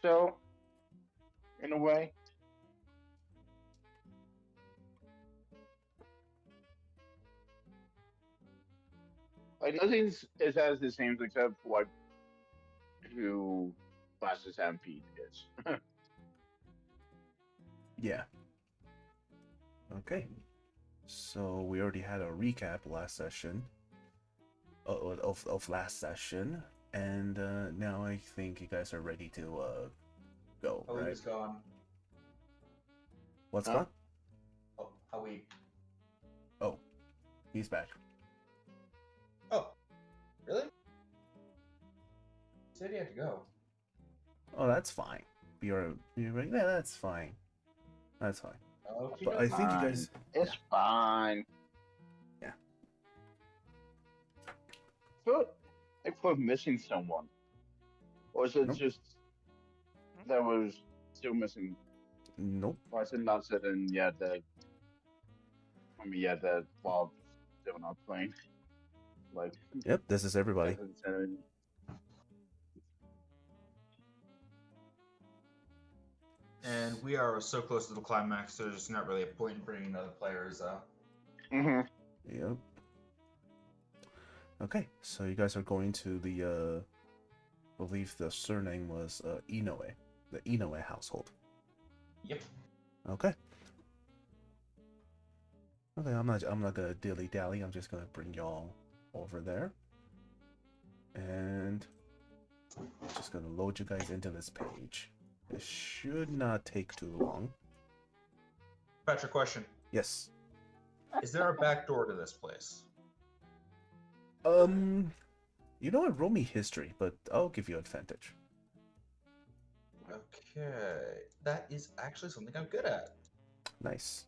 so in a way. Like nothing's is as the same except for like who classes MP is. Yeah. Okay. So we already had a recap last session of last session, and now I think you guys are ready to go, Oh, he right? was gone. What's Huh? gone? Oh, how we? Oh, he's back. Oh, really? He said he had to go. Oh, that's fine. You're right. Yeah, that's fine. That's fine. Oh, she But I doesn't. think you Fine. guys, yeah, It's fine. yeah. So if we're missing someone, or is it Nope, just that was still missing? nope. Or is it not said in yet that I mean yeah that Bob's still not playing? Like Yep, this is everybody. hasn't said any. And we are so close to the climax, so there's not really a point in bringing other players out. Mm-hmm. Yep. Okay, so you guys are going to the I believe the surname was Inoue, the Inoue household. Yep. Okay. Okay, I'm not gonna dilly dally. I'm just gonna bring y'all over there, and just gonna load you guys into this page. It should not take too long. Patrick, question: Yes. is there a back door to this place? Um, you know what? Roll me history, but I'll give you advantage. Okay, that is actually something I'm good at. Nice.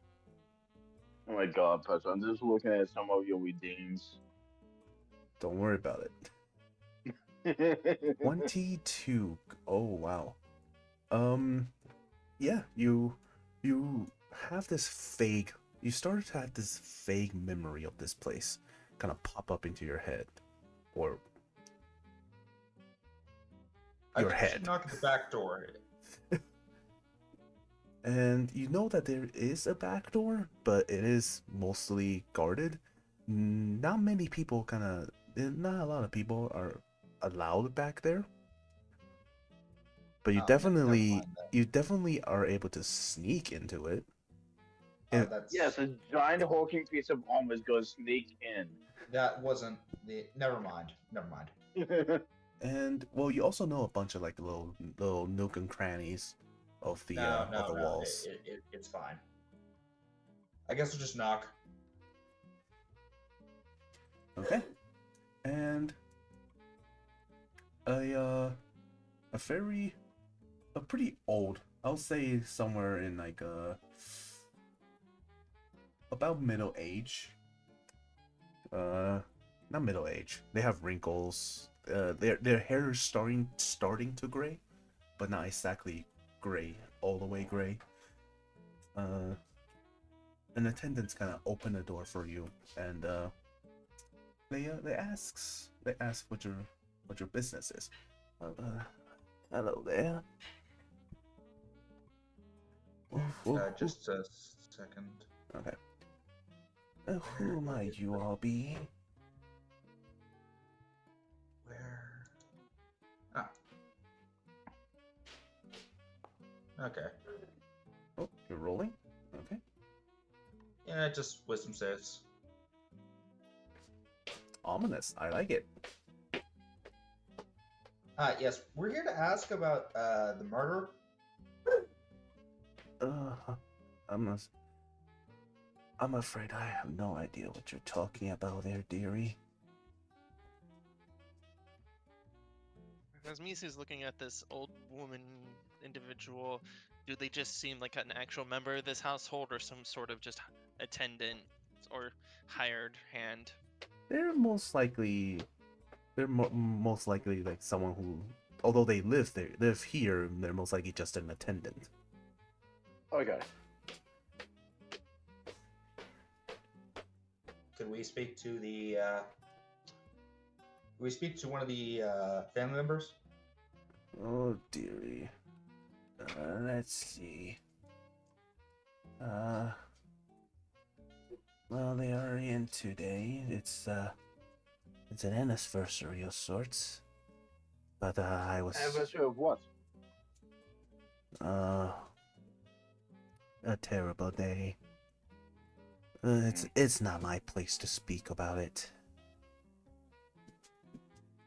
Oh my god, Pets, I'm just looking at some of your redeems. Don't worry about it. 22. Oh wow. Um, yeah, you have this vague. You started to have this vague memory of this place kind of pop up into your head, or I your think we should head, knock at the back door. and you know that there is a back door, but it is mostly guarded. Not many people not a lot of people are allowed back there, but Oh, never mind that. you definitely are able to sneak into it. Oh, And Yes, that's a giant hulking piece of armor is going to sneak that wasn't the. Never mind. Never mind. in. and well, you also know a bunch of like little nook and crannies No, of no, the no. walls. It's fine. I guess we'll just knock. Okay, and a a very a pretty old, I'll say somewhere in like about middle age. Uh, Not middle age. They have wrinkles. Their hair is starting to gray, but not exactly gray all the way gray. Uh, an attendant's kind of open the door for you, and they ask what your business is. Uh, Hello there. Woof, woof, woof. Just a second. Okay. Who might you all be? Where? Ah. Okay. Oh, you're rolling? Okay. Yeah, just wisdom saves. Ominous. I like it. Yes, we're here to ask about the murder. Uh, I'm a, I'm afraid I have no idea what you're talking about there, dearie. As Misu's looking at this old woman individual, do they just seem like an actual member of this household or some sort of just attendant or hired hand? They're most likely, most likely like someone who, although they live here, they're most likely just an attendant. Okay. Could we speak to the? Could we speak to one of the family members? Oh, dearie. Let's see. Well, they are in today. It's an anniversary of sorts. But I was Anniversary of what? a terrible day. It's not my place to speak about it.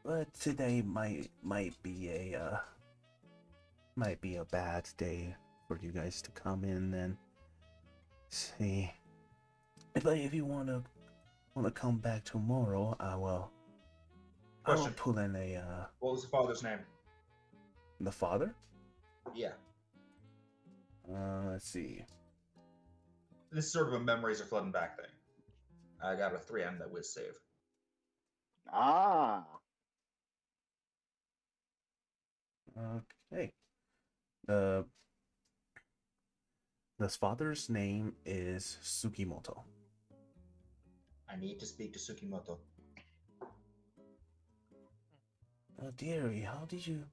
But today might be a bad day for you guys to come in. Then see, if you wanna come back tomorrow, I will Question. pull in What was the father's name? the father. Yeah. Let's see. This is sort of a memories are flooding back thing. I got a 3M that was saved. Ah. Okay. The father's name is Sugimoto. I need to speak to Tsukimoto. Oh dearie, how did you?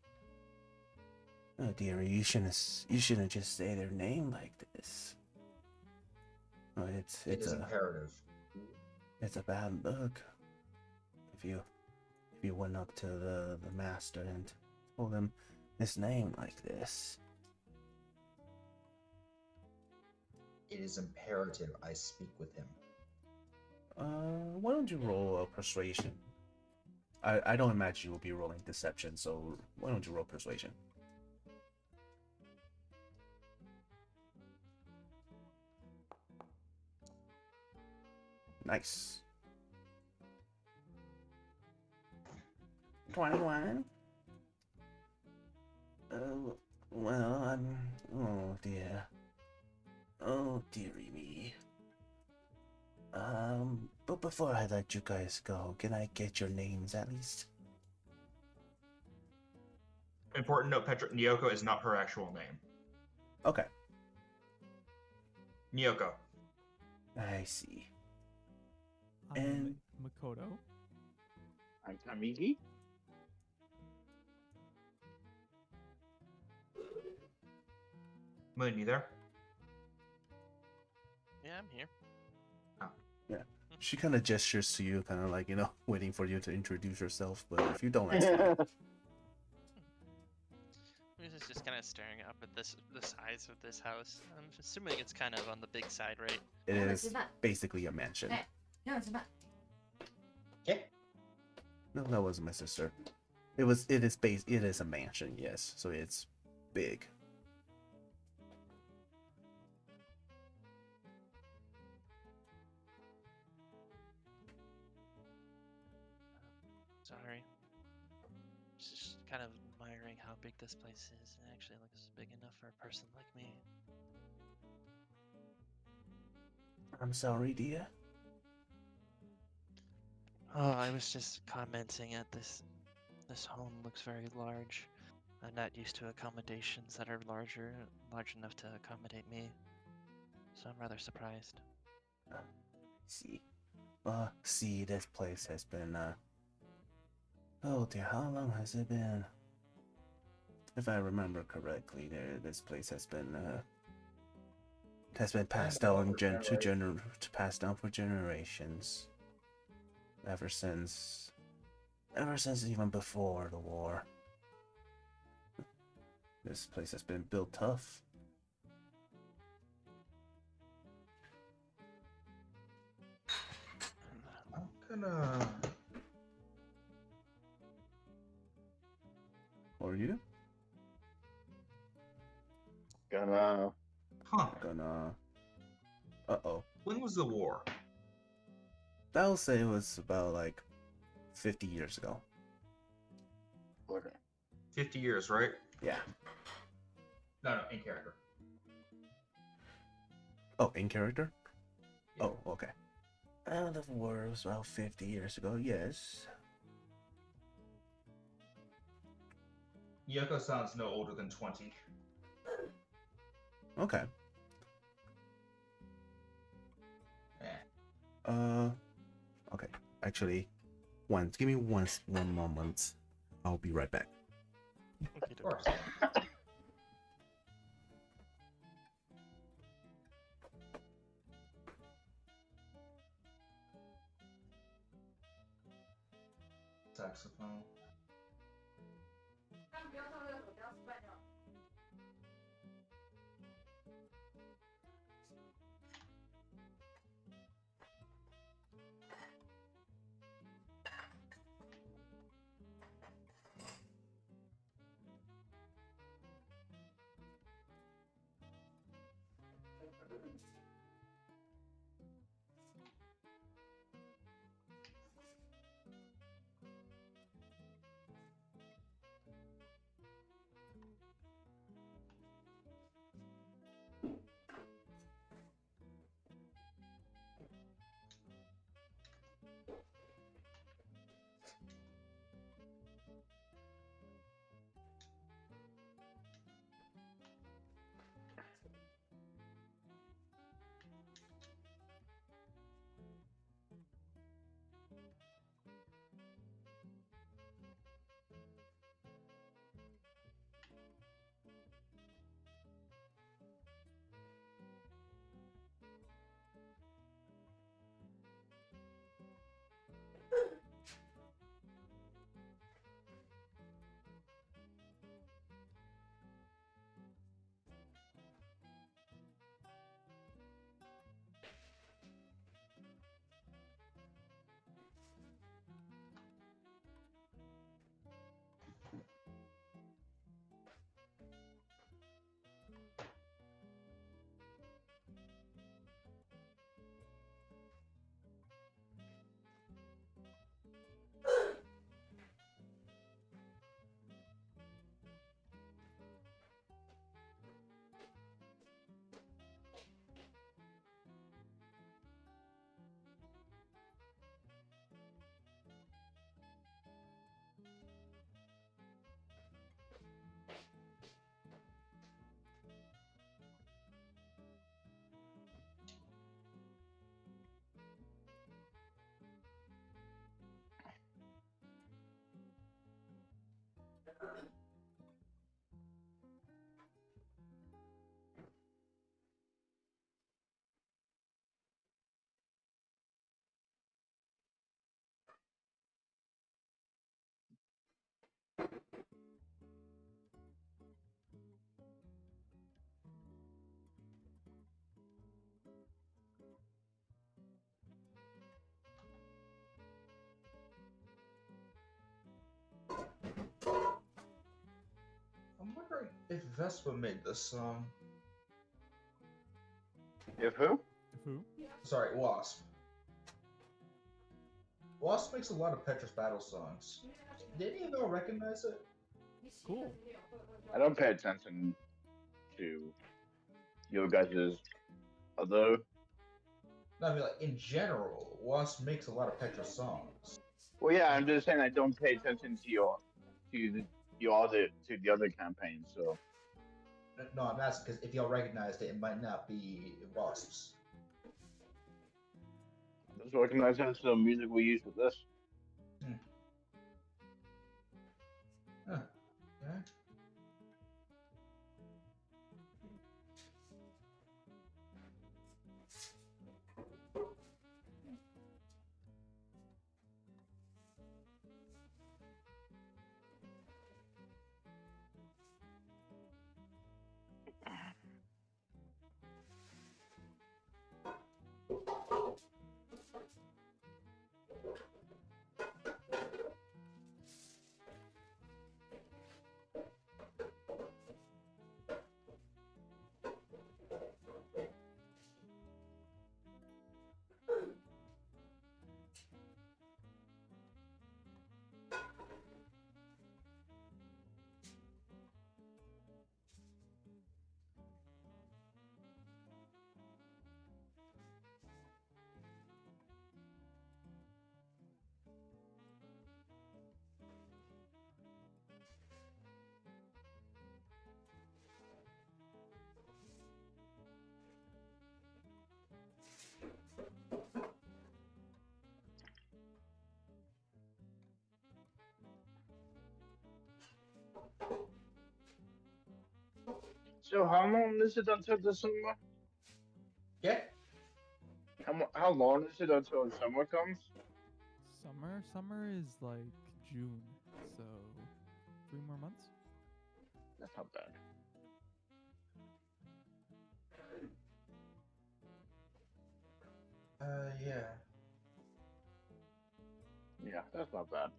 Oh dearie, you shouldn't just say their name like this. Oh, It is imperative. it's a bad look. If you went up to the master and told him his name like this. It is imperative I speak with him. Why don't you roll a persuasion? I don't imagine you will be rolling deception, so why don't you roll persuasion? Nice. 21. Oh, well, oh dear. Oh dearie me. But before I let you guys go, can I get your names at least? Important note, Petra, Nyoko is not her actual name. Okay, Nyoko. I see. I'm And- Makoto. I'm Kamigi. Moon, you there? Yeah, I'm here. She kind of gestures to you, kind of like, waiting for you to introduce yourself, but if you don't, that's fine. He's just kind of staring up at the size of this house. I'm assuming it's kind of on the big side, right? It is basically a mansion. Okay. No, that wasn't my sister. It is a mansion, yes, so it's big. Sorry. Just kind of admiring how big this place is. It actually looks big enough for a person like me. I'm sorry, dear. Oh, I was just commenting at this. This home looks very large. I'm not used to accommodations that are large enough to accommodate me. So I'm rather surprised. See. See, this place has been, oh dear, how long has it been? If I remember correctly, this place has been passed down passed down for generations. Ever since even before the war. This place has been built tough. I'm gonna. Or you? Gonna. Huh. Gonna. Uh-oh. When was the war? I'll say it was about like 50 years ago. Okay. 50 years, right? Yeah. No, in character. Oh, in character? Yeah. Oh, okay. The war was about 50 years ago, yes. Yoko sounds no older than 20. Okay. Eh. Okay. Actually, give me one moment. I'll be right back. Of course. saxophone. I'm wondering if Vespa made this song. If who? Who? Sorry, Wasp. Wasp makes a lot of Petrus Battle songs. Did any of y'all recognize it? Cool. I don't pay attention to you guys' other. No, I mean, like, in general, Wasp makes a lot of Petrus songs. Well, yeah, I'm just saying I don't pay attention to the other campaigns. So No, I'm asking because if y'all recognized it, it might not be Wasp's. just recognize that's the music we use for this. Huh. Okay. So how long is it until the summer? Yeah. How long is it until the summer comes? Summer is like June, so 3 more months. That's not bad. Yeah. Yeah, that's not bad.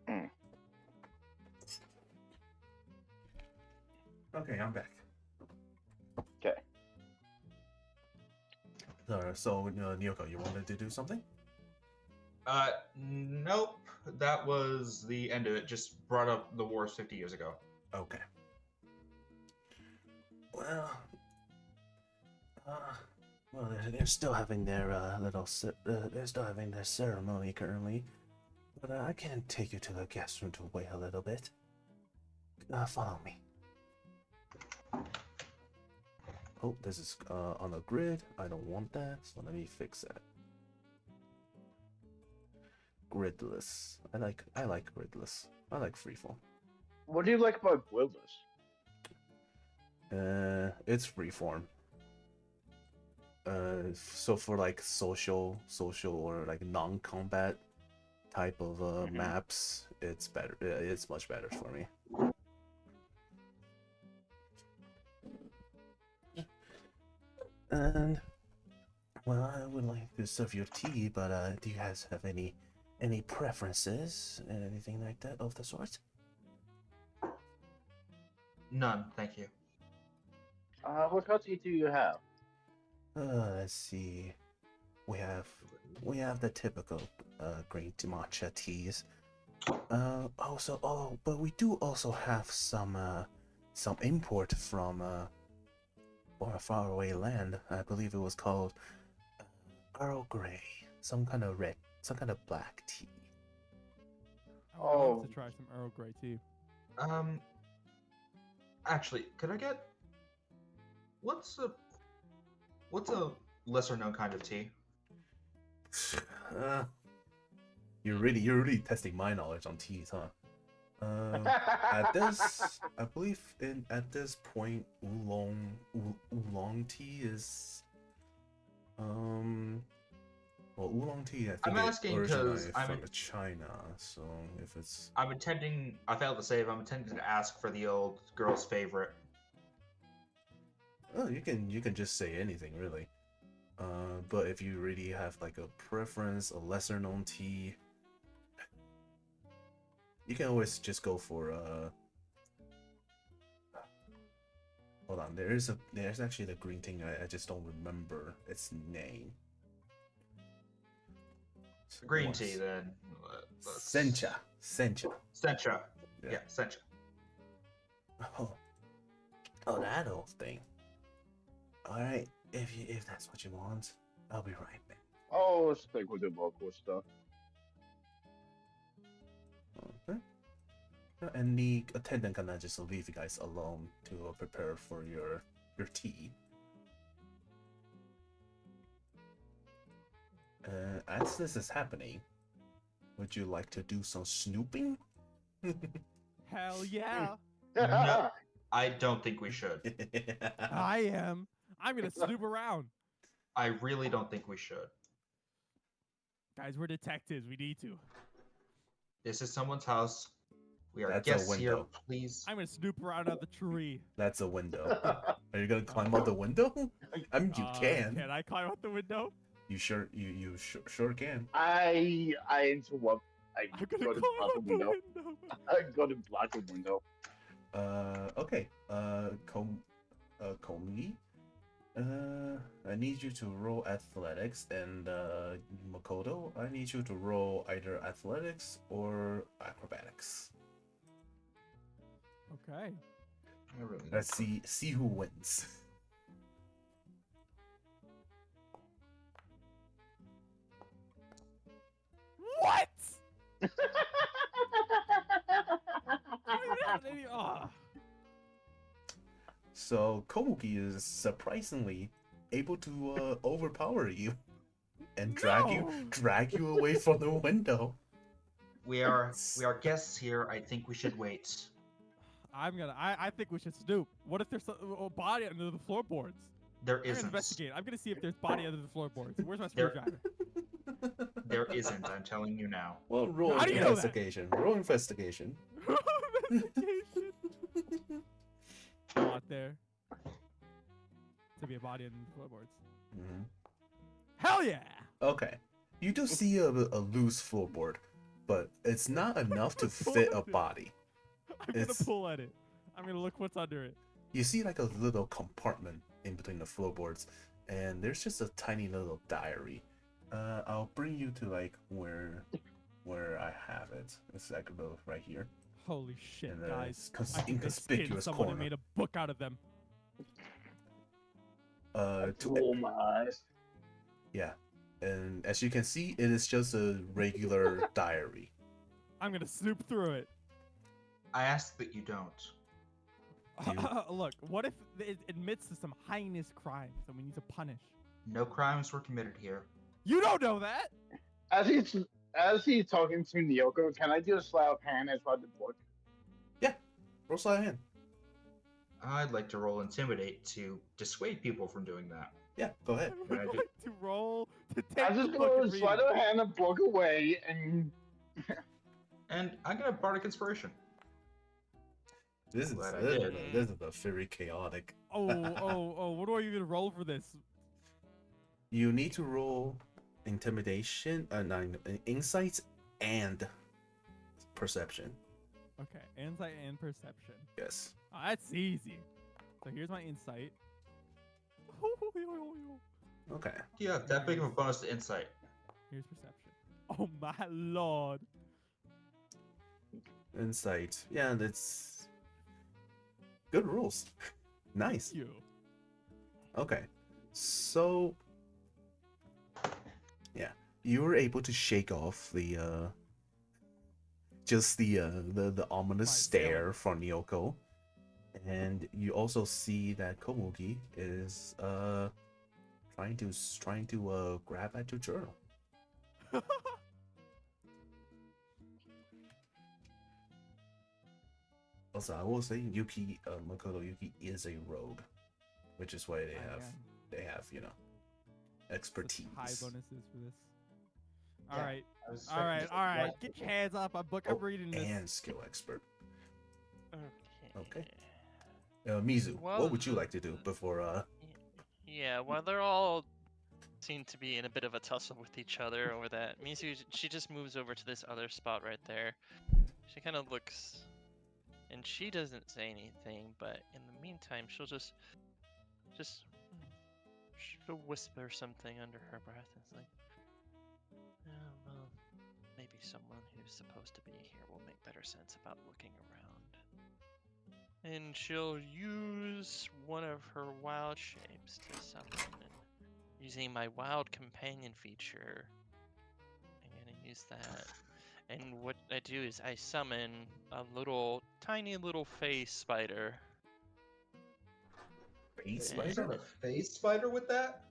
Mm. Okay, I'm back. Okay. So, Nyoko, you wanted to do something? Nope. That was the end of it. Just brought up the wars 50 years ago. Okay. Well, uh, well, they're still having their they're still having their ceremony currently, but I can take you to the guest room to wait a little bit. Follow me. Oh, this is on a grid. I don't want that, so let me fix that. Gridless. I like gridless. I like freeform. What do you like about Gwildus? It's freeform. So for like social or like non-combat type of maps, it's better. It's much better for me. And well, I would like to serve your tea, but do you guys have any preferences, anything like that of the sort? None, thank you. What coffee do you have? Let's see. We have the typical green tea matcha teas. But we do also have some import from or a faraway land. I believe it was called Earl Grey, some kind of black tea. I would love Oh. to try some Earl Grey tea. Actually, could I get what's a lesser known kind of tea? You're really testing my knowledge on teas, huh? At this point, oolong tea is oolong tea I think I'm it asking 'cause originated I'm from China, so if it's I failed to save, I'm intending to ask for the old girl's favorite. oh, you can just say anything really. But if you really have like a preference, a lesser known tea, you can always just go for hold on, there's actually the green thing, I just don't remember its name. Green tea, then. Sencha. Sencha. Yeah. Yeah, sencha. Oh, that old thing. All right, if that's what you want, I'll be right back. Oh, stick with the local stuff. Okay. And the attendant can just leave you guys alone to prepare for your tea. As this is happening, would you like to do some snooping? Hell yeah! No, I don't think we should. I am. I'm gonna snoop around. I really don't think we should. Guys, we're detectives. We need to. This is someone's house. We are That's a guests here, window. please. I'm gonna snoop around out the tree. That's a window. Are you gonna climb out the window? I mean, you can. Can I climb out the window? You sure? You sure can. I interrupt. I'm gonna go to climb block out the window. window. I go to block the window. Okay. Komi. I need you to roll athletics, and Makoto, I need you to roll either athletics or acrobatics. Okay. I really don't. Let's see who wins. What? I don't even have any. So Komuki is surprisingly able to overpower you and drag you away from the window. We are guests here. I think we should wait. I think we should snoop. What if there's a body under the floorboards? There I'm gonna isn't. investigate. I'm gonna see if there's body under the floorboards. Where's my There- screwdriver? There isn't. I'm telling you now. Well, roll How do you know that? investigation. Roll investigation. Investigation. Not there. To be a body under the floorboards. Mhm. Hell yeah! Okay. You do see a loose floorboard, but it's not enough to fit a body. I'm gonna It's- pull at it. I'm gonna look what's under it. You see like a little compartment in between the floorboards, and there's just a tiny little diary. I'll bring you to like where I have it. It's like about right here. Holy shit, And guys! it's I think they skinned inconspicuous someone corner. and made a book out of them. Oh my eyes. Yeah, and as you can see, it is just a regular diary. I'm gonna snoop through it. I ask that you don't. Look, what if it admits to some heinous crimes and we need to punish? No crimes were committed here. You don't know that. As he's talking to Nyoko, can I do a sleight of hand as well the book? Roll sleight of hand. I'd like to roll intimidate to dissuade people from doing that. Yeah, go ahead. I would Right. like to roll to take I'm just the book going and to read sleight it. of hand the book away and And I'm gonna bardic inspiration. This is Glad I did. this is a very chaotic. Oh, what do I even roll for this? You need to roll intimidation, insights and perception. Okay, insight and perception. Yes. Oh, that's easy. So here's my insight. Okay. Do you have that big of a bonus to insight? Here's perception. Oh my lord. Insight. Yeah, that's good rules. Nice. You. Okay. So yeah, you were able to shake off the just the ominous My stare from Nyoko. And you also see that Komugi is trying to grab at your journal. Also, I will say Yuki, Makoto Yuki is a rogue, which is why they have expertise. High bonuses for this. Yeah. All right, I was all right, expecting all right. just Get your hands off my book. I'm reading this. And skill expert. Okay. Mizu, Well, what would you like to do before Yeah, while they're all seem to be in a bit of a tussle with each other over that, Mizu, she just moves over to this other spot right there. She kind of looks, and she doesn't say anything, but in the meantime, she'll just she'll whisper something under her breath. It's like, oh, well, maybe someone who's supposed to be here will make better sense about looking around. And she'll use one of her wild shapes to summon. And using my wild companion feature, I'm gonna use that. And what I do is I summon a tiny little face spider. face Yeah. You spider? start a phase spider with that?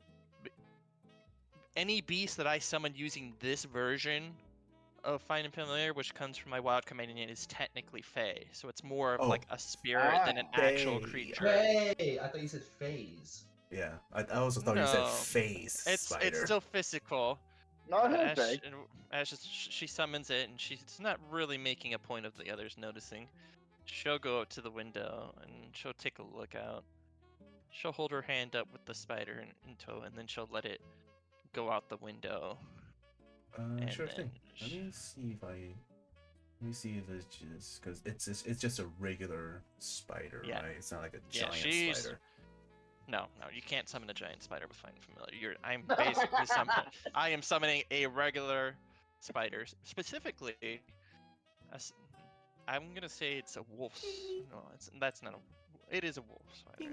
Any beast that I summon using this version of Find and Familiar, which comes from my wild companion, is technically Fey. So it's more of Oh. like a spirit than an actual Fey. creature. Hey, I thought you said phase. Yeah, I also thought you said No, face It's spider. still physical. not As, his she summons it, and she's not really making a point of the others noticing. She'll go up to the window and she'll take a look out. She'll hold her hand up with the spider in tow, and then she'll let it go out the window. and Sure then thing. Let me see if it's just because it's just a regular spider, Yeah. right? It's not like a Yeah, giant she's- spider. No, you can't summon a giant spider with Find Familiar. I'm basically I am summoning a regular spider, specifically. I'm gonna say it's a wolf. No, that's not a. It is a wolf spider.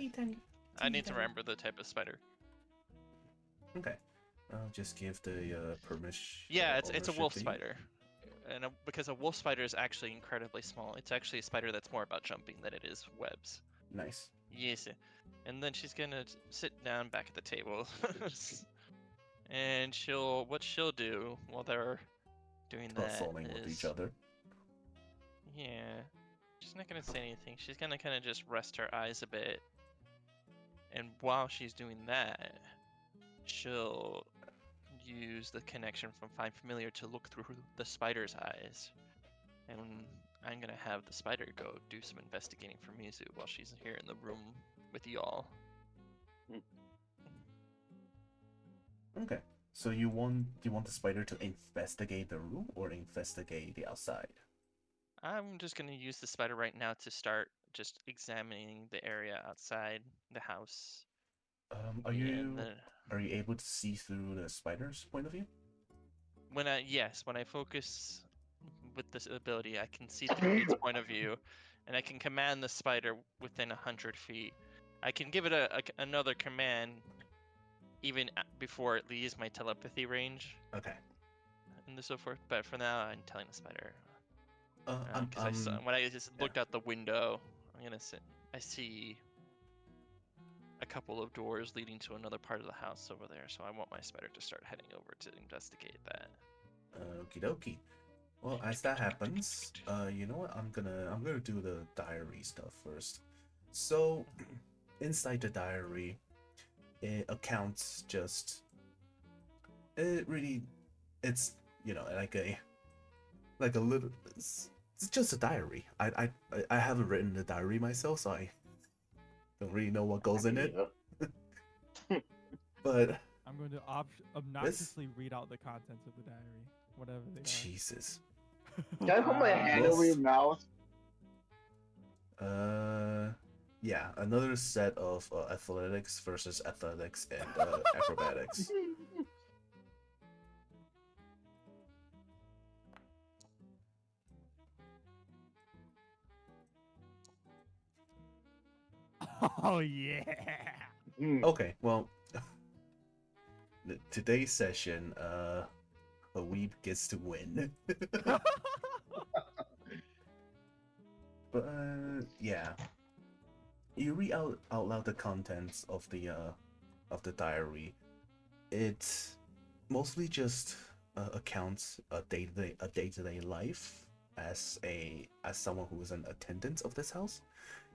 I need to remember the type of spider. Okay, I'll just give the permission. Yeah, it's a wolf to you. spider, and because a wolf spider is actually incredibly small. It's actually a spider that's more about jumping than it is webs. Nice. Yes. And then she's gonna sit down back at the table. And what she'll do while they're doing that Consoling with each is, other. yeah, she's not gonna say anything. She's gonna kind of just rest her eyes a bit. And while she's doing that, she'll use the connection from Find Familiar to look through the spider's eyes. And I'm gonna have the spider go do some investigating for Mizu while she's here in the room with y'all. Okay. So do you want the spider to investigate the room or investigate the outside? I'm just gonna use the spider right now to start just examining the area outside the house. Are And you able to see through the spider's point of view? when I focus with this ability, I can see through its point of view, and I can command the spider within 100 feet. I can give it another command even before it leaves my telepathy range Okay. and so forth. But for now, I'm telling the spider. I'm, Because I saw when I just yeah. looked out the window, I see a couple of doors leading to another part of the house over there. So I want my spider to start heading over to investigate that. Okie dokie. Well, as that happens, you know what? I'm gonna do the diary stuff first. So, inside the diary, it accounts just it really it's like a little it's just a diary. I haven't written the diary myself, so I don't really know what goes in it. Yeah. But I'm going to obnoxiously read out the contents of the diary, whatever they Jesus. Can I put my hand over your mouth? Yeah, another set of athletics versus athletics and acrobatics. are. Oh yeah. Okay, well, today's session, a weeb gets to win. But yeah, you read out loud the contents of the diary. It mostly just accounts a day-to-day life as someone who is an attendant of this house.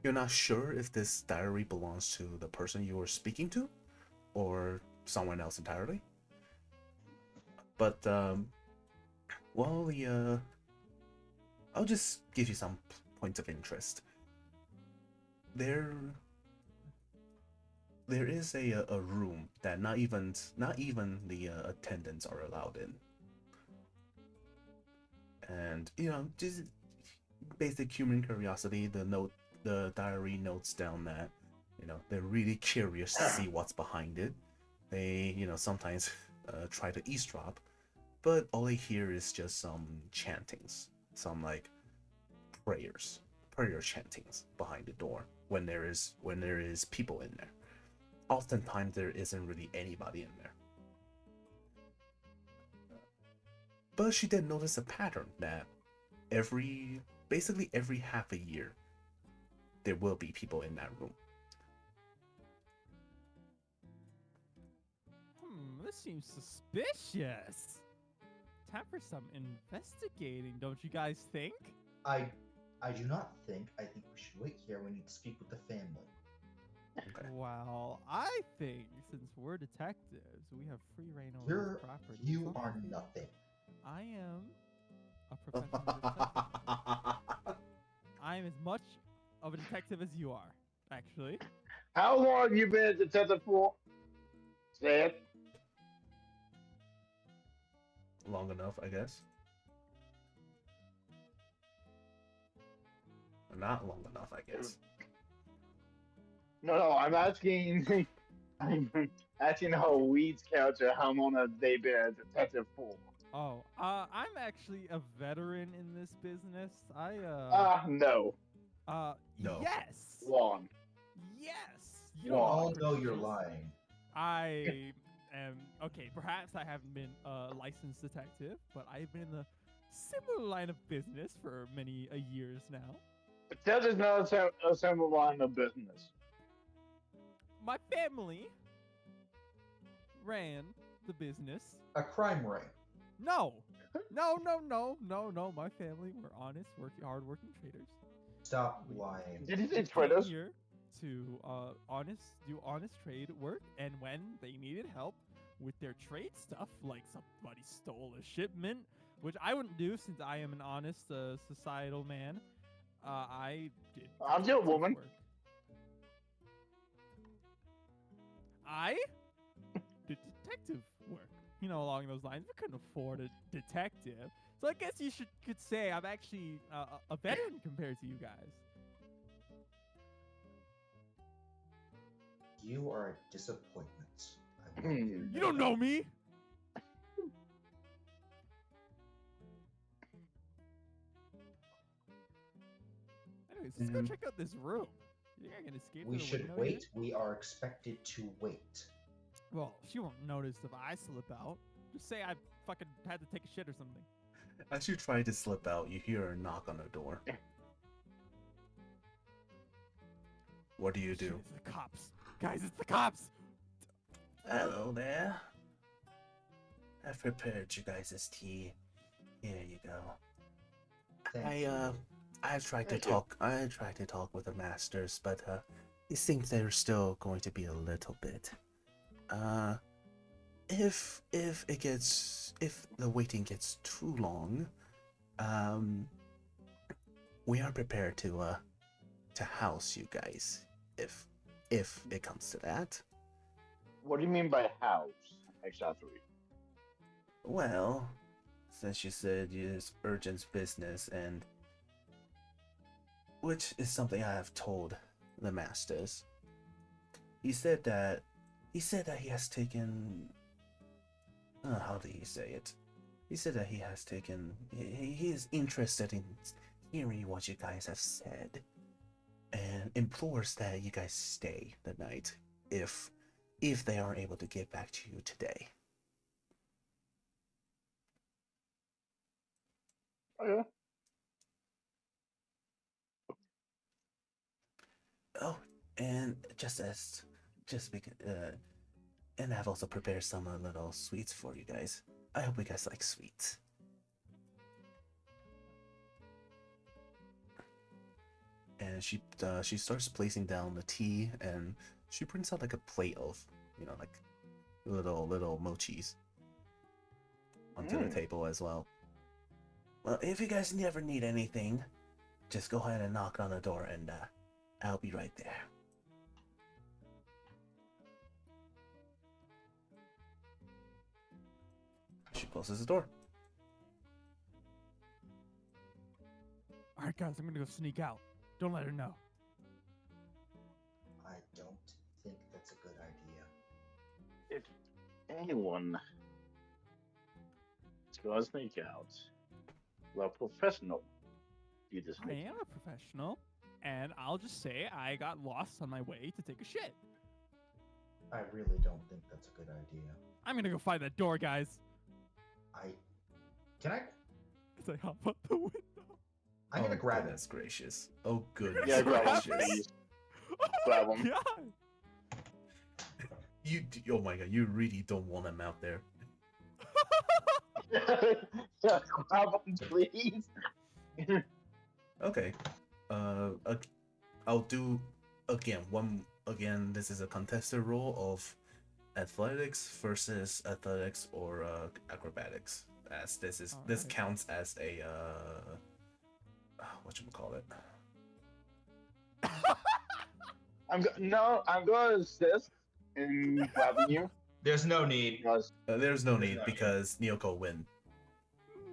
You're not sure if this diary belongs to the person you were speaking to or someone else entirely. But well, I'll just give you some points of interest. There is a room that not even the attendants are allowed in, and just basic human curiosity. The diary notes down that they're really curious to see what's behind it. They sometimes try to eavesdrop, but all they hear is just some chantings, some like prayer chantings behind the door when there is people in there. Oftentimes there isn't really anybody in there. But she did notice a pattern that basically every half a year there will be people in that room. This seems suspicious. Time for some investigating, don't you guys think? I do not think. I think we should wait here. We need to speak with the family. Okay. Well, I think since we're detectives, we have free reign over this property. You So are I think nothing. I am a professional detective. I'm as much of a detective as you are, actually. How long have you been a detective for? Say it. Long enough, I guess. Not long enough, I guess. No, I'm asking. I'm asking how weeds character. How long have they been a detective for? Oh, I'm actually a veteran in this business. No. No. Yes. Long. Yes. We don't know all what know you're credentials. lying. I am okay. Perhaps I haven't been a licensed detective, but I've been in the similar line of business for many years now. That is not a similar line of business. my family ran the business. A crime ring. No. My family were honest, hardworking traders. Stop lying. Did you say Came traders? here to do honest trade work, and when they needed help with their trade stuff, like somebody stole a shipment, which I wouldn't do since I am an honest societal man, I did. Aren't you a detective woman? work. I did detective work. You know, along those lines. We couldn't afford a detective, so I guess you could say I'm actually a veteran compared to you guys. You are a disappointment. I want you to You don't that. know me. Anyways, let's go check out this room. You think I can escape? We through the should window wait. here? We are expected to wait. Well, she won't notice if I slip out. Just say I fucking had to take a shit or something. As you try to slip out, you hear a knock on the door. What do you Shit, do? it's the cops. Guys, it's the cops. Hello there. I've prepared you guys' tea. Here you go. Thank you. I've tried to Thank you. talk. I tried to talk with the masters, but it seems they're still going to be a little bit. If the waiting gets too long, we are prepared to house you guys if it comes to that. What do you mean by house? Exactly. Well, since you said it's urgent business, and which is something I have told the masters. He said that he has taken. How do you say it? He said that he has taken. He is interested in hearing what you guys have said, and implores that you guys stay the night if they are able to get back to you today. Oh, yeah. Oh, and and I've also prepared some little sweets for you guys. I hope you guys like sweets. And she starts placing down the tea, and she brings out like a plate of, like little mochis onto the table as well. Well, if you guys ever need anything, just go ahead and knock on the door, and I'll be right there. She closes the door. All right, guys, I'm gonna go sneak out. Don't let her know. I don't think that's a good idea. If anyone is going to sneak out, well, professional do the I sneak. am a professional, and I'll just say I got lost on my way to take a shit. I really don't think that's a good idea. I'm gonna go find that door, guys. Can I? As I hop out the window. I'm gonna grab it. Goodness gracious. Oh goodness Yeah, grab one, gracious. please. Oh Grab my 'em. God. Oh my god, you really don't want him out there. Yeah, grab one, please. Okay. I'll do again. This is a contested roll of athletics versus athletics or acrobatics. As this Alright. counts as a whatchamacallit. I'm going to assist in grabbing you There's no need. because There's no need not because Nyoko win.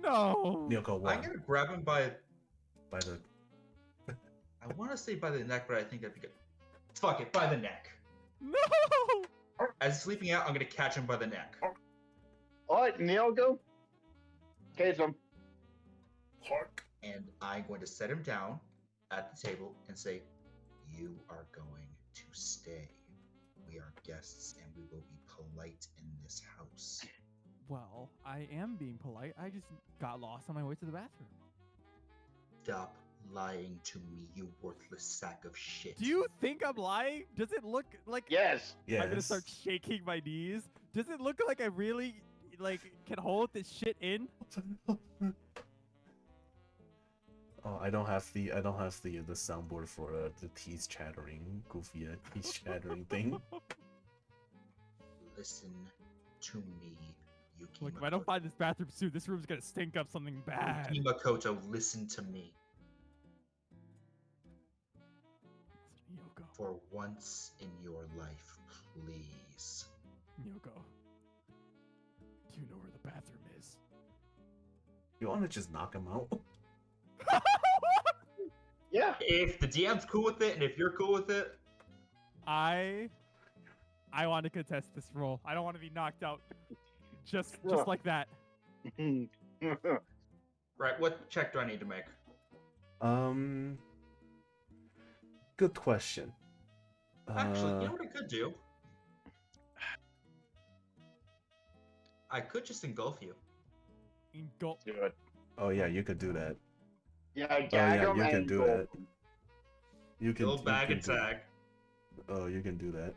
No. Nyoko I'm won gonna grab him by. by the. I want to say by the neck, but I think that'd be good. Fuck it, by the neck. No. As he's sleeping out, I'm gonna catch him by the neck. all right, Neil, go. Cage him. Hark. And I'm going to set him down at the table and say, "You are going to stay. We are guests, and we will be polite in this house." Well, I am being polite. I just got lost on my way to the bathroom. Stop lying to me, you worthless sack of shit. Do you think I'm lying? Does it look like Yes. Yes. I'm gonna start shaking my knees? Does it look like I really can hold this shit in? Oh, I don't have the soundboard for the teeth chattering, goofy teeth chattering thing. Listen to me, Yuki Look, if I don't find this bathroom soon, this room's gonna stink up something bad. Yuki Makoto, listen to me. Yoko, For once in your life, please. Yoko, do you know where the bathroom is? You want to just knock him out? Yeah. If the DM's cool with it, and if you're cool with it, I want to contest this roll. I don't want to be knocked out just Yeah. like that. right? What check do I need to make? Good question. Actually, you know what I could do? I could just engulf you. Engulf. Do it. Oh yeah, you could do that. Yeah, gag yeah, him you can and do go. that. You can. Little bag you and can do- tag. Oh, you can do that.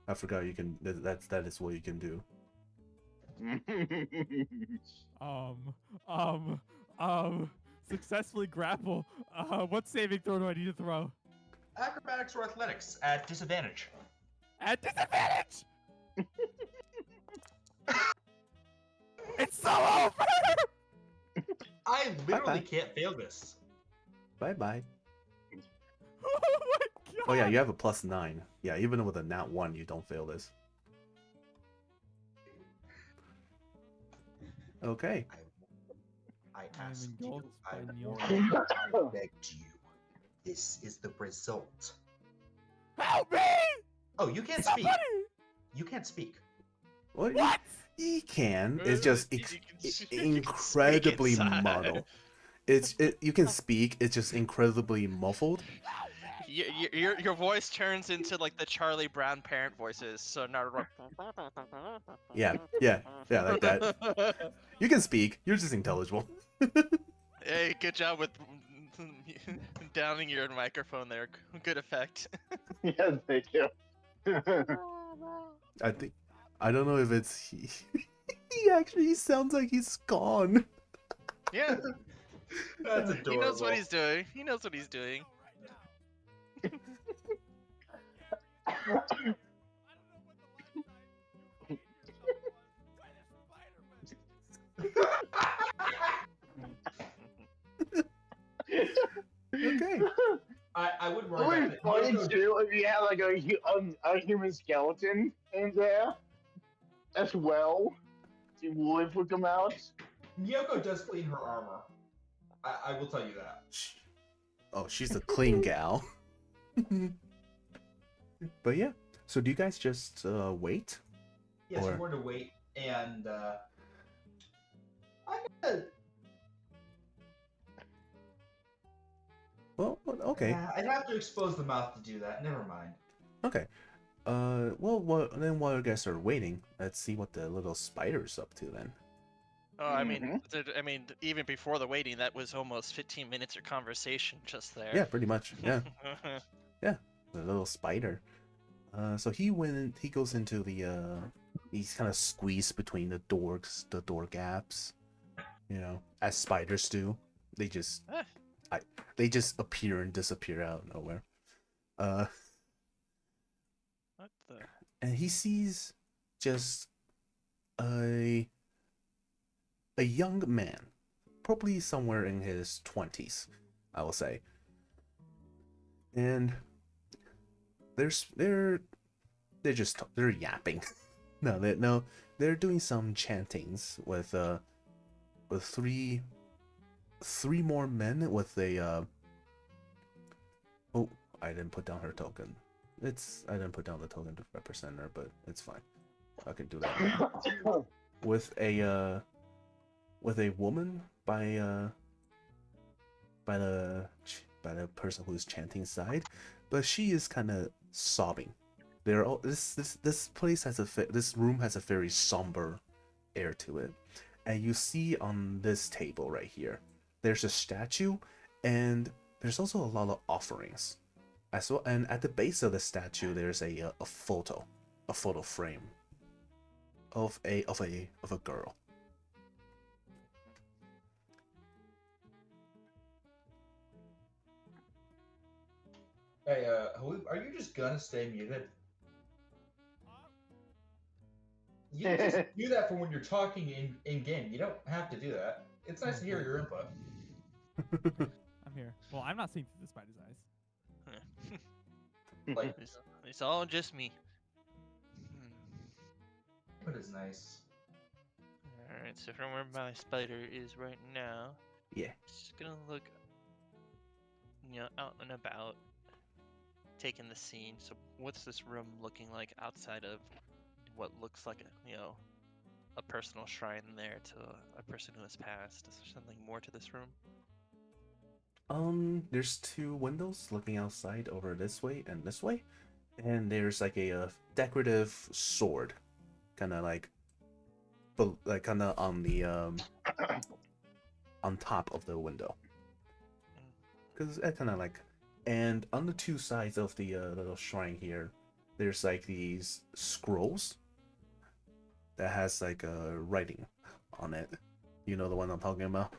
I forgot you can. That is what you can do. Successfully grapple. What saving throw do I need to throw? Acrobatics or athletics at disadvantage. At disadvantage! It's so over! I literally Bye-bye. can't fail this. Bye bye. Oh my god! Oh yeah, you have a +9. Yeah, even with a nat 1, you don't fail this. Okay. I I'm asked you. engulfed I by Neil. warned you. I begged you. This is the result. Help me! Oh, you can't speak. Somebody! You can't speak. What? What? He can. It's just You can speak incredibly inside. muddled. You can speak. It's just incredibly muffled. Your voice turns into like the Charlie Brown parent voices. So now. Yeah, like that. You can speak. You're just intelligible. Hey, good job with downing your microphone there. Good effect. Yes, thank you. I don't know if it's he. He actually sounds like he's gone. Yeah, That's adorable. he knows what he's doing. He knows what he's doing. Okay. I would It worry would about be it. funny No, too if you had like a human skeleton in there as well. The wood would come out. Miyoko does clean her armor. I will tell you that. Oh, she's a clean gal. But yeah. So do you guys just wait? Yes, Or- we're going to wait, and I'm gonna. Well, okay. I'd have to expose the mouth to do that. Never mind. Okay. Then while you guys are waiting, let's see what the little spider's up to then. Oh, I mean, even before the waiting, that was almost 15 minutes of conversation just there. Yeah, pretty much. Yeah. The little spider. So he goes into the he's kind of squeezed between the door gaps, as spiders do. They just appear and disappear out of nowhere. What the? And he sees just a young man, probably somewhere in his 20s, I will say. And they're yapping. They're doing some chantings with three more men with a oh, I didn't put down her token. I didn't put down the token to represent her, but it's fine. I can do that. With a woman by the person who's chanting side, but she is kind of sobbing. This room has a very somber air to it, and you see on this table right here, there's a statue, And there's also a lot of offerings as well. And at the base of the statue, there's a photo frame of a girl. Hey, Halub, are you just gonna stay muted? You can just do that for when you're talking in game. You don't have to do that. It's nice to hear your input. I'm here. Well, I'm not seeing through the spider's eyes. Like, It's all just me. but it's nice. Alright, so from where my spider is right now, Yeah. just gonna look, out and about, taking the scene. So, what's this room looking like outside of what looks like a personal shrine there to a person who has passed? Is there something more to this room? There's two windows looking outside over this way and this way, and there's like a decorative sword, kind of like, but like kind of on the on top of the window, because it kind of like, and on the two sides of the little shrine here, there's like these scrolls that has like writing on it. You know the one I'm talking about.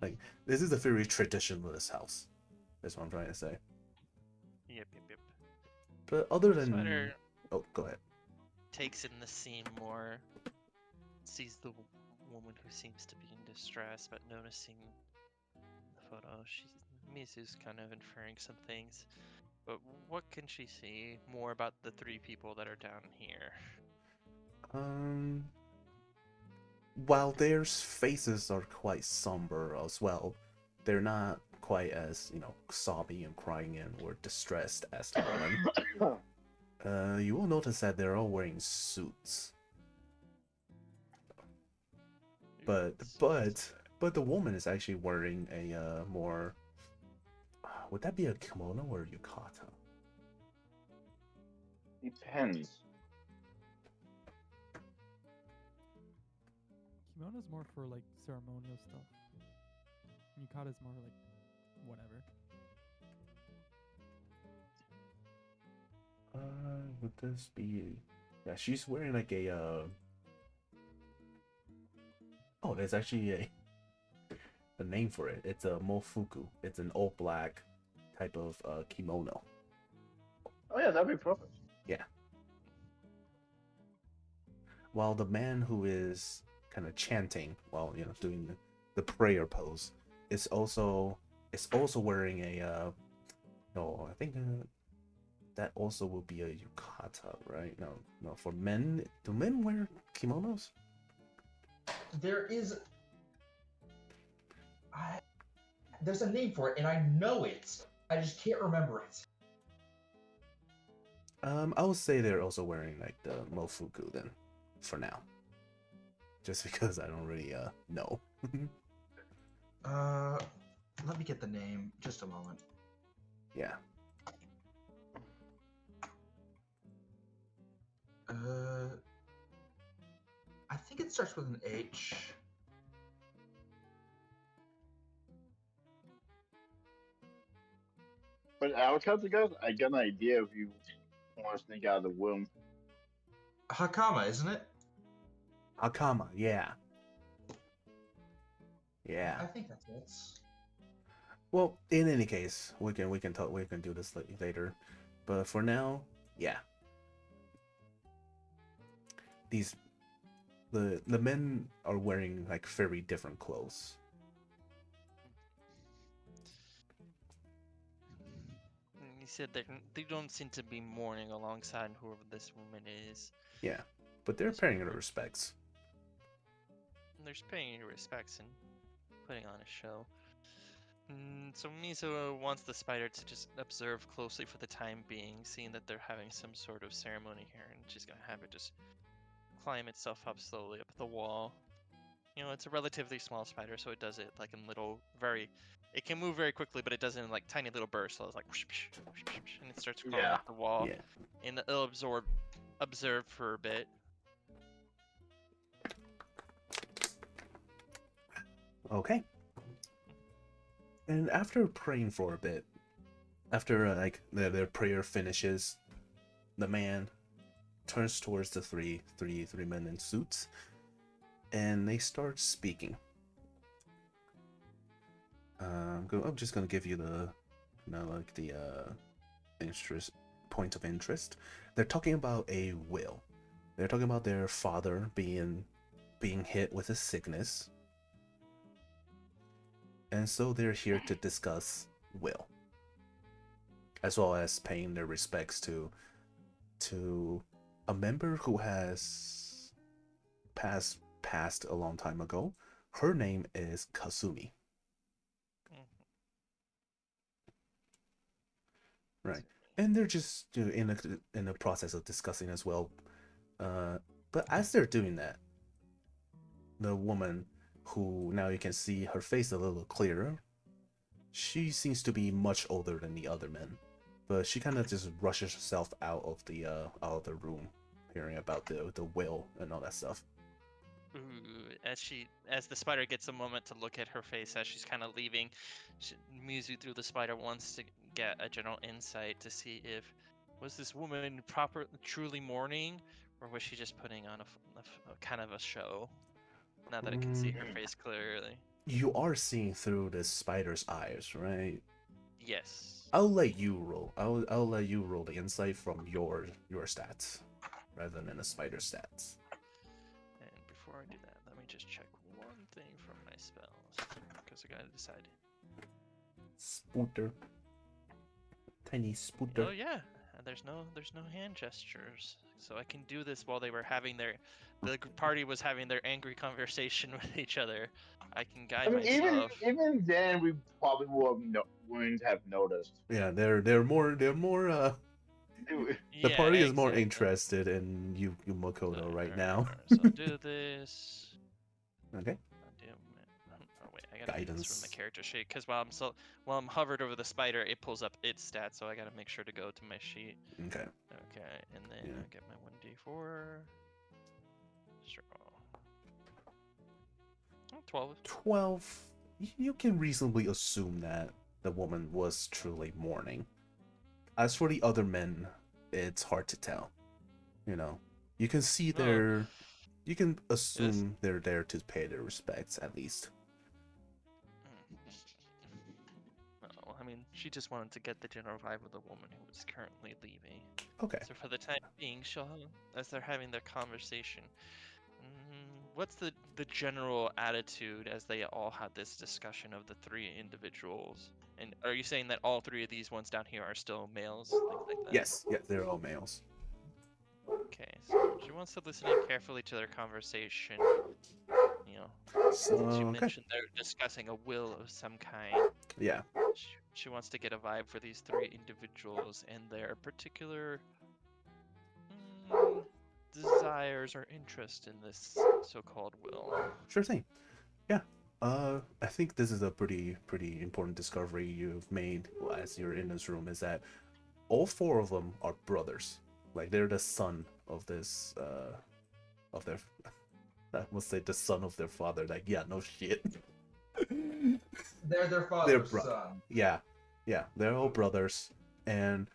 Like, this is a very traditionalist house. That's what I'm trying to say. Yep. But other than... Spider Oh, go ahead. takes in the scene more, sees the woman who seems to be in distress, but noticing the photo, Misu's kind of inferring some things. But what can she see more about the three people that are down here? While their faces are quite somber as well, they're not quite as, sobbing and crying and or distressed as the woman. You will notice that they're all wearing suits. But the woman is actually wearing a more... would that be a kimono or a yukata? Depends. Kimono's more for like ceremonial stuff. Yukata's more like whatever. Would this be... Yeah, she's wearing like a Oh, there's actually a name for it. It's a mofuku. It's an all black type of kimono. Oh yeah, that'd be perfect. Yeah. While the man who is kind of chanting while doing the prayer pose is also wearing a no, I think that also will be a yukata, right? No, for men, do men wear kimonos? There's a name for it, and I know it. I just can't remember it. I would say they're also wearing like the mofuku then, for now. Just because I don't really know. Let me get the name. Just a moment. Yeah. I think it starts with an H. But I'll cut the guys. I got an idea if you want to sneak out of the womb. Hakama, isn't it? Hakama, yeah. I Yeah. think that's it. Well, in any case, we can do this later. But for now, yeah. The men are wearing like very different clothes. You said they don't seem to be mourning alongside whoever this woman is. Yeah, but they're paying their respects. And they're paying your respects and putting on a show. So Miso wants the spider to just observe closely for the time being, seeing that they're having some sort of ceremony here, and she's gonna have it just climb itself up slowly up the wall. It's a relatively small spider, so it does it like in little, it can move very quickly, but it does it in like tiny little bursts. So it's like, whoosh, whoosh, whoosh, whoosh, and it starts crawling up the wall, Yeah. and it'll observe for a bit. Okay. And after praying for a bit, after like their prayer finishes, the man turns towards the three men in suits, and they start speaking. I'm just gonna give you the, like the interest point of interest. They're talking about a will. They're talking about their father being hit with a sickness, and so they're here to discuss will, as well as paying their respects to a member who has passed a long time ago. Her name is Kasumi. Right, and they're just in the process of discussing as well. But as they're doing that, the woman, who now you can see her face a little clearer, she seems to be much older than the other men, but she kind of just rushes herself out of the room, hearing about the will and all that stuff. Ooh, as the spider gets a moment to look at her face as she's kind of leaving, Mizu through the spider wants to get a general insight to see if was this woman truly mourning, or was she just putting on a kind of a show. Now that I can see her face clearly. You are seeing through the spider's eyes, right? Yes. I'll let you roll. I'll let you roll the insight from your stats, rather than the spider stats. And before I do that, let me just check one thing from my spells, because I gotta decide. Spooter. Tiny spooter. Oh yeah, there's no hand gestures, so I can do this while the party was having their angry conversation with each other. I can guide myself. even then, we probably wouldn't have noticed. Yeah, they're more the Yeah, party is more exactly. interested in you Makoto right now. So I'll do this. Okay. Oh wait, I gotta do this Guidance. from the character sheet, because while I'm hovered over the spider, it pulls up its stats, so I gotta make sure to go to my sheet. Okay. Okay, and then Yeah. I'll get my 1d4. Sure. 12. 12. You can reasonably assume that the woman was truly mourning. As for the other men, it's hard to tell. You can see you can assume they're there to pay their respects, at least. Well, I mean, she just wanted to get the general vibe of the woman who was currently leaving. Okay. So for the time being, as they're having their conversation, what's the general attitude as they all had this discussion of the three individuals? And are you saying that all three of these ones down here are still males, things like that? Yes, they're all males. Okay, so she wants to listen in carefully to their conversation. Since you mentioned they're discussing a will of some kind. Yeah. She wants to get a vibe for these three individuals and their particular desires or interest in this so-called will. Sure thing. Yeah. I think this is a pretty important discovery you've made as you're in this room, is that all four of them are brothers. Like, they're the son of this of their I must say the son of their father. Like, yeah, no shit. They're their father's son. Yeah, they're all brothers, and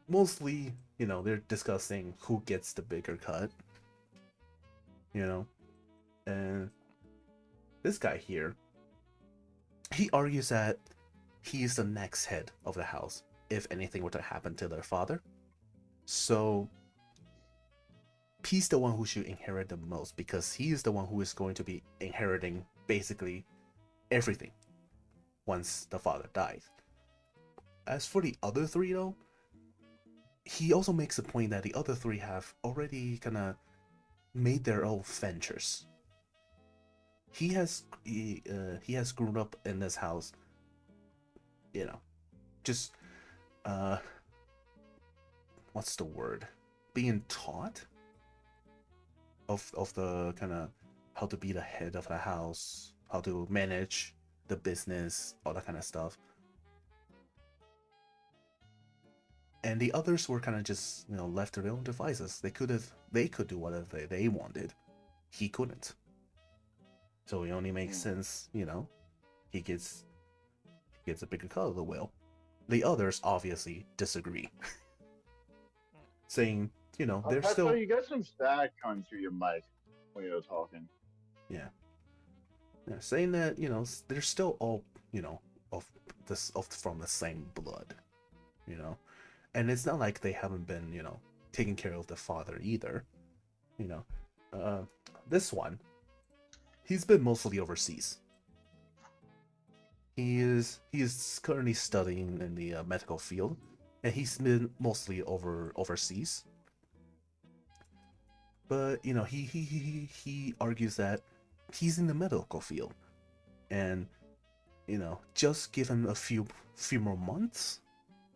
mostly, they're discussing who gets the bigger cut. And this guy here, he argues that he's the next head of the house if anything were to happen to their father. So he's the one who should inherit the most, because he is the one who is going to be inheriting basically everything once the father dies. As for the other three, though, he also makes a point that the other three have already kind of made their own ventures. He has grown up in this house, just what's the word? Being taught of the kind of how to be the head of the house, how to manage the business, all that kind of stuff. And the others were kind of just, left to their own devices. They could do whatever they wanted. He couldn't. So it only makes sense, he gets a bigger cut of the whale. The others obviously disagree, saying, they're Petro, still, you got some static coming through your mic when you're talking. yeah, saying that they're still all of from the same blood, and it's not like they haven't been taking care of the father either, you know. This one, he's been mostly overseas. He is currently studying in the medical field, and he's been mostly overseas. But he argues that he's in the medical field, and just give him a few more months,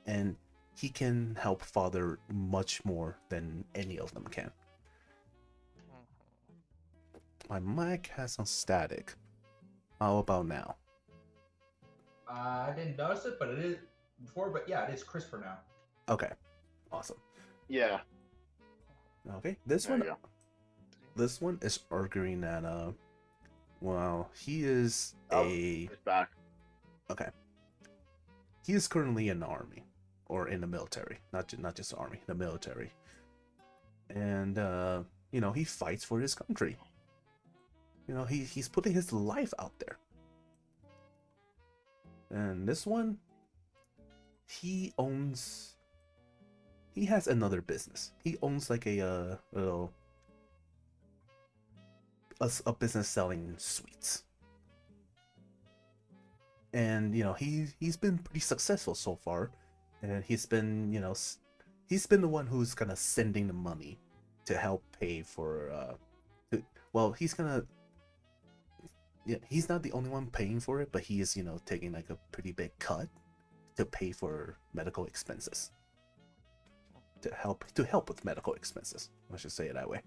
and he can help father much more than any of them can. My mic has some static. How about now? I didn't notice it, but it is before. But yeah, it is crisper now. Okay, awesome. Yeah. Okay, There you go. this one is arguing that well, he is It's back. okay. He is currently in the army, or in the military, not just the army, the military, and he fights for his country. He's putting his life out there. And this one, he has another business. He owns like a business selling sweets. And he's been pretty successful so far, and he's been the one who's kind of sending the money to help pay for he's not the only one paying for it, but he is taking like a pretty big cut to pay for medical expenses, to help with medical expenses, I should say it that way.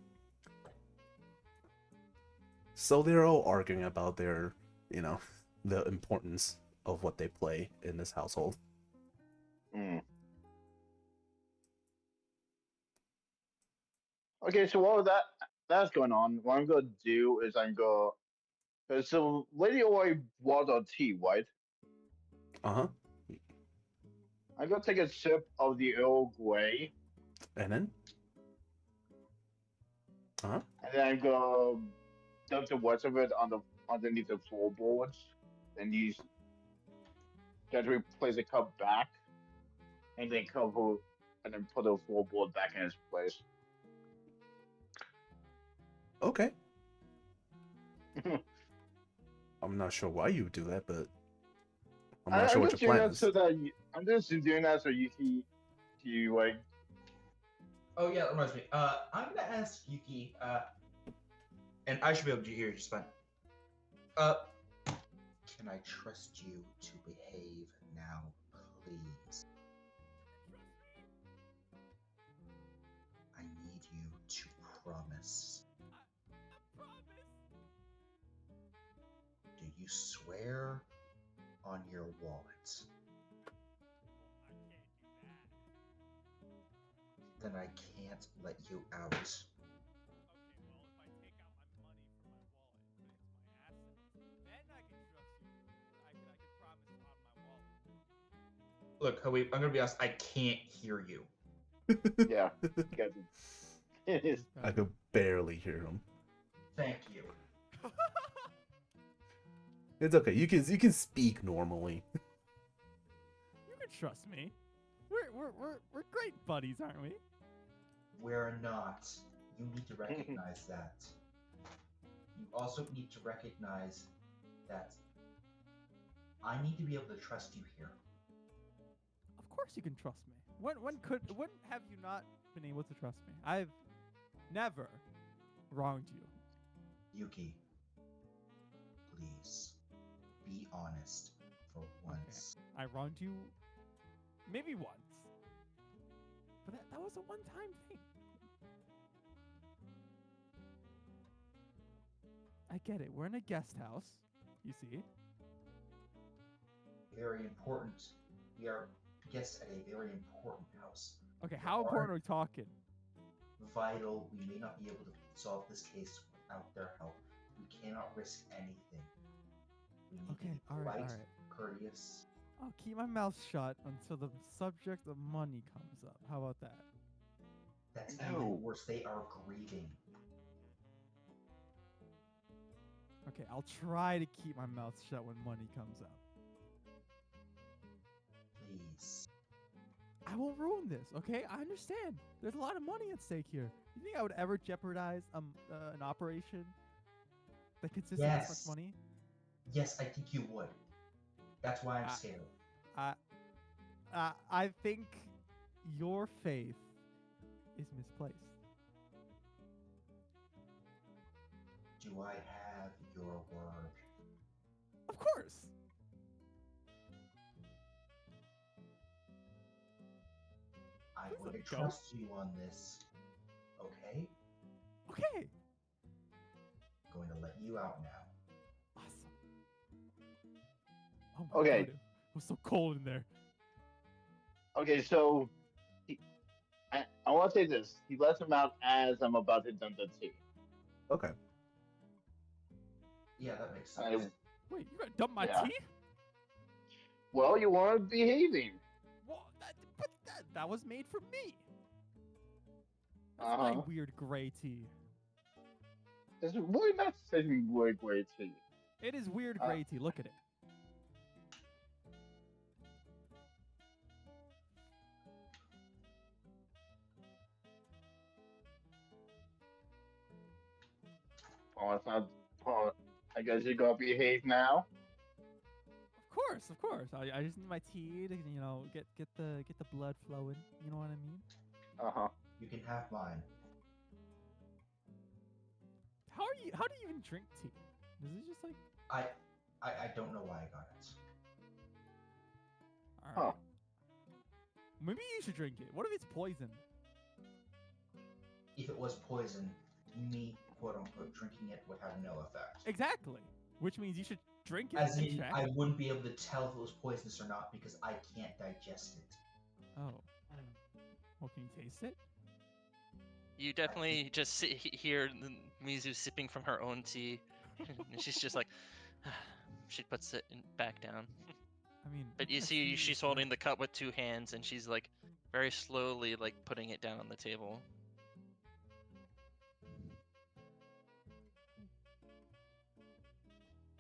So they're all arguing about their the importance of what they play in this household. Okay, so while that's going on, what I'm gonna do is so Lady Oi bought our tea, right? Uh-huh. I'm gonna take a sip of the Earl Grey, And then and then I'm gonna dump the rest of it underneath the floorboards, and use that to replace the cup back, and then put the floorboard back in its place. okay. I'm not sure why you would do that, but I'm not sure what your plan is. I'm just doing that so you like. Oh yeah, that reminds me. I'm gonna ask Yuki. And I should be able to hear you just fine. Can I trust you to behave now, please? I need you to promise. Do you swear on your wallet? Then I can't let you out. Look, Howie, I'm gonna be honest. I can't hear you. Yeah. I could barely hear him. Thank you. It's okay. You can speak normally. You can trust me. We're great buddies, aren't we? We're not. You need to recognize that. You also need to recognize that I need to be able to trust you here. Of course you can trust me. When have you not been able to trust me? I've never wronged you. Yuki, please be honest for once. Okay. I wronged you maybe once. But that was a one-time thing. I get it. We're in a guest house, you see. Very important. We are guests at a very important house. Okay, how important are we talking? Vital. We may not be able to solve this case without their help. We cannot risk anything. We need to Okay, be all right, polite, all right. courteous. I'll keep my mouth shut until the subject of money comes up. How about that? That's No. even worse. They are grieving. Okay, I'll try to keep my mouth shut when money comes up. Please. I won't ruin this, okay? I understand. There's a lot of money at stake here. You think I would ever jeopardize an operation that consists of this Yes. much money? Yes, I think you would. That's why I'm I- scared. I think your faith is misplaced. Do I have your word? Of course. I'm Please going to let me go. trust you on this. Okay? Okay. Going to let you out now. Awesome. Oh my Okay. god, it was so cold in there. Okay, so I want to say this. He lets him out as I'm about to dump the tea. Okay. Yeah, that makes I- sense. Wait, you gonna dump my Yeah. tea? Well, you weren't behaving. Well, that was made for me. That's my Uh-huh. weird gray tea. This is really not saying weird great tea. It is weird gray tea. Look at it. Oh, it's not. Oh, I guess you gotta behave now. Of course. I just need my tea to get the blood flowing. You know what I mean? Uh-huh. You can have mine. How do you even drink tea? Is it just like I don't know why I got it. all right? Huh. Maybe you should drink it. What if it's poison? If it was poison, me, quote unquote, drinking it would have no effect. Exactly. Which means you should drink it As and in, check. I wouldn't be able to tell if it was poisonous or not because I can't digest it. Oh. Well, can you taste it? You definitely just hear Mizu sipping from her own tea, and she's just like, she puts it back down. I mean, But you see, she's holding the cup with two hands, and she's like, very slowly, like putting it down on the table.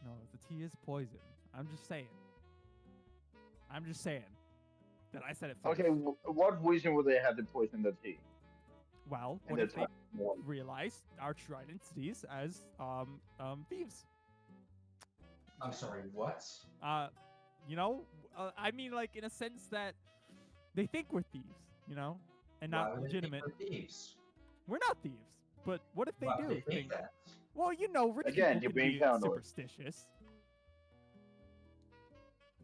No, the tea is poison. I'm just saying. That I said it first. Okay, what reason would they have to poison the tea? Well, And what if it's they not one. realized our true identities as thieves? I'm sorry, what? I mean, like in a sense that they think we're thieves, and Why not would they think legitimate. we're thieves? We're not thieves, but what if they Why do would they think that? Well, rich Again, people you're can being be paranoid. superstitious.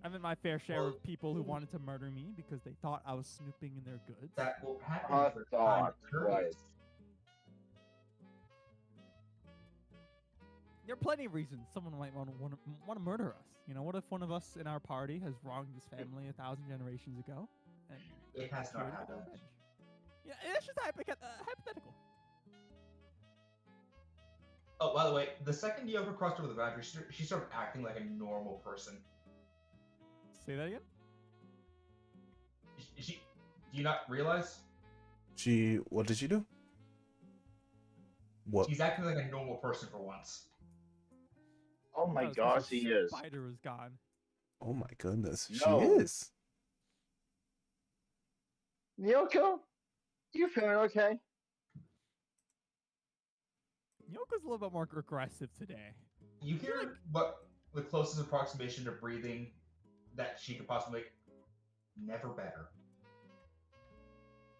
I've had my fair share of people who wanted to murder me because they thought I was snooping in their goods. That will happen I if they're thought, curious. right. There are plenty of reasons someone might want to murder us. What if one of us in our party has wronged this family 1,000 generations ago? And It has here not to get happened. revenge? Yeah, it's just hypothetical. Oh, by the way, the second Yoko crossed over the boundary, she started acting like a normal person. Say that again? Do you not realize? What did she do? What? She's acting like a normal person for once. Oh my That was 'cause gosh, the he is. Spider was gone. Oh my goodness. No. She is. Yoko, you feeling okay? Yoko's a little bit more aggressive today. You hear what the closest approximation to breathing that she could possibly make? Never better.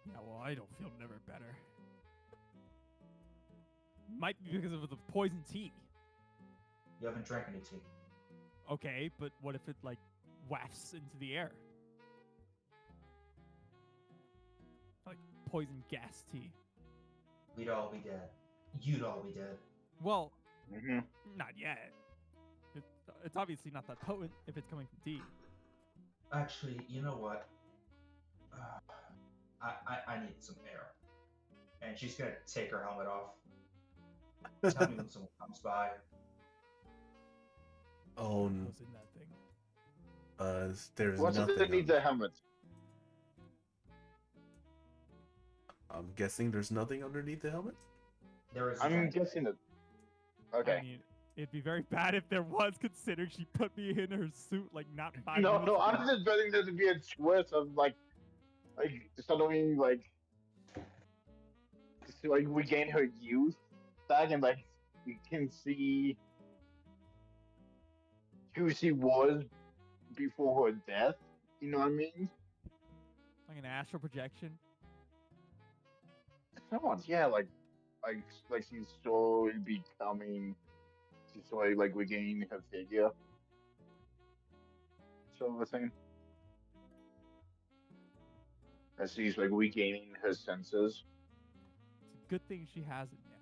Yeah, well, I don't feel never better. Might be because of the poison tea. You haven't drank any tea. Okay, but what if it wafts into the air? Like poison gas tea. We'd all be dead. You'd all be dead. Well, Mm-hmm. not yet. It's obviously not that potent if it's coming from tea. Actually, you know what? I need some air. And she's gonna take her helmet off. Tell me when someone comes by. Oh, was in that thing. there's What's nothing underneath on. the helmet? I'm guessing there's nothing underneath the helmet. There is a I'm giant guessing that. I Okay. mean, it'd be very bad if there was, considering she put me in her suit like not 5 No, minutes no, ago. I'm just betting there to be a twist of like suddenly like we gain her youth back and like we can see who she was before her death. You know what I mean? Like an astral projection. Somewhat, yeah. Like she's slowly becoming, she's slowly like regaining her figure. Sort of a thing. As she's like regaining her senses. It's a good thing she hasn't yet.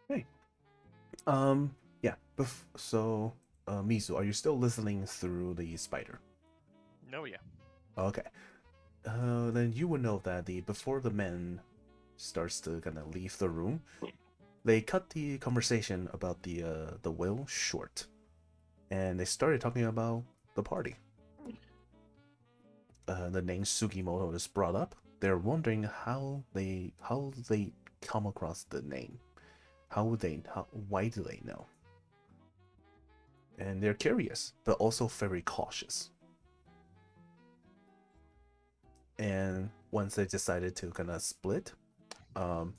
Hey. Yeah. So, Mizu, are you still listening through the spider? No, yeah. Okay. Then you would know that before the men starts to kind of leave the room, they cut the conversation about the will short, and they started talking about the party. The name Sugimoto is brought up. They're wondering how they come across the name. Why do they know? And they're curious, but also very cautious. And once they decided to kind of split, the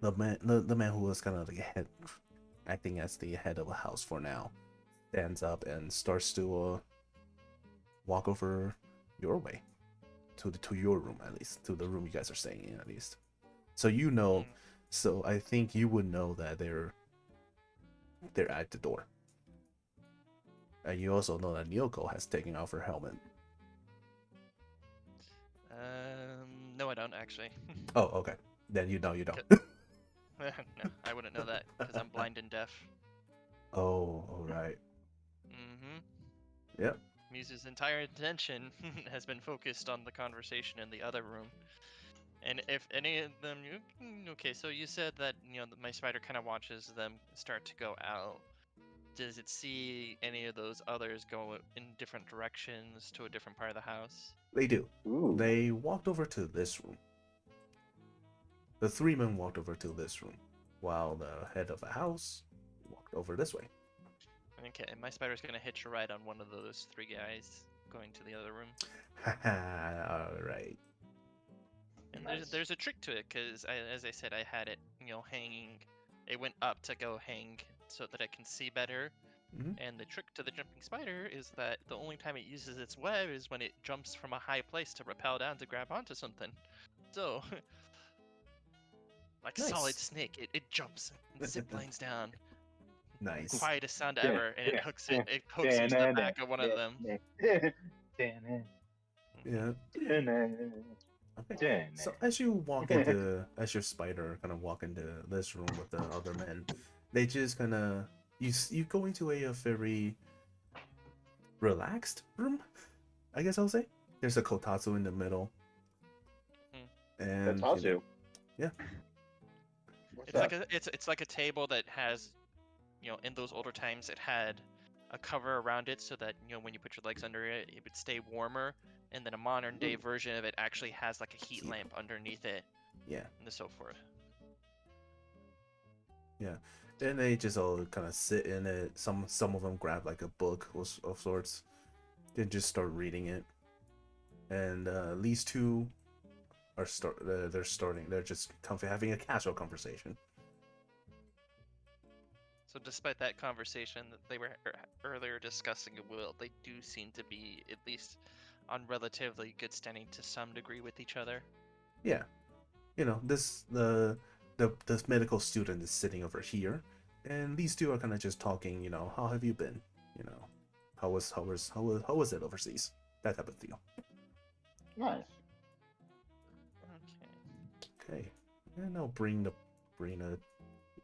man who was kind of the head, acting as the head of a house for now, stands up and starts to walk over your way, to your room at least, to the room you guys are staying in at least. So you know, so I think you would know that they're at the door. And you also know that Nyoko has taken off her helmet. No, I don't actually. Oh, okay. Then you know you don't. No, I wouldn't know that because I'm blind and deaf. Oh, all right. Mm-hmm. Yep. Muse's entire attention has been focused on the conversation in the other room. And if any of them, okay, so you said that my spider kind of watches them start to go out. Does it see any of those others go in different directions to a different part of the house? They do. Ooh. They walked over to this room. The three men walked over to this room, while the head of the house walked over this way. Okay, my spider's gonna hitch a ride on one of those three guys going to the other room. Haha, alright. And Nice. there's a trick to it, because as I said, I had it, hanging. It went up to go hang so that I can see better. Mhm. And the trick to the jumping spider is that the only time it uses its web is when it jumps from a high place to rappel down to grab onto something. So, like Nice. Solid Snake, it jumps and zip lines down. Nice. Quietest sound Yeah, ever, and yeah, it hooks into the back of one of them. Yeah. Okay. Okay. So as you walk into, as your spider kind of walk into this room with the other men, they just kind of you go into a very relaxed room, I guess I'll say. There's a kotatsu in the middle, and That's also. yeah. What's It's that? like it's like a table that has, in those older times it had a cover around it so that when you put your legs under it, it would stay warmer. And then a modern day version of it actually has like a heat lamp underneath it. Yeah. And so forth. Yeah. And they just all kind of sit in it. Some of them grab like a book of sorts, then just start reading it. And these two are they're just having a casual conversation. So despite that conversation that they were earlier discussing a will, they do seem to be at least on relatively good standing to some degree with each other. Yeah. This medical student is sitting over here, and these two are kind of just talking. How have you been? How was it overseas? That type of deal. Nice. Okay, and I'll bring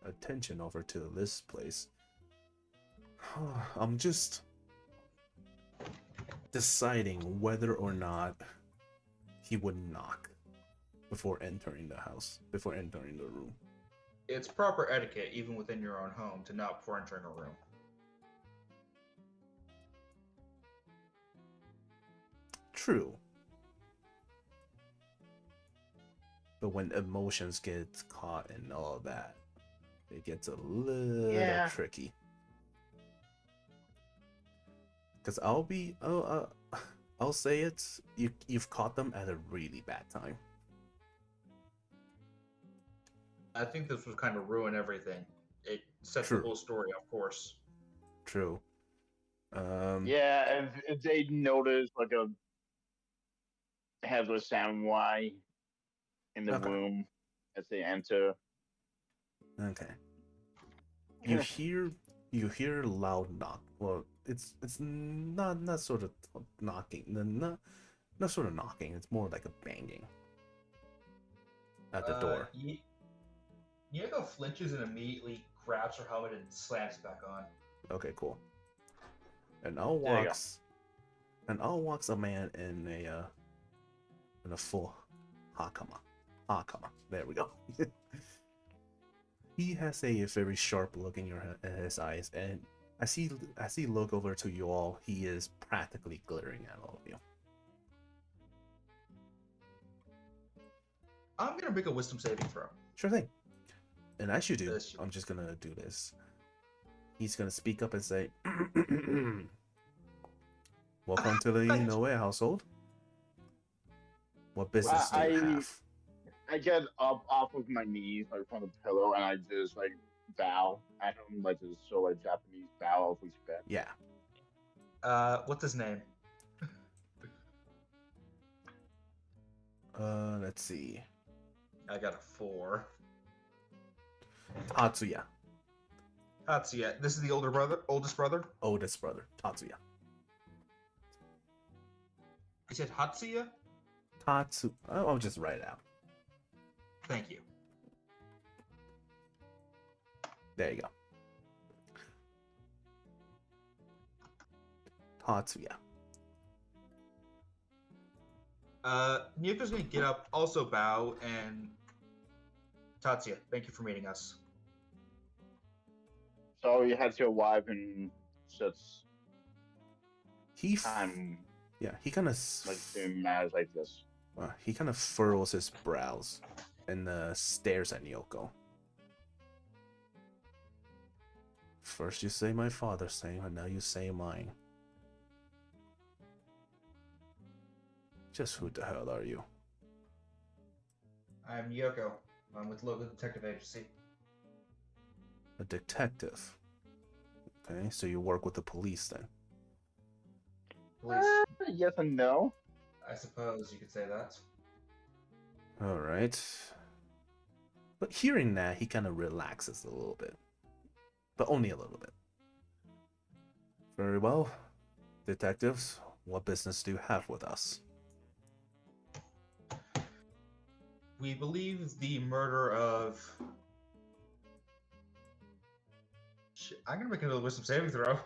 attention over to this place. I'm just deciding whether or not he would knock before entering the house, before entering the room. It's proper etiquette, even within your own home, to knock before entering a room. True. But when emotions get caught in all that, it gets a little tricky. Because I'll say it, you've caught them at a really bad time. I think this would kind of ruin everything. It sets True. the whole story off course. True. Yeah, if they notice like a headless samurai in the Okay. room as they enter. Okay. You hear loud knock. Well, it's not sort of knocking. Not sort of knocking. It's more like a banging at the door. Yoko flinches and immediately grabs her helmet and slams it back on. Okay, cool. And out walks a man in a full hakama. There we go. He has a very sharp look in his eyes, and as he look over to you all, he is practically glaring at all of you. I'm gonna make a wisdom saving throw. Sure thing. And as you do, Yes. I'm just gonna do this. He's gonna speak up and say, "Welcome to the Inoue household. What business do you have?" I get up off of my knees, like from the pillow, and I just like bow at him, like this sort of like Japanese bow of respect. Yeah. What's his name? Let's see. I got a 4. Tatsuya, Hatsuya. This is the oldest brother. oldest brother. Tatsuya. You said Hatsuya? I'll just write it out. Thank you. There you go. Tatsuya. Miyuko's gonna get up, also bow, and Tatsuya, thank you for meeting us. So you had your wife and such He time he kind of like doing matters like this. he kind of furrows his brows and stares at Nyoko. First you say my father's name, and now you say mine. Just who the hell are you? I'm Yoko. I'm with local detective agency. A detective. Okay, so you work with the police then. Police. Yes and no. I suppose you could say that. Alright. But hearing that, he kind of relaxes a little bit. But only a little bit. Very well. Detectives, what business do you have with us? We believe the murder of... I'm gonna make another wisdom saving throw.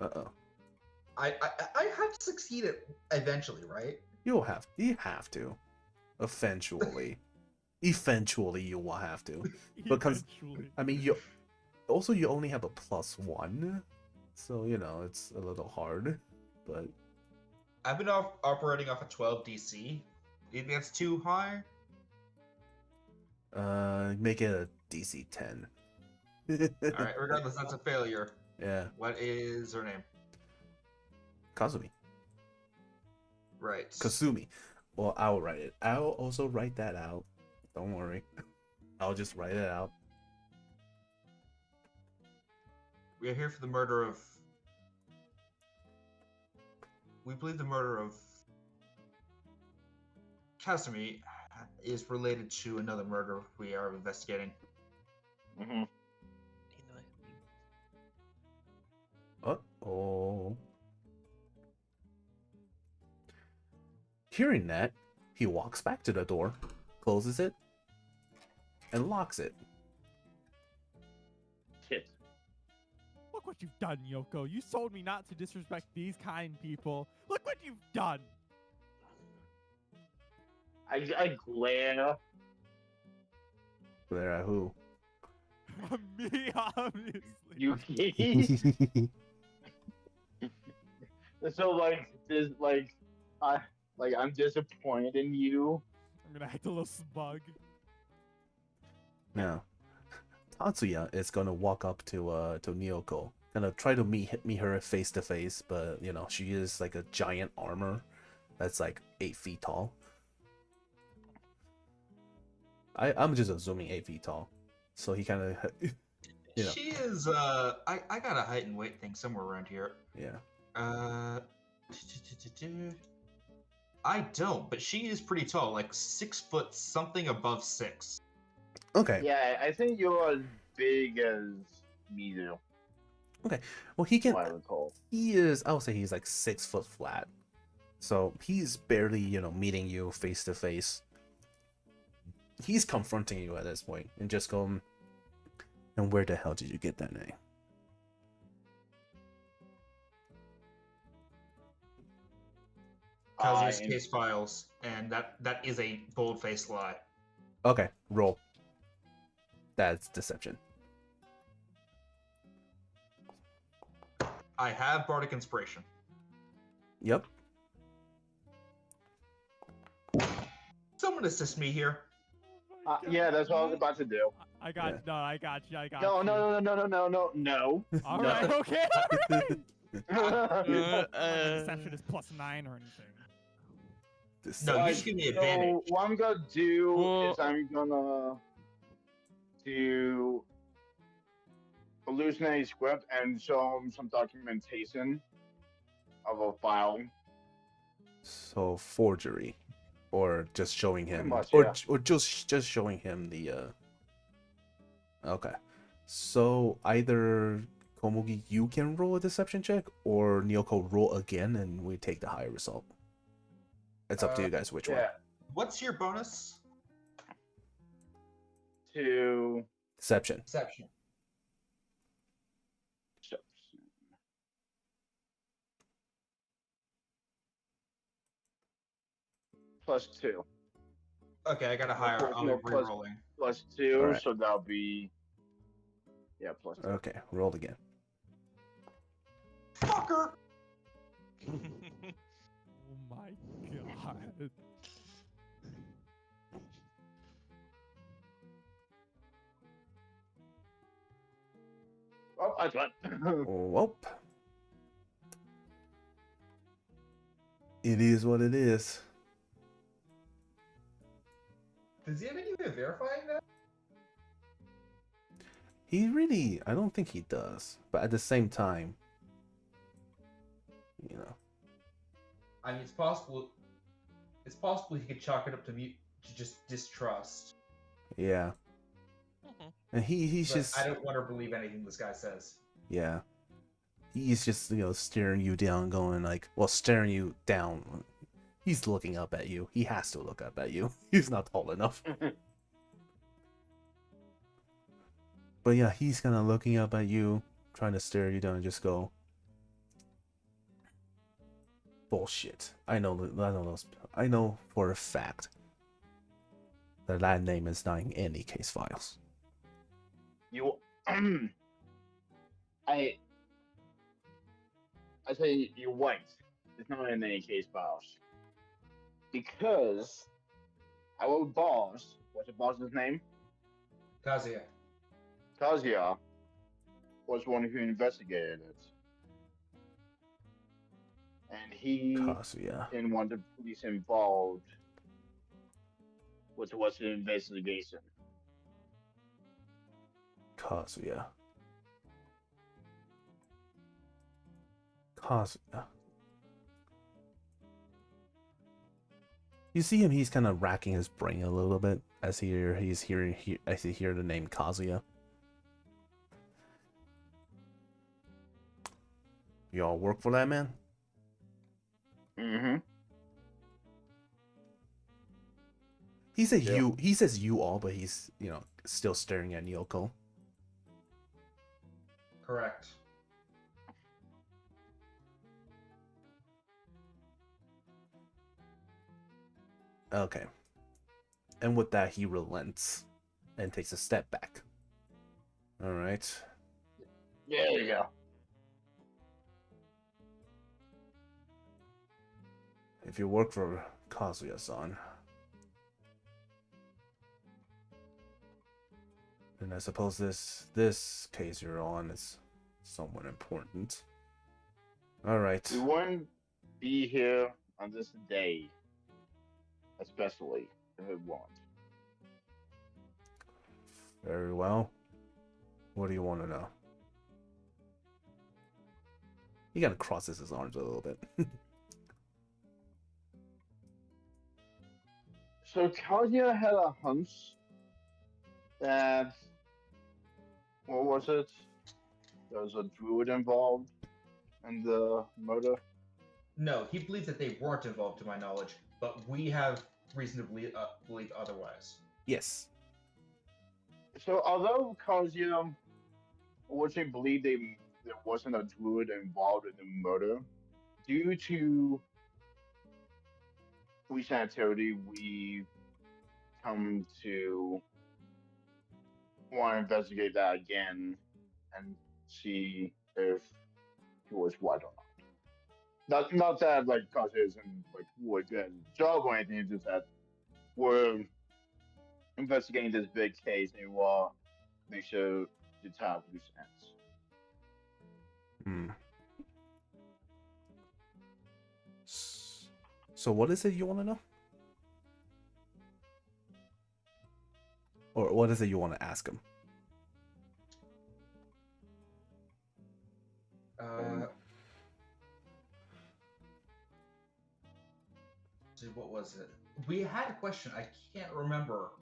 Uh-oh. I have to succeed it eventually, right? You have to. Eventually. Eventually you will have to. Because, Eventually. I mean, you only have a +1. So, you know, it's a little hard. But, I've been operating off a 12 DC. You think that's too high? make it a DC 10. Alright, regardless, that's a failure. Yeah. What is her name? Kazumi. Right. Kasumi. Well, I'll write it. I'll also write that out. Don't worry. I'll just write it out. We are here for the murder of... We believe the murder of Kasumi is related to another murder we are investigating. Mm-hmm. Uh-oh. Hearing that, he walks back to the door, closes it, and locks it. Shit. Look what you've done, Yoko. You told me not to disrespect these kind people. Look what you've done. I glare. Glare at who? Me, obviously. You. So like this I I'm disappointed in you. I'm gonna act a little smug. Yeah. Tatsuya is gonna walk up to Nyoko, gonna try to meet her face to face, but you know she is like a giant armor that's like 8 feet tall. I'm just assuming 8 feet tall, so he kind of you know She is. I got a height and weight thing somewhere around here. yeah. I don't, but she is pretty tall, like 6 foot something above 6. Okay. Yeah, I think you're as big as me do. Okay. Well, he can. What I recall. He is. I would say he's like 6 foot flat, so he's barely meeting you face to face. He's confronting you at this point and just going, and where the hell did you get that name? Kazuya's case files, and that is a bold-faced lie. Okay, roll. That's deception. I have bardic inspiration. Yep. Someone assist me here. Yeah, that's what I was about to do. I got no, I got you. I got No, you. no. All right, okay. All right. Uh, Deception is +9 or anything. No, you just give me advantage. So what I'm gonna do Well- is I'm gonna do hallucinate script and show him some documentation of a file. So forgery, or just showing him, Pretty much, or yeah. or just showing him the. Okay, so either Komugi, you can roll a deception check, or Nyoko roll again, and we take the higher result. It's up to you guys which one. Yeah, What's your bonus? to Deception. Deception. +2. Okay, I got a higher. plus- I'm no, plus- re-rolling. +2, Alright. so that'll be +2. Okay, roll again. Fucker! Oh my god. Oh, I got. Well, it is what it is. Does he have any way of verifying that? I don't think he does. But at the same time, I mean, it's possible. It's possible he could chalk it up to just distrust. yeah. Mhm. And he's But just, I don't want to believe anything this guy says. yeah. He's just, staring you down, going like, well, staring you down. He's looking up at you. He has to look up at you. He's not tall enough. But yeah, he's kind of looking up at you, trying to stare you down and just go, bullshit. I know for a fact that that name is not in any case files. You, I say you're right. It's not in any case files because our boss, what's the boss's name? Kazuya. Kazuya was one who investigated it, and he Kazuya. didn't want the police involved with what's the investigation. Kazuya. Kazuya. You see him, he's kind of racking his brain a little bit as he hear the name Kazuya. Y'all work for that man? Mm-hmm. He said Yeah. he says you all, but he's, still staring at Nyoko. Correct. Okay. And with that, he relents and takes a step back. All right. There you go. If you work for Kazuya-san, then I suppose this case you're on is somewhat important. All right. We wouldn't be here on this day, especially if it won't. Very well. What do you want to know? He kind of crosses his arms a little bit. So Kazuya had a hunch that, what was it? There was a druid involved in the murder. No, he believes that they weren't involved, to my knowledge, but we have reason to believe otherwise. Yes. So although Kazuya originally believed there wasn't a druid involved in the murder, due to recent activity, we come to want to investigate that again and see if he was right or not. Not that like Kazuya isn't like really good at his job or anything, it's just that we're investigating this big case and we want to make sure the top loose ends. Hmm. So what is it you want to know? Or what is it you want to ask him? What was it? We had a question. I can't remember.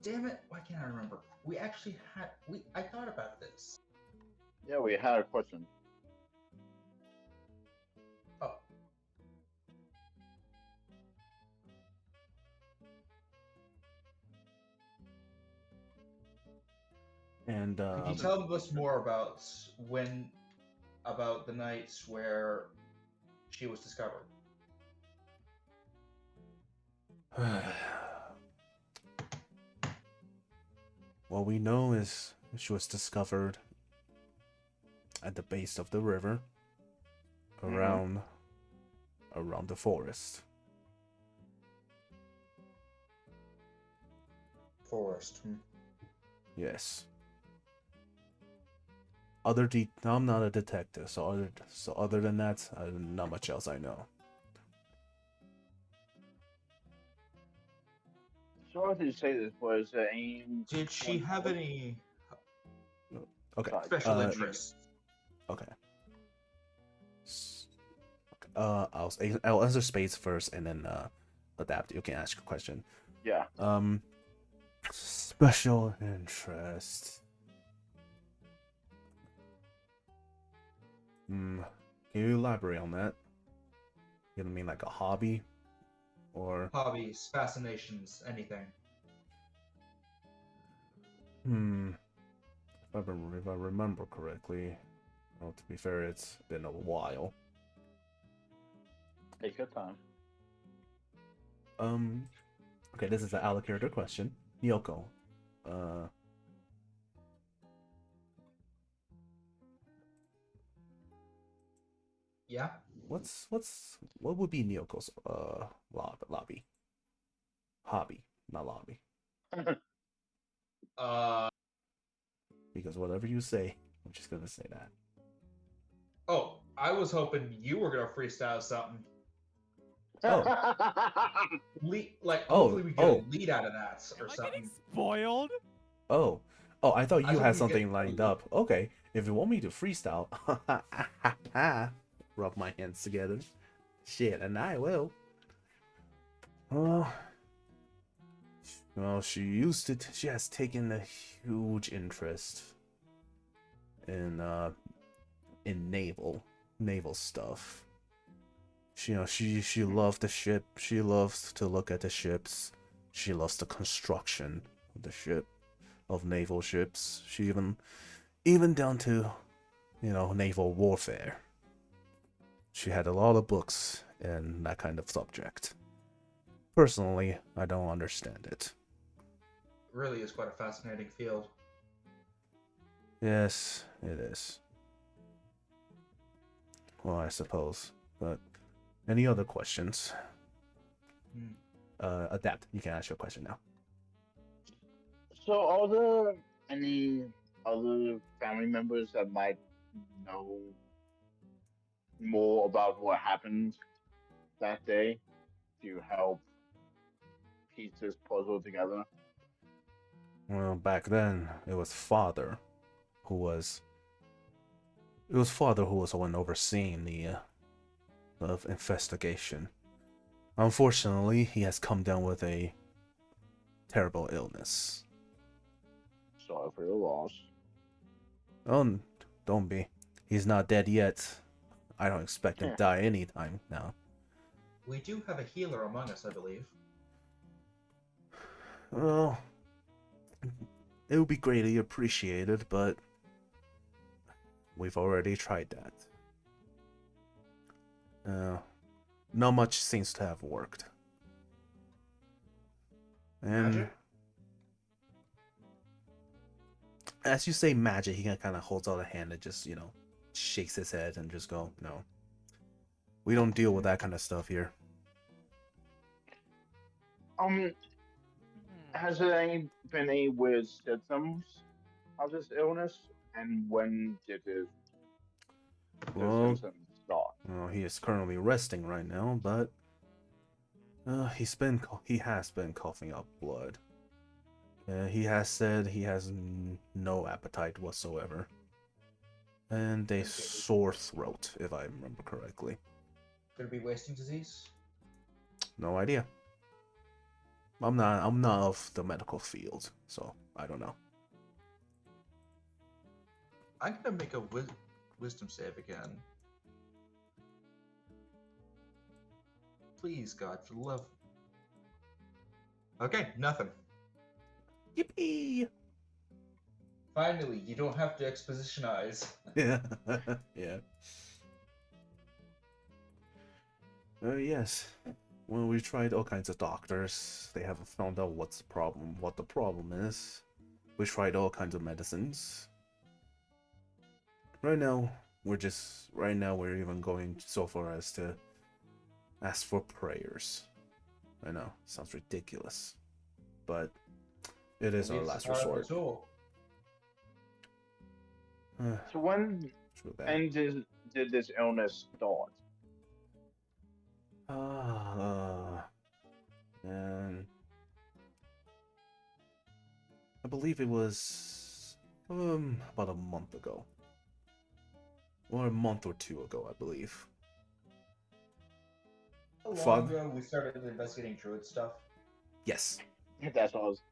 Damn it! Why can't I remember? We actually had. I thought about this. Yeah, we had a question. Oh. And Could you tell us more about the nights where she was discovered? What we know is she was discovered at the base of the river, around the forest. Forest. Yes. I'm not a detective, so other than that, not much else I know. Sorry to say this, was aim. Did she have any Okay. special interests? Okay. I'll answer Spades first, and then Adapt. You can ask your question. Yeah. Special interest. Can you elaborate on that? You know what I mean, like a hobby, or Hobbies, fascinations, anything. If I remember correctly, well, to be fair, it's been a while. Take your time. Okay, this is an out-of-character question. Nyoko, Yeah. what would be Nyoko's hobby, not lobby? Because whatever you say, I'm just gonna say that. Oh, I was hoping you were gonna freestyle something. Hopefully we get a lead out of that or Am I something. getting spoiled? Oh, I thought I you was had hoping something you get- lined up. Okay, if you want me to freestyle, rub my hands together. Shit, and I will. Well, she has taken a huge interest in naval stuff. She loved the ship. She loves to look at the ships. She loves the construction of naval ships. She even down to, naval warfare. She had a lot of books in that kind of subject. Personally, I don't understand it. Really is quite a fascinating field. Yes, it is. Well, I suppose. But any other questions? Hmm. Adapt. You can ask your question now. So, are there any other family members that might know more about what happened that day to help piece this puzzle together? Well, back then it was father who was. It was father who was the one overseeing the investigation. Unfortunately, he has come down with a terrible illness. Sorry for your loss. Oh, don't be. He's not dead yet. I don't expect him to die anytime now. We do have a healer among us, I believe. Well, it would be greatly appreciated, but we've already tried that. Not much seems to have worked. And Magic? as you say magic, he kind of holds out a hand and just, shakes his head and just go, no. We don't deal with that kind of stuff here. Um, has there been any weird symptoms of this illness, and when did the Well, symptoms start? he is currently resting right now, but he has been coughing up blood. He has said he has no appetite whatsoever, and a sore throat, if I remember correctly. Could it be wasting disease? No idea. I'm not of the medical field, so I don't know. I'm gonna make a wisdom save again. Please, God, for the love. Okay, nothing. Yippee! Finally, you don't have to expositionize. Yeah. Yeah. Yes. Well, we tried all kinds of doctors. They haven't found out what the problem is. We tried all kinds of medicines. Right now, we're even going so far as to ask for prayers. I know, sounds ridiculous, but it is our last resort. Tool. So when True that. and did this illness start? And I believe it was about a month ago. Or a month or two ago, I believe. How long Fun. ago we started investigating druid stuff? Yes. That's what I was.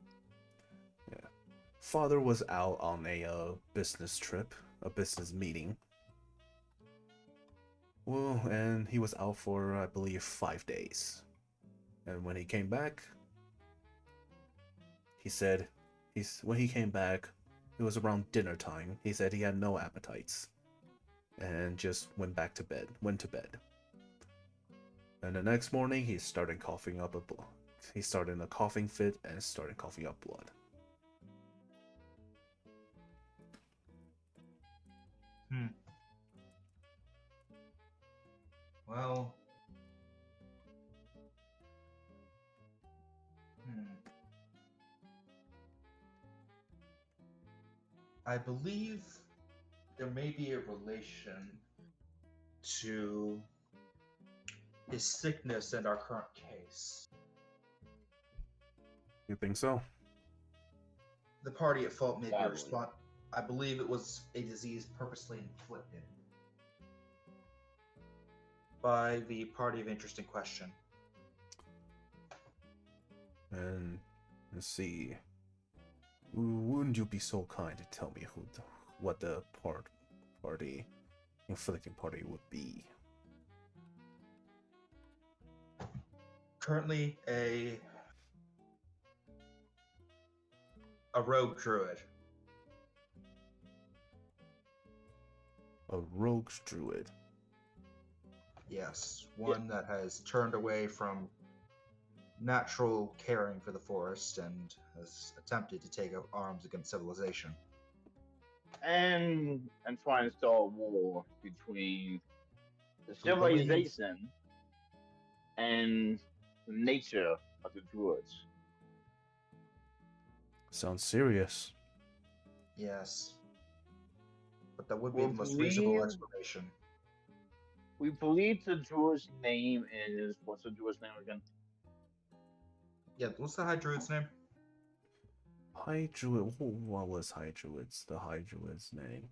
Father was out on a business trip, a business meeting. Well, and he was out for, I believe, 5 days. And when he came back, he said, when he came back, it was around dinner time. He said he had no appetites. And just went to bed. And the next morning, he started coughing up he started a coughing fit and started coughing up blood. Well, I believe there may be a relation to his sickness and our current case. You think so? The party at fault may be Sadly. responsible. I believe it was a disease purposely inflicted by the party of interest in question. And let's see. Wouldn't you be so kind to tell me what the inflicting party would be? Currently a rogue druid. A rogue druid. Yes, one that has turned away from natural caring for the forest and has attempted to take up arms against civilization. And try and start a war between the We believe civilization and the nature of the druids. Sounds serious. yes, but that would be We the most reasonable believe explanation. we believe the druid's name is what's the druid's name again? Yeah, what's the High Druid's name? High Druid. What was High Druid's? The High Druid's name?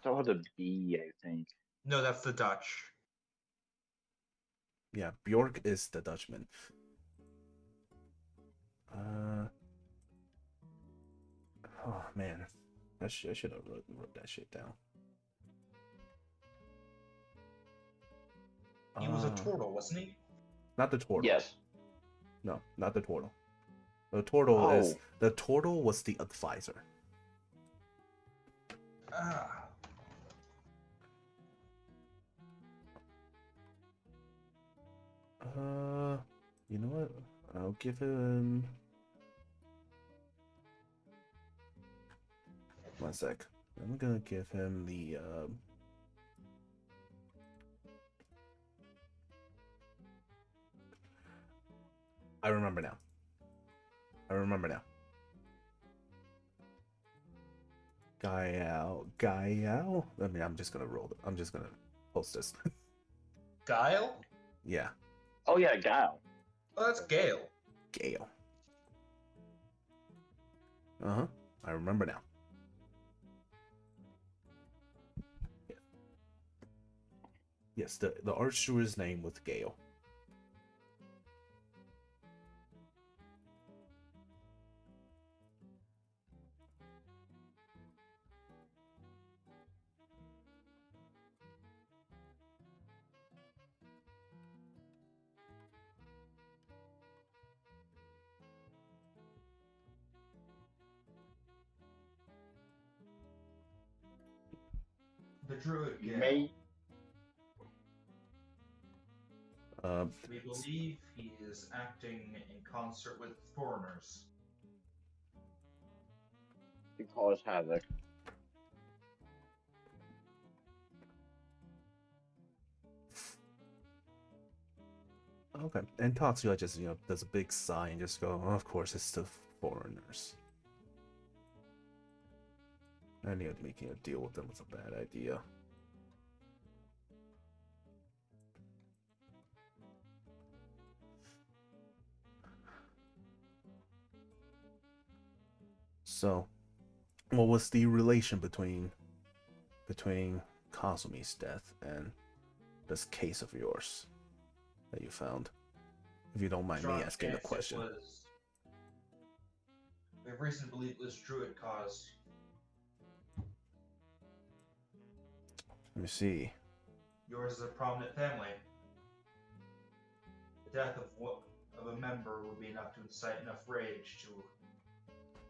Start with a B, I think. No, that's the Dutch. Yeah, Bjork is the Dutchman. Oh man, I should have wrote that shit down. He was a turtle, wasn't he? Not the turtle. Yes. No, not the turtle. The turtle is Oh. the turtle was the advisor. Ah, You know what? I'll give him 1 sec. I'm gonna give him the I remember now. Gael. I mean, I'm just gonna roll it. I'm just gonna post this. Guile? Yeah, Oh yeah, Guile. Oh, that's Gale. Gale. I remember now. Yeah. Yes, the archer's name was Gale. The Druid Gale. May We believe he is acting in concert with foreigners. cause havoc. Okay, and Tatsuya just does a big sigh and just go, of course it's the foreigners. I knew making a deal with them was a bad idea. So, what was the relation between Kazumi's death and this case of yours that you found? If you don't mind me asking the question. We have reason to believe it was Druid caused. Let me see. Yours is a prominent family. The death of a member would be enough to incite enough rage to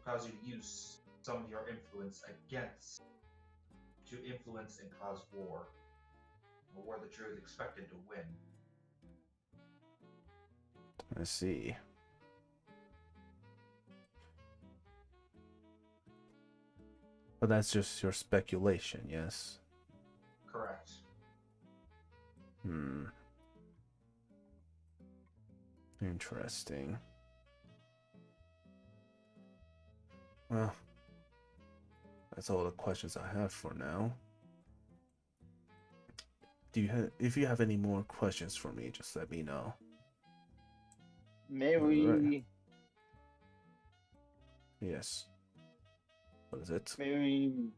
cause you to use some of your influence to influence and cause war. A war the Druid expected to win. I see. But that's just your speculation, yes? Correct. Interesting. Well, that's all the questions I have for now. If you have any more questions for me, just let me know. May Alright. we Yes. What is it? maybe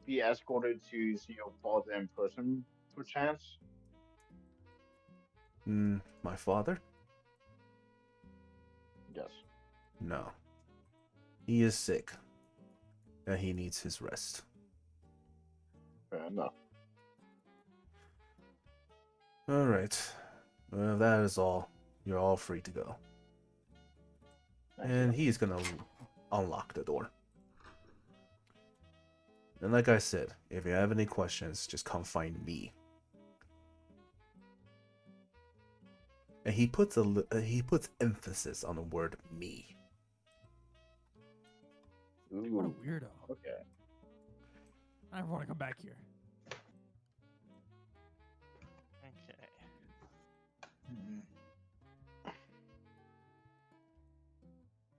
be escorted to see your father in person, perchance? My father? Yes. No. He is sick. And he needs his rest. Fair enough. Alright. Well, that is all. You're all free to go. And he's gonna unlock the door. And like I said, if you have any questions, just come find me. and he puts emphasis on the word me. What a Ooh. weirdo. Okay. I never want to come back here. Okay.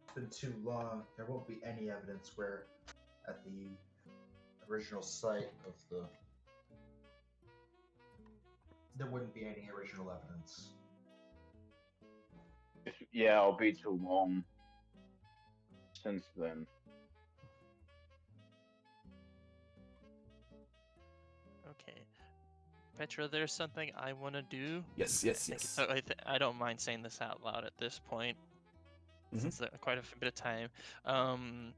It's been too long. There won't be any evidence where at the original site of the. There wouldn't be any original evidence. Yeah, it'll be too long since then. Okay. Petra, there's something I want to do. Yes, yes, yes. I don't mind saying this out loud at this point, since quite a bit of time.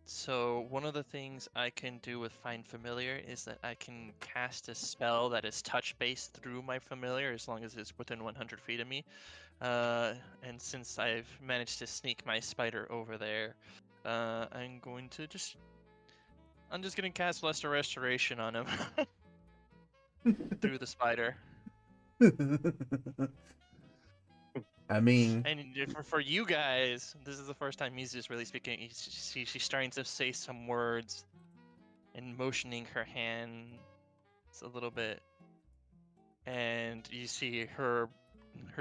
So one of the things I can do with Find Familiar is that I can cast a spell that is touch-based through my familiar as long as it's within 100 feet of me. And since I've managed to sneak my spider over there, I'm just gonna cast Lesser Restoration on him through the spider. I mean, And for you guys, this is the first time Mizu's really speaking. She's starting to say some words and motioning her hands a little bit, and you see her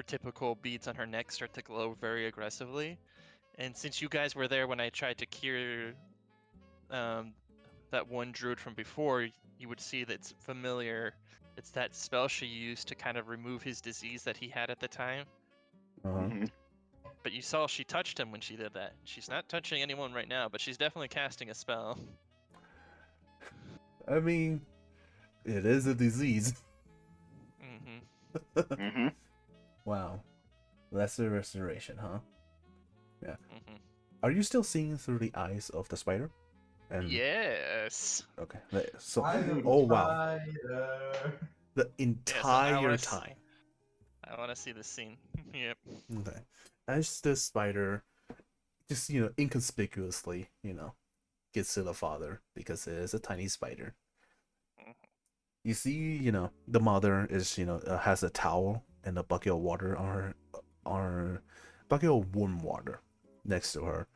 typical beads on her neck start to glow very aggressively. And since you guys were there when I tried to cure that one druid from before, you would see that it's familiar. It's that spell she used to kind of remove his disease that he had at the time. Mhm. But you saw she touched him when she did that. She's not touching anyone right now, but she's definitely casting a spell. I mean, it is a disease. Mm-hmm. Mhm. Wow, lesser restoration, huh? Yeah. Mm-hmm. Are you still seeing through the eyes of the spider? And Yes. okay, so I'm oh wow, tired. the entire see- time. I want to see this scene. Yep. Okay, as the spider just inconspicuously gets to the father because it is a tiny spider. You see, the mother is has a towel and a bucket of water on her bucket of warm water next to her,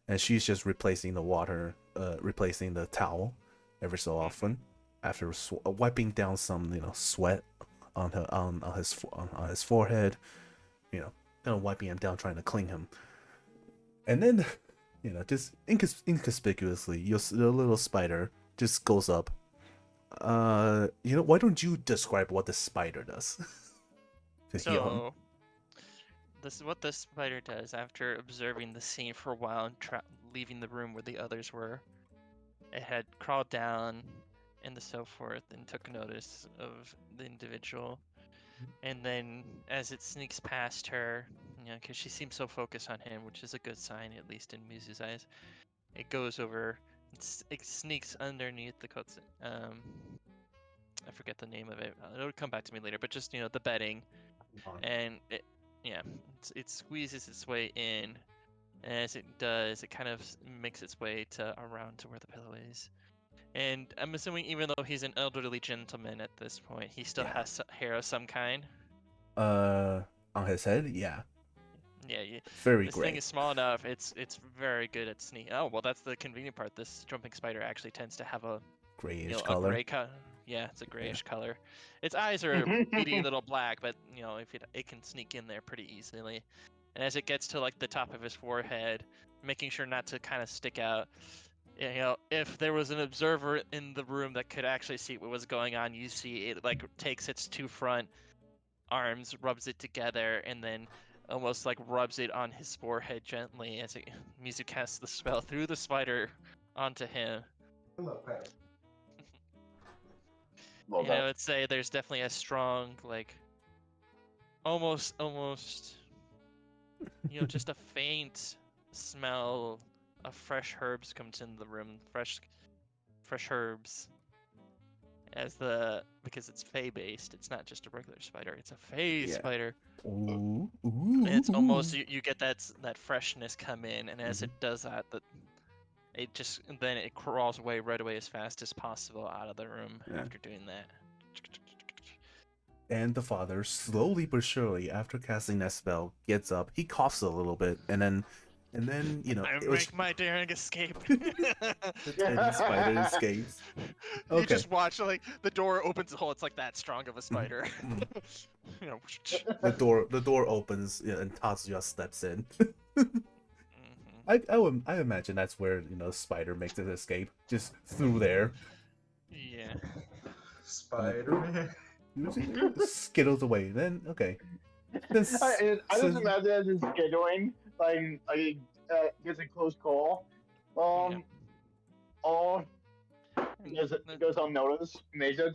and she's just replacing the towel every so often after wiping down some sweat on her on his forehead, kind of wiping him down, trying to clean him, and then just inconspicuously, the little spider just goes up. Why don't you describe what the spider does to heal him? So, this is what the spider does after observing the scene for a while and leaving the room where the others were. It had crawled down and so forth and took notice of the individual. And then as it sneaks past her, because she seems so focused on him, which is a good sign, at least in Mizu's eyes, it goes over, it sneaks underneath the coats. I forget the name of it. It'll come back to me later, but just, the bedding. And it squeezes its way in. And as it does, it kind of makes its way around to where the pillow is. And I'm assuming even though he's an elderly gentleman at this point, he still Yeah. has hair of some kind. On his head, yeah, Yeah, very this gray. thing is small enough. It's very good at sneak. Oh well, that's the convenient part. This jumping spider actually tends to have a Grayish a color. gray color. Yeah, it's a grayish color. Its eyes are beady little black, but if it can sneak in there pretty easily. And as it gets to like the top of his forehead, making sure not to kind of stick out. If there was an observer in the room that could actually see what was going on, you see it like takes its two front arms, rubs it together, and then almost like rubs it on his forehead gently as Mizu casts the spell through the spider onto him. Hello, Petra. Well, And I would say there's definitely a strong, like, almost, just a faint smell of fresh herbs comes into the room. Fresh herbs. Because it's Fey based, it's not just a regular spider, it's a Fey Yeah. spider. Ooh, And it's almost, ooh. you get that freshness come in, and as it does that, it crawls right away as fast as possible out of the room Yeah. after doing that. And the father, slowly but surely, after casting that spell, gets up. He coughs a little bit, and then I it was make my daring escape. the tiny spider escapes. You Okay. just watch like the door opens. Oh, it's like that strong of a spider. Mhm. You know. The door opens, yeah, and Tatsuya steps in. Mhm. I imagine that's where Spider makes his escape, just through there. Yeah. Spider-Man. Skittles away. Then okay. Then I just imagine it just scheduling, gets a close call. Yep. Oh, it goes unnoticed. Mesa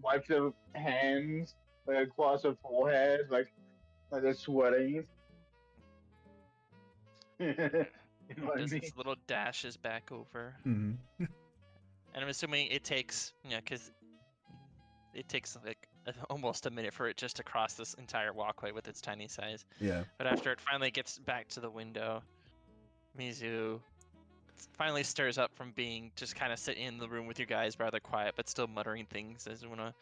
wipes her hands like across her forehead, like they're sweating. You know what I Does mean? its little dashes back over, Mhm. and I'm assuming it takes, because it takes like almost a minute for it just to cross this entire walkway with its tiny size. Yeah. But after it finally gets back to the window, Mizu finally stirs up from being just kind of sitting in the room with you guys, rather quiet, but still muttering things as when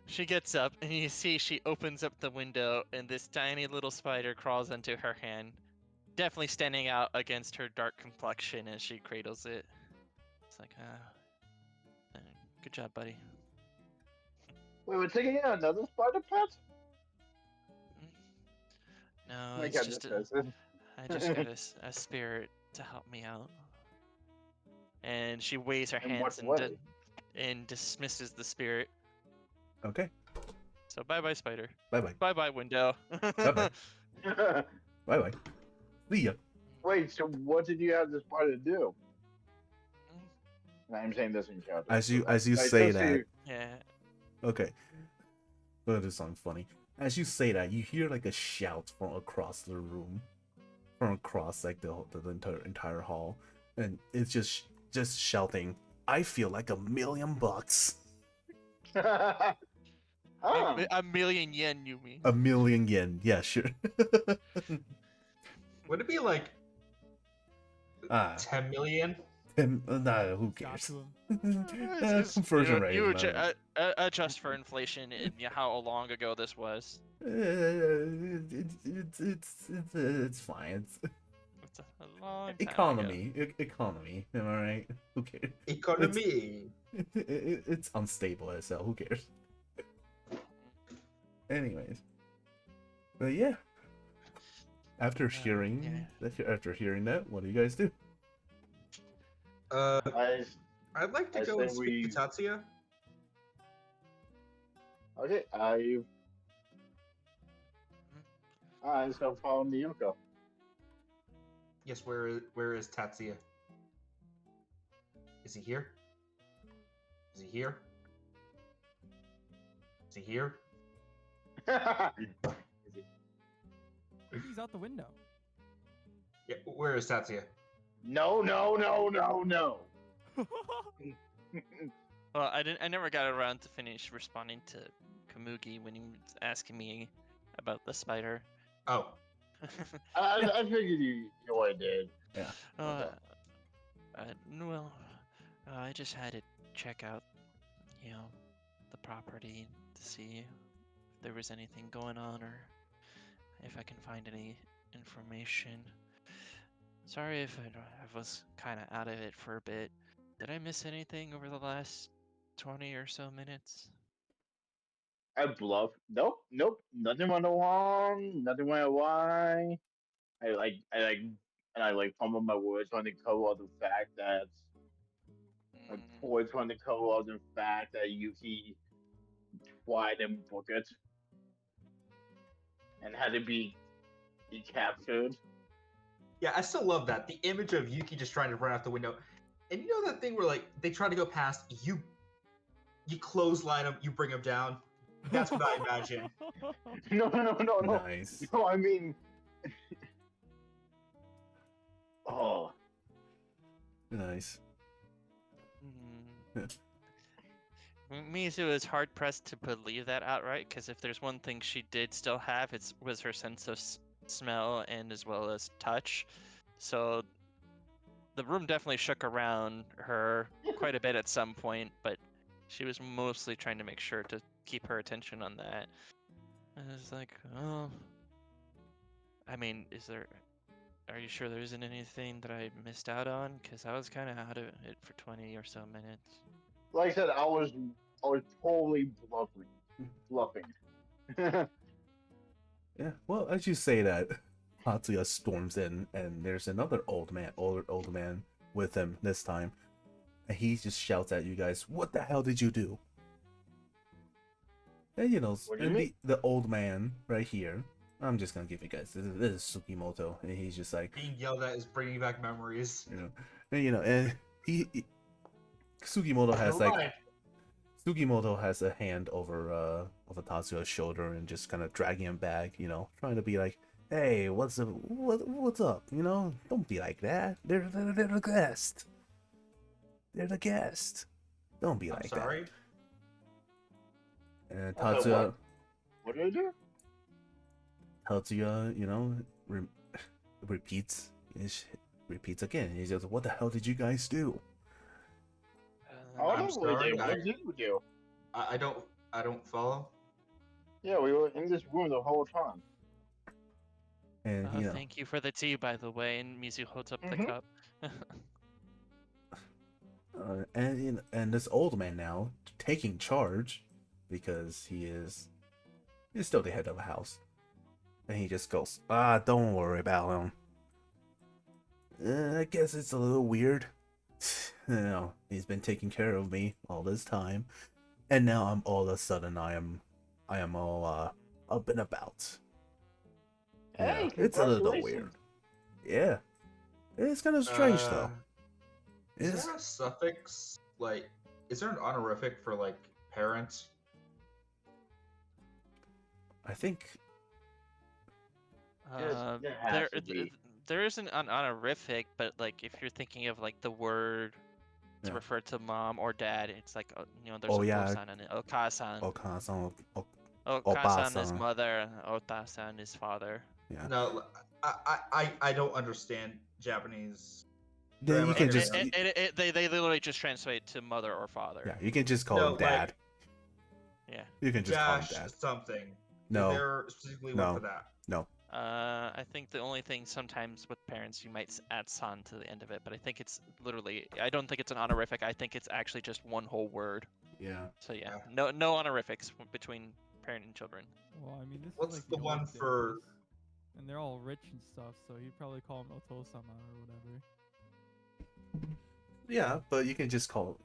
she gets up, and you see she opens up the window, and this tiny little spider crawls into her hand, definitely standing out against her dark complexion as she cradles it. It's like, good job, buddy. Wait, we're taking out another spider pet? No, My it's God, just this I just got a spirit to help me out. And she waves her In hands what way? and dismisses the spirit. Okay. So bye bye, spider. Bye bye. Bye bye, window. Bye bye. Bye bye. See ya. Wait, so what did you have this spider do? And I'm saying this in character. As you I say still that. Yeah. Okay. But this sounds funny. As you say that, you hear like a shout from across the room, from across like the entire hall, and it's just shouting. I feel like $1,000,000. Ah, A million yen, you mean? $1,000,000 yen. Yeah, sure. Would it be like Ah, 10 million? nah, who Got cares? to him. Conversion rate You is not. adjust for inflation and how long ago this was. It's fine. It's a long time Economy. Am I right? Who cares? Economy. It's unstable as hell. Who cares? Anyways, but yeah. After hearing that, what do you guys do? I, I'd like to I go say and speak to Tatsuya. okay, I shall follow Niyoko. Yes, where is Tatsuya? Is he here? Is he here? Is he here? Maybe he's out the window. Yeah, where is Tatsuya? No. Well, I never got around to finish responding to Kamugi when he was asking me about the spider. Oh, I figured you already did. Yeah. Well, I just had to check out, the property to see if there was anything going on or if I can find any information. Sorry if I was kind of out of it for a bit. Did I miss anything over the last 20 or so minutes? I bluff. Nope. Nothing went wrong. Nothing went awry. And I fumble my words trying to cover all the fact that like poor trying to cover all the fact that Yuki tried and book it and had to be captured. yeah, I still love that. The image of Yuki just trying to run out the window. And you know that thing where like they try to go past, you clothesline him, you bring him down. That's what I imagine. No. Nice. No, I mean, oh, Nice. Mizu is hard pressed to believe that outright, because if there's one thing she did still have, it was her sense of smell and as well as touch. So the room definitely shook around her quite a bit at some point, but she was mostly trying to make sure to keep her attention on that. And it's like, oh, I mean, are you sure there isn't anything that I missed out on? Because I was kind of out of it for 20 or so minutes. Like I said, I was totally bluffing. Yeah. Well, as you say that, Tatsuya storms in, and there's another old man with him this time, and he just shouts at you guys, "What the hell did you do?" And What do you and mean? the old man right here. I'm just gonna give you guys this is Sukimoto, and he's just like, Being yelled at is bringing back memories. and he Sugimoto has Never like mind. Sugimoto has a hand over Tatsuya's shoulder and just kind of dragging him back, trying to be like, "Hey, what's up? Don't be like that. They're the guest. They're the guest. Don't be I'm like sorry. that." And I was Tatsuya, like, what did I do? re- repeats repeats again. He says, "What the hell did you guys do?" I don't I'm know what we sorry. did. What did we do? I don't follow. Yeah, we were in this room the whole time. And Thank you for the tea, by the way. And Mizu holds up the Mhm. cup. and this old man now taking charge because he's still the head of the house, and he just goes, don't worry about him. I guess it's a little weird. He's been taking care of me all this time, and now I'm all of a sudden I am all up and about. Hey, It's a little congratulations. weird. Yeah, it's kind of strange though. Is It's there a suffix like? Is there an honorific for like parent? I think There has to be. There isn't an honorific, but like if you're thinking of like the word to Yeah. refer to mom or dad, it's like there's Oh, a yeah. kosan and Okasan. Okasan, Okasan is Obasan. mother, Otasan is father. Yeah. No, I don't understand Japanese. Then you grammar can here. just They literally just translate to mother or father. yeah, you can just call No, him dad. Yeah. You can just call him Dash dad. something. No. Is there specifically No. one for that? No. I think the only thing sometimes with parents you might add san to the end of it, but I think it's literally. I don't think it's an honorific. I think it's actually just one whole word. Yeah. So yeah, Yeah. no honorifics between parent and children. Well, I mean, this What's is like the the one old for- days, and they're all rich and stuff, so he'd probably call him Otosama or whatever. Yeah, but you can just call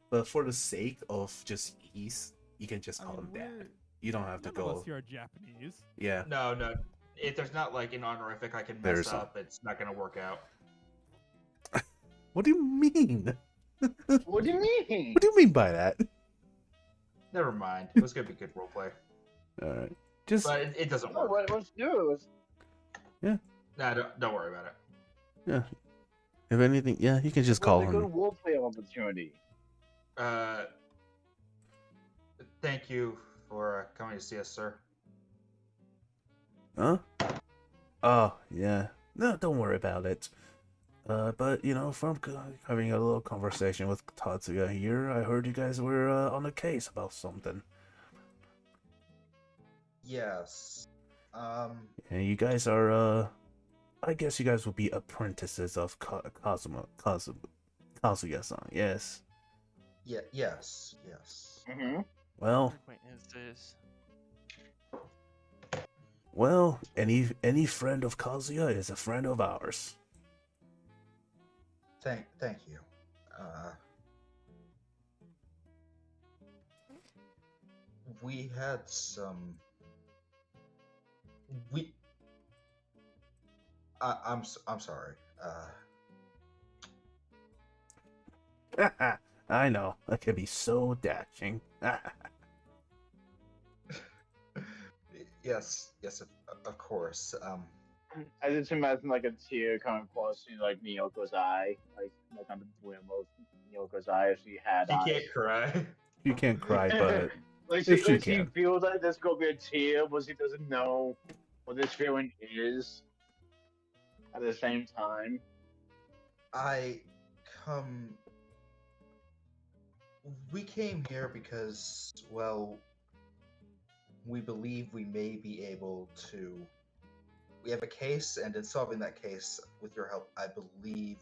but for the sake of just ease, you can just I call mean, him dad. we're You don't have to none of go us here are Japanese. Yeah. No. If there's not like an honorific I can There's mess up, it's not gonna work out. What do you mean? What do you mean? What do you mean by that? Never mind. It was gonna be good roleplay, Alright. Just but it doesn't No, work. let's do it. Nah, don't worry about it. yeah. If anything, yeah, you can just It call was a good him. roleplay opportunity. Thank you for coming to see us, sir. Huh? Oh, yeah. No, don't worry about it. But from having a little conversation with Tatsuya here, I heard you guys were on a case about something. Yes. And you guys are I guess you guys will be apprentices of Kazuya-san, yes. Yeah. Yes. Mm-hmm. Well, What is this? any friend of Kazuya is a friend of ours. Thank you. We had some. I'm sorry. I know, that can be so dashing. Yes, of course. I just imagine like a tear coming across like Miyoko's eye, like on the brim of Miyoko's eye if she had He eyes. can't cry. You can't cry, but Like if she she can. feels like there's gonna be a tear, but she doesn't know what this feeling is. At the same time, We came here because, well, we believe we may be able to. We have a case, and in solving that case, with your help, I believe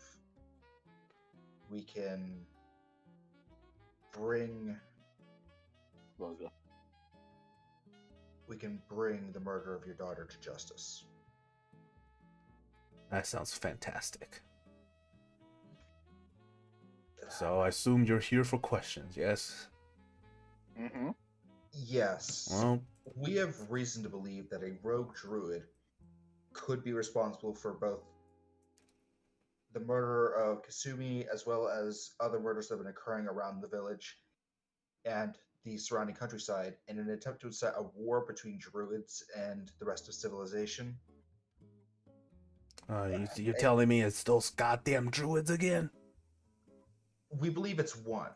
we can bring Rosa. the murder of your daughter to justice. That sounds fantastic. So I assume you're here for questions, yes? Mm-hmm. Yes. Well, We have reason to believe that a rogue druid could be responsible for both the murder of Kasumi as well as other murders that have been occurring around the village and the surrounding countryside in an attempt to incite a war between druids and the rest of civilization. you're telling me it's those goddamn druids again? We believe it's one.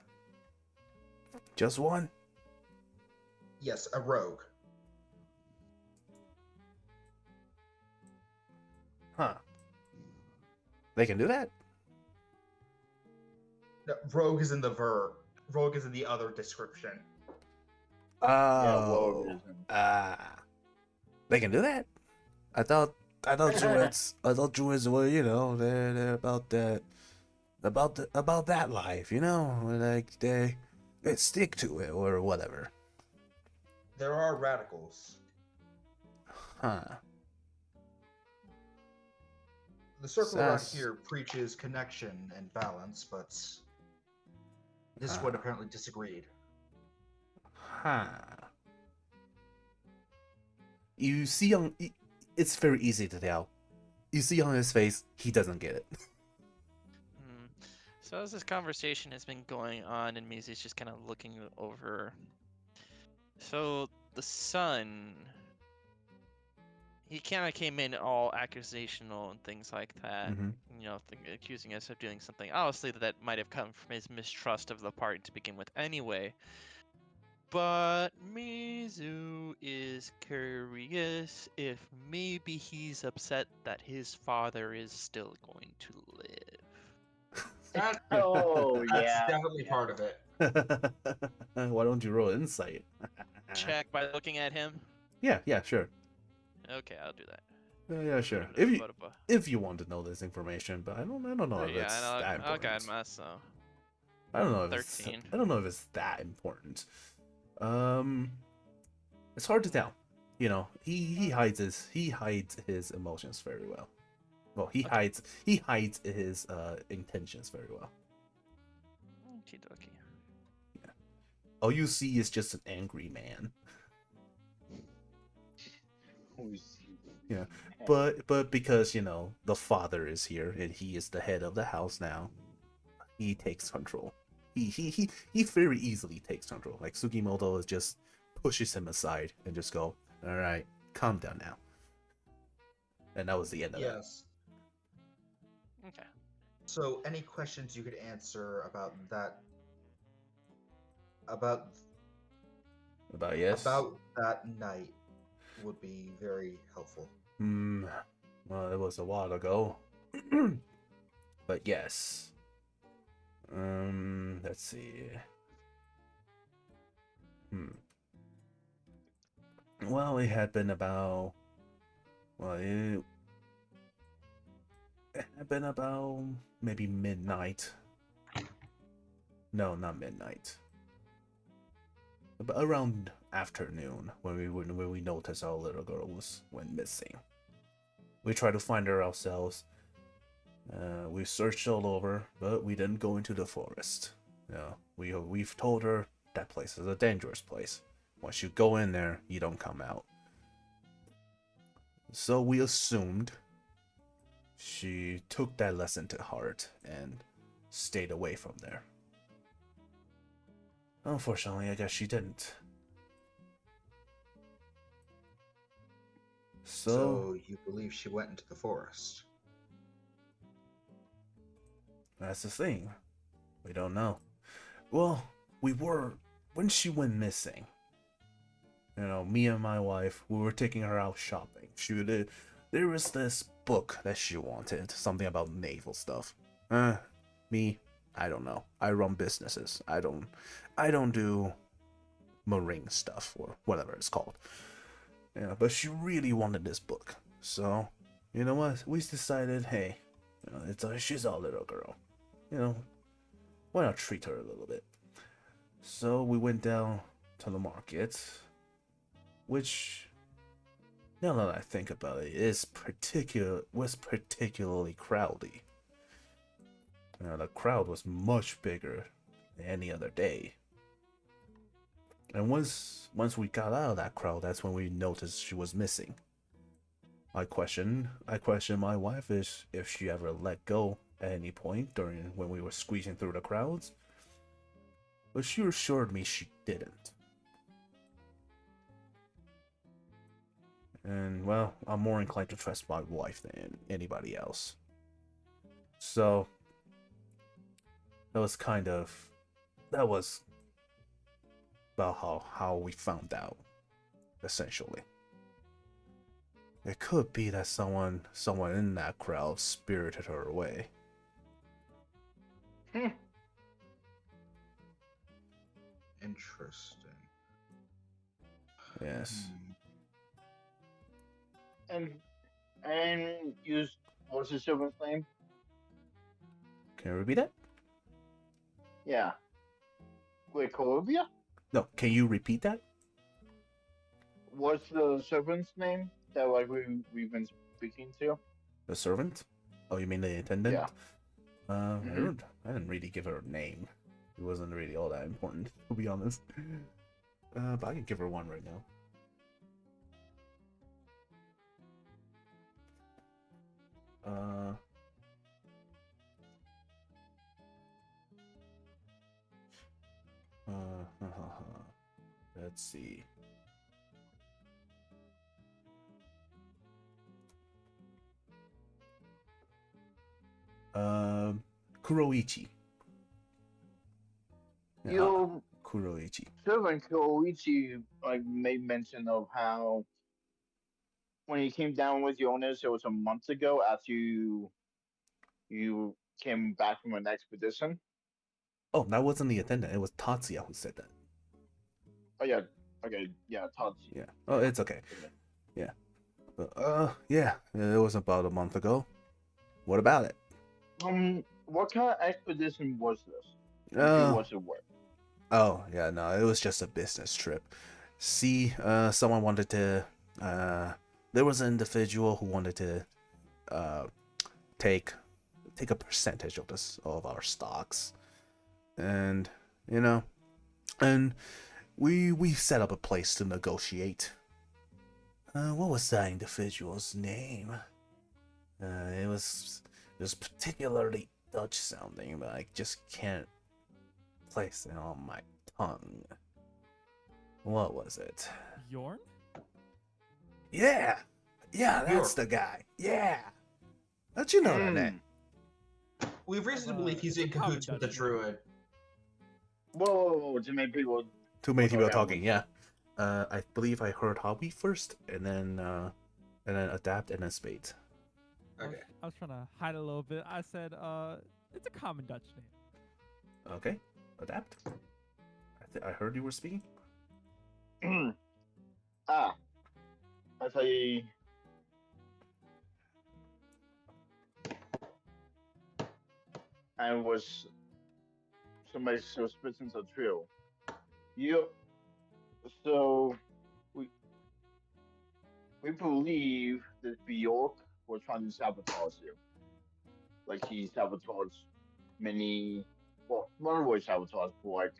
Just one? Yes, a rogue. Huh. They can do that? No, rogue is in the verb. Rogue is in the other description. Oh. They can do that? I thought druids were, they're about that about that life, like they stick to it or whatever. There are radicals. Huh. The circle around here preaches connection and balance, but this one apparently disagreed. Huh. You see it's very easy to tell. You see on his face, he doesn't get it. So as this conversation has been going on, and Mizi's just kind of looking over. So the son, he kind of came in all accusational and things like that. Mm-hmm. Accusing us of doing something. Obviously, that might have come from his mistrust of the party to begin with, anyway. But Mizu is curious if maybe he's upset that his father is still going to live. That's definitely part of it. Why don't you roll insight? Check by looking at him. Yeah, sure. Okay, I'll do that. Yeah, sure. If you want to know this information, but I don't know if it's that important. I'll guide myself. I don't know if 13. I don't know if it's that important. It's hard to tell. He hides his emotions very well. Well, he hides his intentions very well. Okie dokie. Yeah. All you see is just an angry man. Yeah, but because the father is here and he is the head of the house now, he takes control. He very easily takes control. Like Sugimoto just pushes him aside and just go, all right, calm down now. And that was the end of it. Yes. Okay. So, any questions you could answer about that? About yes. About that night would be very helpful. Well, it was a while ago. But yes. Let's see. Well, it had been about. Well, it had been about maybe midnight. No, not midnight. But around afternoon, when we noticed our little girl went missing. We tried to find her ourselves. We searched all over, but we didn't go into the forest. We've told her that place is a dangerous place. Once you go in there, you don't come out. So we assumed she took that lesson to heart and stayed away from there. Unfortunately, I guess she didn't. So you believe she went into the forest? That's the thing. We don't know. Well, when she went missing. Me and my wife, we were taking her out shopping. There was this book that she wanted, something about naval stuff. Me, I don't know. I run businesses. I don't do marine stuff or whatever it's called. Yeah, but she really wanted this book, so you know what? We decided, hey, she's our little girl, you know, why not treat her a little bit? So we went down to the market, which, now that I think about it, was particularly crowdy. The crowd was much bigger than any other day. And once we got out of that crowd, that's when we noticed she was missing. I questioned my wife if she ever let go at any point during when we were squeezing through the crowds, but she assured me she didn't. And well, I'm more inclined to trust my wife than anybody else. So that was about how we found out, essentially. It could be that someone in that crowd spirited her away. Interesting. Yes. And what's the servant's name? Can you repeat that? Yeah. Wait, Columbia? No, can you repeat that? What's the servant's name that we've been speaking to? The servant? Oh, you mean the attendant? Yeah. I didn't really give her a name. It wasn't really all that important, to be honest. But I can give her one right now. Let's see. Kuroichi. Your Kuroichi. servant Koichi made mention of how when he came down with the owners, it was a month ago after you came back from an expedition. Oh, that wasn't the attendant. It was Tatsuya who said that. Oh yeah, okay, yeah, Tatsuya. Yeah. Oh, it's okay. Yeah. Yeah. It was about a month ago. What about it? What kind of expedition was this? Was it work? Oh, yeah, no, it was just a business trip. See, someone wanted to, there was an individual who wanted to, take a percentage of our stocks. And, and we set up a place to negotiate. What was that individual's name? It was particularly Dutch sounding, but I just can't place it on my tongue. What was it? Bjorn? Yeah, that's the guy. Yeah, how'd you know that name? We have reason to believe he's in cahoots with the druid. Whoa, too many people. Too many people talking. Yeah, I believe I heard hobby first, and then adapt, and then spade. Okay. I was trying to hide a little bit. I said, it's a common Dutch name. Okay, adapt. I heard you were speaking. I tell you. And was somebody's suspicions are true. So we believe that Bjork was trying to sabotage you. Like he sabotaged many. Well, one way sabotage, but like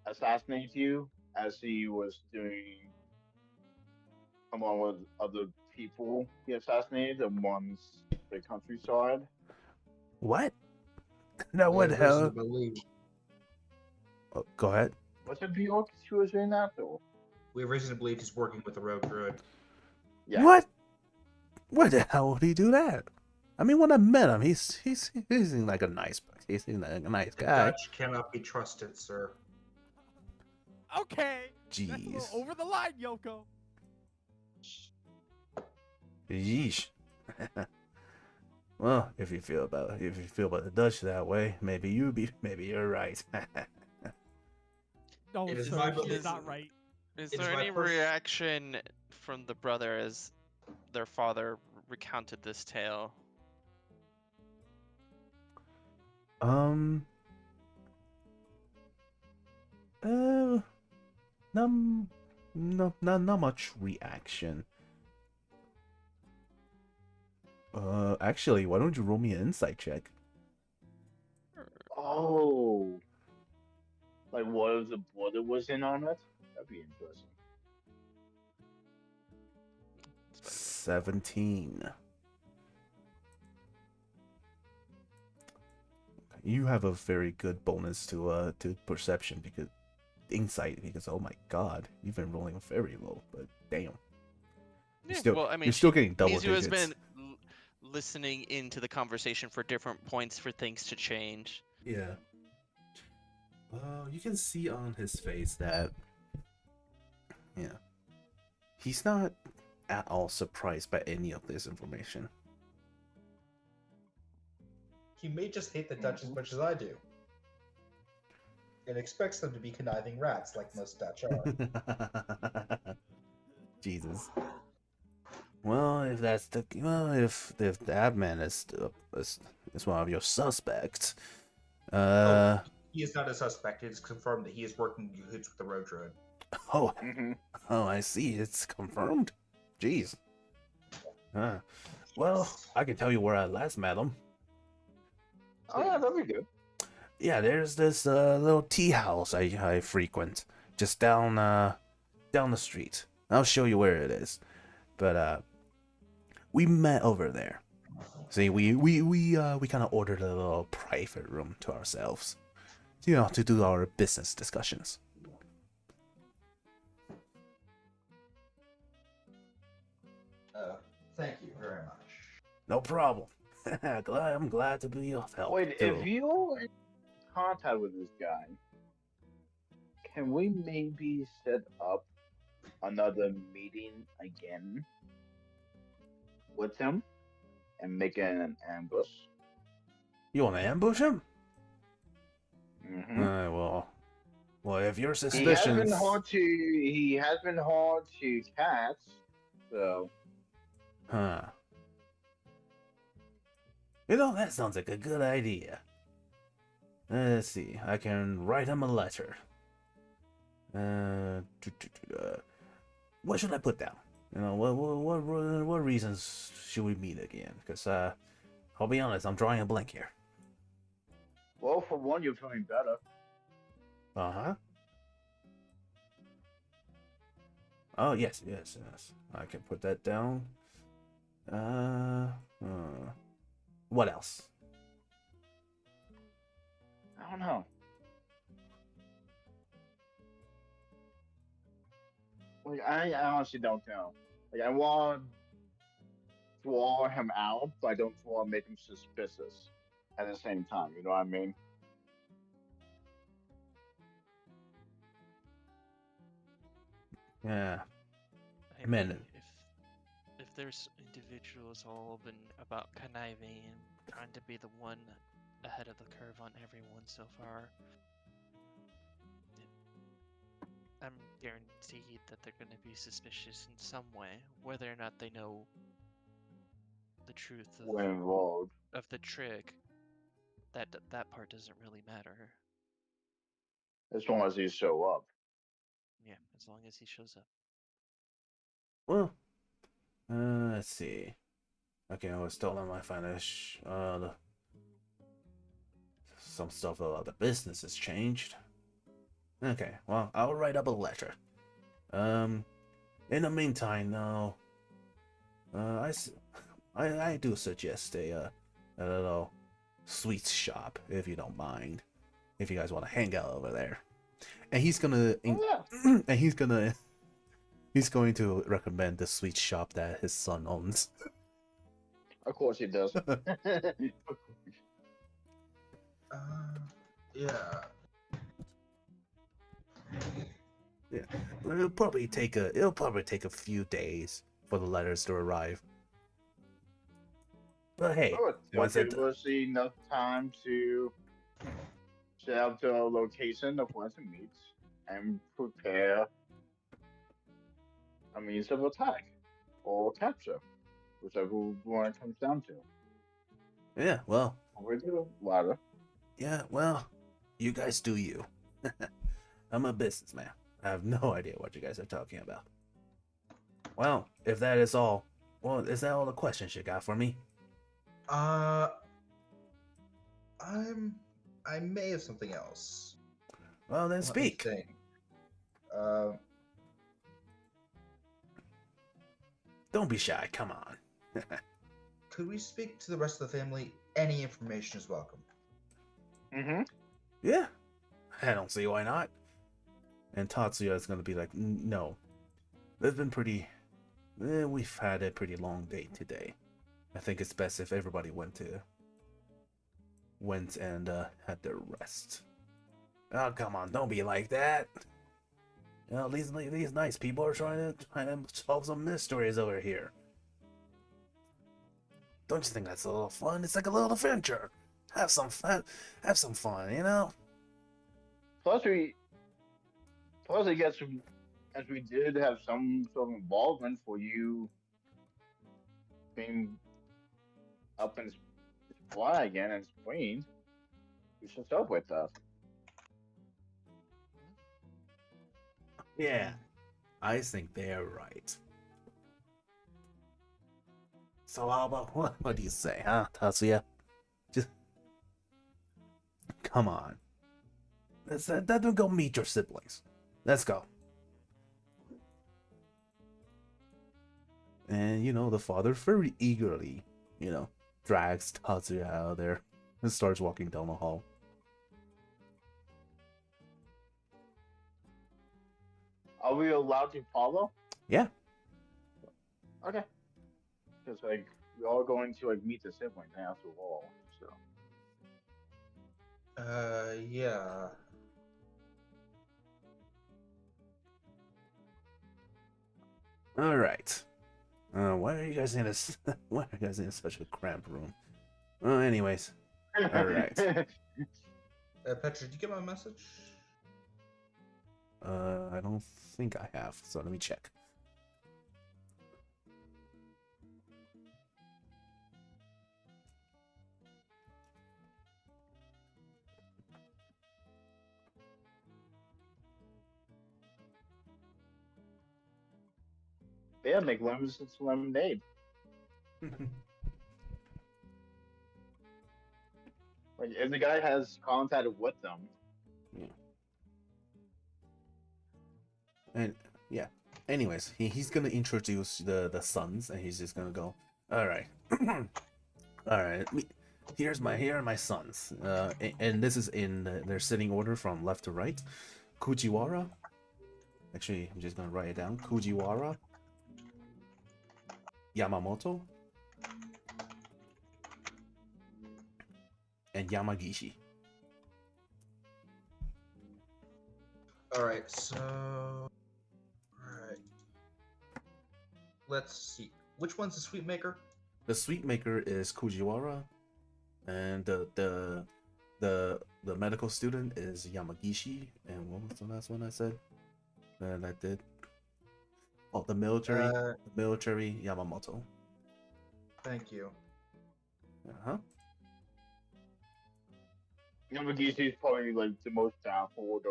assassinate you as he was doing along with other people he assassinated amongst the countryside. What? No, We what have the reason hell? to believe. Oh, go ahead. Was it Bjork she was doing that though? We have reason to believe he's working with the rogue druid. Yeah. What? Why the hell would he do that? I mean, when I met him, he seemed like a nice The guy. Dutch cannot be trusted, sir. Okay. That's a Jeez. little over the line, Yoko. Yeesh. Well, if you feel about the Dutch that way, maybe you're right. No, It is sir, my she belief- is not right. Is It is there my any pers- reaction from the brother as their father recounted this tale? Um. Uh. No. No. Not much reaction. Actually, why don't you roll me an insight check? Oh, like what if the brother was in on it? That'd be interesting. 17. You have a very good bonus to perception because insight because oh my god, you've been rolling very low, but damn. Yeah, Still, well, I mean, you're still getting double Mizu has digits. been listening into the conversation for different points for things to change. Yeah. You can see on his face that, yeah, he's not at all surprised by any of this information. He may just hate the Dutch as much as I do. And expects them to be conniving rats like most Dutch are. Jesus. Well, if that's the if that man is one of your suspects, He is not a suspect. It is confirmed that he is working in cahoots with the road druid. oh, Mm-hmm. oh, I see, it's confirmed. Jeez. Well, I can tell you where I last met him. Oh yeah, that'd be good. Yeah, there's this little tea house I frequent just down the street. I'll show you where it is. But we met over there. See, we kind of ordered a little private room to ourselves, you know, to do our business discussions. Thank you very much. No problem. I'm glad to be of help. Wait, too. if you're in contact with this guy, can we maybe set up another meeting again with him and make an ambush? You want to ambush him? Mm-hmm. Well, if your He has suspicions, been hard to catch, so huh? You know, that sounds like a good idea. Let's see. I can write him a letter. What should I put down? You know, what reasons should we meet again? Because I'll be honest, I'm drawing a blank here. well, for one, you're feeling better. Uh-huh. Oh, yes. I can put that down. What else? I don't know. Like, I honestly don't know. Like, I want to draw him out, but I don't want to make him suspicious at the same time. You know what I mean? Yeah. I Man. mean, if there's individuals all been about conniving and trying to be the one ahead of the curve on everyone so far, I'm guaranteed that they're going to be suspicious in some way, whether or not they know the truth We're involved. of the trick. That part doesn't really matter. As long as he show up. Yeah, as long as he shows up. Well, let's see. Okay, I was told on my finish. Some stuff about the business has changed. Okay, well, I'll write up a letter. In the meantime, though, I do suggest a little sweets shop, if you don't mind, if you guys want to hang out over there. And he's gonna, Oh, yeah. and he's going to recommend the sweet shop that his son owns. Of course he does. Yeah. Yeah, it'll probably take a few days for the letters to arrive. But hey, Oh, once it it, was enough time to set up the location of once it meets. and prepare a means of attack or capture, whichever one it comes down to. Yeah, well, We do ladder. yeah, well, you guys do you. I'm a businessman. I have no idea what you guys are talking about. Well, if that is all, well, is that all the questions you got for me? Uh, I may have something else. Well, then Let me speak. think. Uh, Don't be shy. Come on. could we speak to the rest of the family? Any information is welcome. Mm-hmm. Yeah, I don't see why not. And Tatsuya is gonna be like, no, it's been pretty. We've had a pretty long day today. I think it's best if everybody went and had their rest. Oh, come on, don't be like that. You know, these nice people are trying to solve some mysteries over here. Don't you think that's a little fun? It's like a little adventure. Have some fun. Have some fun, you know? Plus, I guess, as we did have some sort of involvement for you being up in fly again and screened, you should celebrate that. Yeah, I think they're right. So how about what do you say, huh, Tatsuya? Just come on. Let's go meet your siblings. Let's go. And the father very eagerly, drags Tatsuya out of there and starts walking down the hall. Are we allowed to follow? Yeah. Okay. Because we're all going to meet the siblings after all. So. Yeah. All right. Why are you guys in this? Why are you guys in such a cramped room? Anyways. All right. Petra, did you get my message? I don't think I have. So let me check. Yeah, make lemons into lemonade. If the guy has contact with them. Yeah. And yeah. Anyways, he's gonna introduce the sons, and he's just gonna go. All right, all right. Here are my sons. And this is in their sitting order from left to right. Kujiwara. Actually, I'm just gonna write it down. Kujiwara. Yamamoto. And Yamagishi. Alright, so. Alright. Let's see. Which one's the sweet maker? The sweet maker is Kujiwara, and the medical student is Yamagishi. And what was the last one I said? That I did. Oh, the military Yamamoto. Thank you. Uh-huh. Yamagishi is probably the most downfall of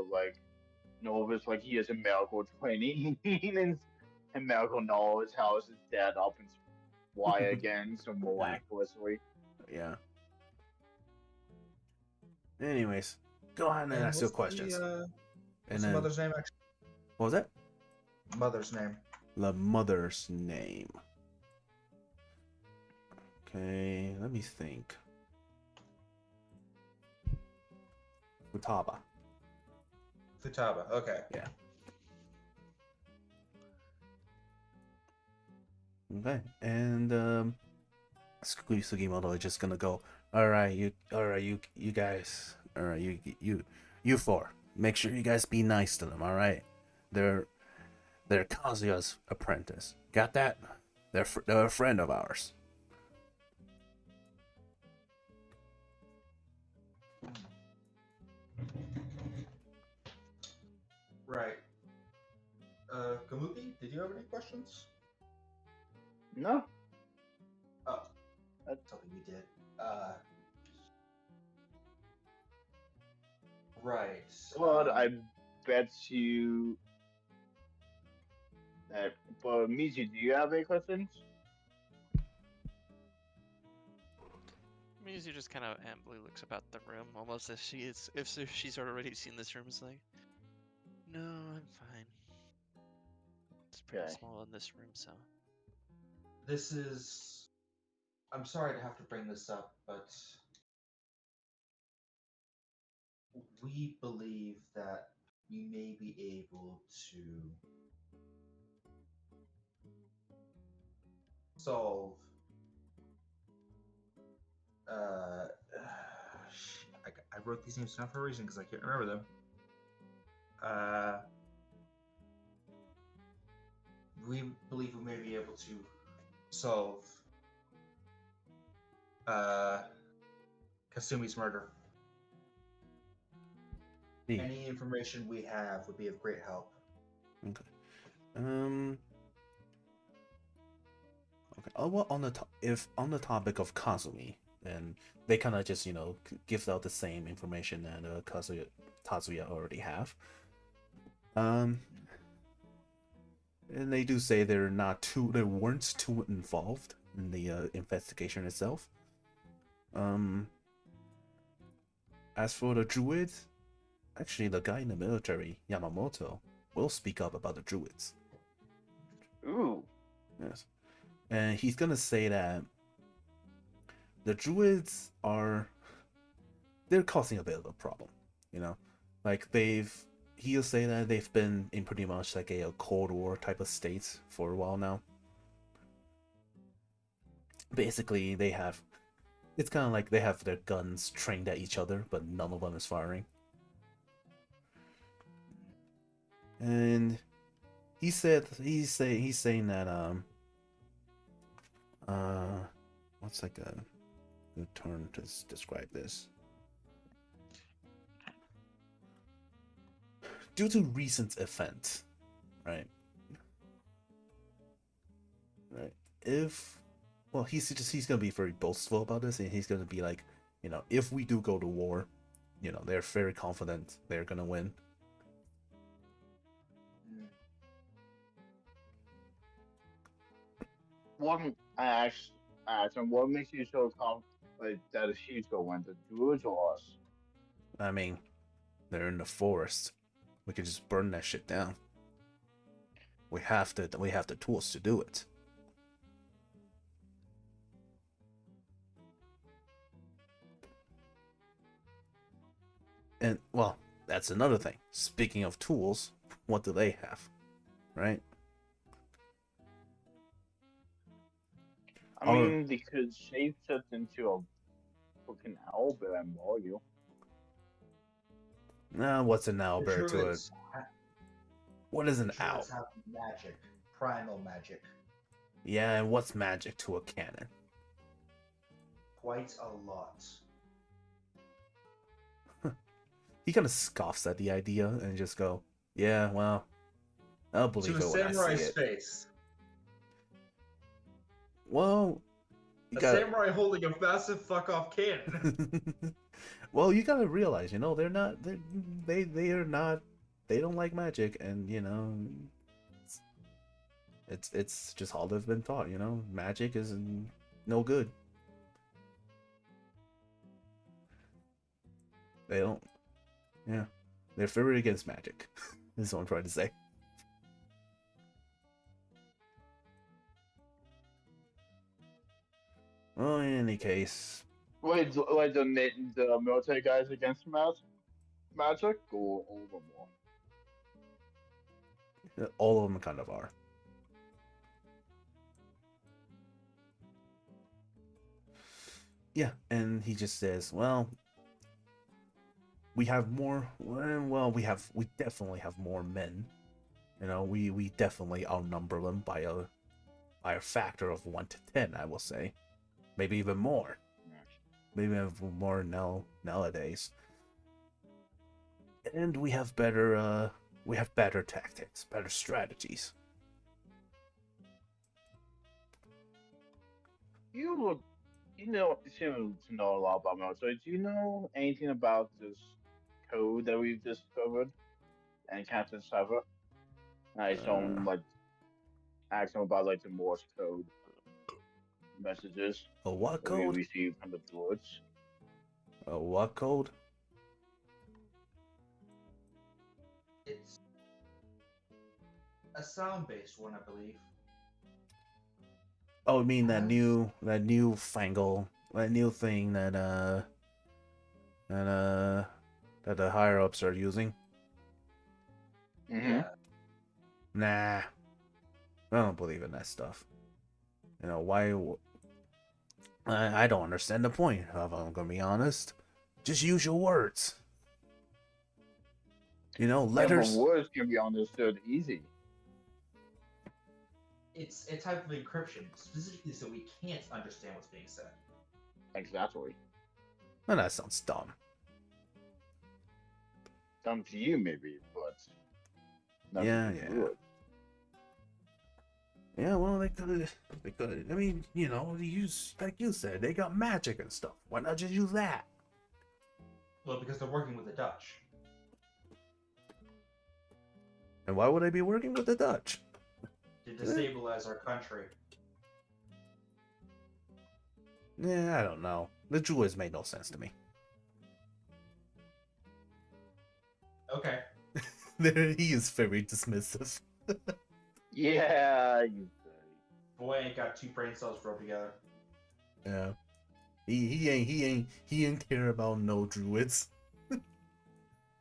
Novus. He has a medical training and medical knowledge how his dad up and fly again so miraculously. Yeah. Anyways, go ahead and ask your questions. What's the mother's name, actually? What was that? Mother's name. The mother's name. Okay, let me think. Futaba. Futaba, okay. Yeah. Okay, and Sugimoto is just gonna go. All right, you guys. All right, you four. Make sure you guys be nice to them. All right, they're Kazuya's apprentice. Got that? They're a friend of ours. Right. Kamuki, did you have any questions? No. Oh, that's something we did. Right. But I bet you that. But Michi, do you have any questions? Maisie just kind of ambly looks about the room, almost as if she's already seen this room. Is like, no, I'm fine. It's pretty Okay. small in this room, so. This is. I'm sorry to have to bring this up, but we believe that we may be able to solve. I wrote these names down for a reason because I can't remember them. We believe we may be able to solve Kasumi's murder. Hmm. Any information we have would be of great help. Okay. Okay. Oh well, if on the topic of Kazumi, then they kind of just give out the same information that Kazuya already have. And they do say they weren't too involved in the investigation itself. As for the druids, actually the guy in the military, Yamamoto, will speak up about the druids. Ooh. Yes. And he's gonna say that the druids they're causing a bit of a problem, like he'll say that they've been in pretty much like a Cold War type of state for a while now. Basically, it's kind of like they have their guns trained at each other, but none of them is firing. And he's saying that what's like a good term to describe this? Due to recent events, right? He's gonna be very boastful about this, and he's gonna be like, if we do go to war, they're very confident they're gonna win. What makes you so confident that a she's gonna win, the druids or us? I mean, they're in the forest. We could just burn that shit down. We have the tools to do it. And well, that's another thing. Speaking of tools, what do they have? Right? I mean, they could shapeshift into a fucking owl bear and maul you. What's an owlbear to it? What is an owl? Have magic, primal magic. Yeah, and what's magic to a cannon? Quite a lot. He kind of scoffs at the idea and just go, "Yeah, well, I'll believe it when I see samurai's it." face. Well, Samurai holding a massive fuck off cannon. Well, you gotta realize, they're not. They are not. They don't like magic, and it's just how they've been taught. Magic is no good. They don't. Yeah, they're very against magic. Is what I'm trying to say. Well, in any case. Wait, the military guys against magic, or all of them are? All of them kind of are. Yeah, and he just says, "Well, we have more. Well, we definitely have more men. We definitely outnumber them by a factor of 1 to 10, I will say, maybe even more. Maybe even more nowadays. And we have better We have better tactics, better strategies. You look, you seem to know a lot about military. Do you know anything about this code that we've discovered and Captain Cypher? I saw Uh, him like ask him about like the Morse code messages a what that we code? received from the droids. A what code? It's a sound-based one, I believe. Oh, I mean Has that new fangle, that new thing that that the higher ups are using. Mm-hmm. yeah. Nah, I don't believe in that stuff. You know why? I don't understand the point. If I'm gonna be honest, just use your words. You know, Yeah, but letters. words can be understood easy. It's a type of encryption, specifically so we can't understand what's being said. Exactly. Well, that sounds dumb. Dumb to you, maybe, but not to Yeah, the yeah. droid. Yeah, well, they could. They could. I mean, you know, use like you said, they got magic and stuff. Why not just use that? Well, because they're working with the Dutch. And why would I be working with the Dutch? To destabilize our country. Yeah, I don't know. The Druids made no sense to me. Okay. He is very dismissive. Yeah, you Boy ain't got two brain cells rubbed together. Yeah. He ain't care about no druids.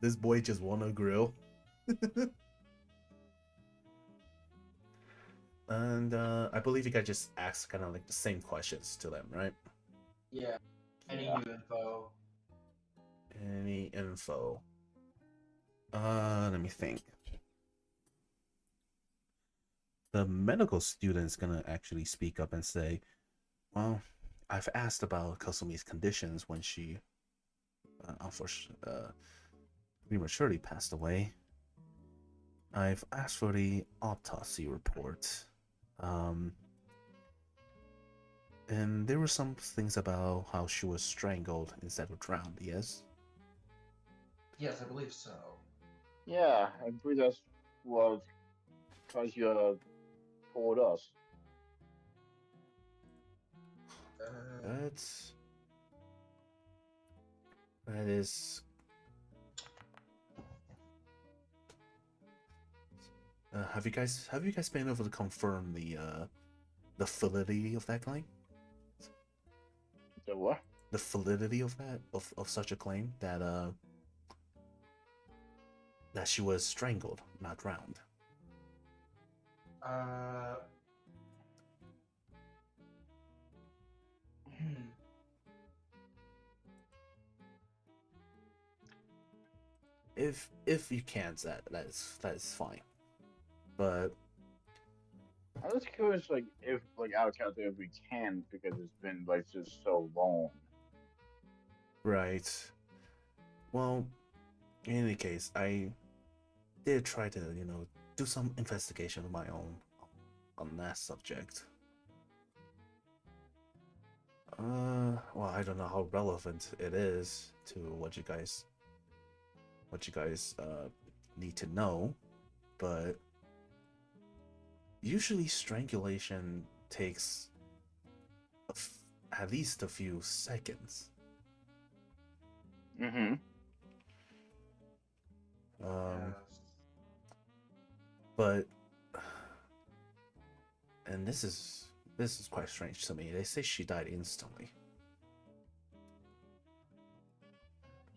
This boy just wanna grill. And I believe you guys just asked kind of like the same questions to them, right? Yeah. Any Yeah. new info? Any info? Let me think. The medical student's gonna actually speak up and say, well, I've asked about Kosumi's conditions when she unfortunately prematurely passed away. I've asked for the autopsy report. And there were some things about how she was strangled instead of drowned, yes? Yes, I believe so. Yeah, I believe that's what because you told us. That's that is have you guys been able to confirm the validity of that claim? The what? The validity of that of such a claim that she was strangled, not drowned. Uh. Hmm. If you can't, that's fine. But I'm just curious, like if like out of character if we can because it's been like just so long. right. Well, in any case, I did try to, you know, do some investigation of my own on that subject. Well, I don't know how relevant it is to what you guys need to know, but usually strangulation takes at least a few seconds. Mm-hmm. Yes. But and this is quite strange to me. They say she died instantly.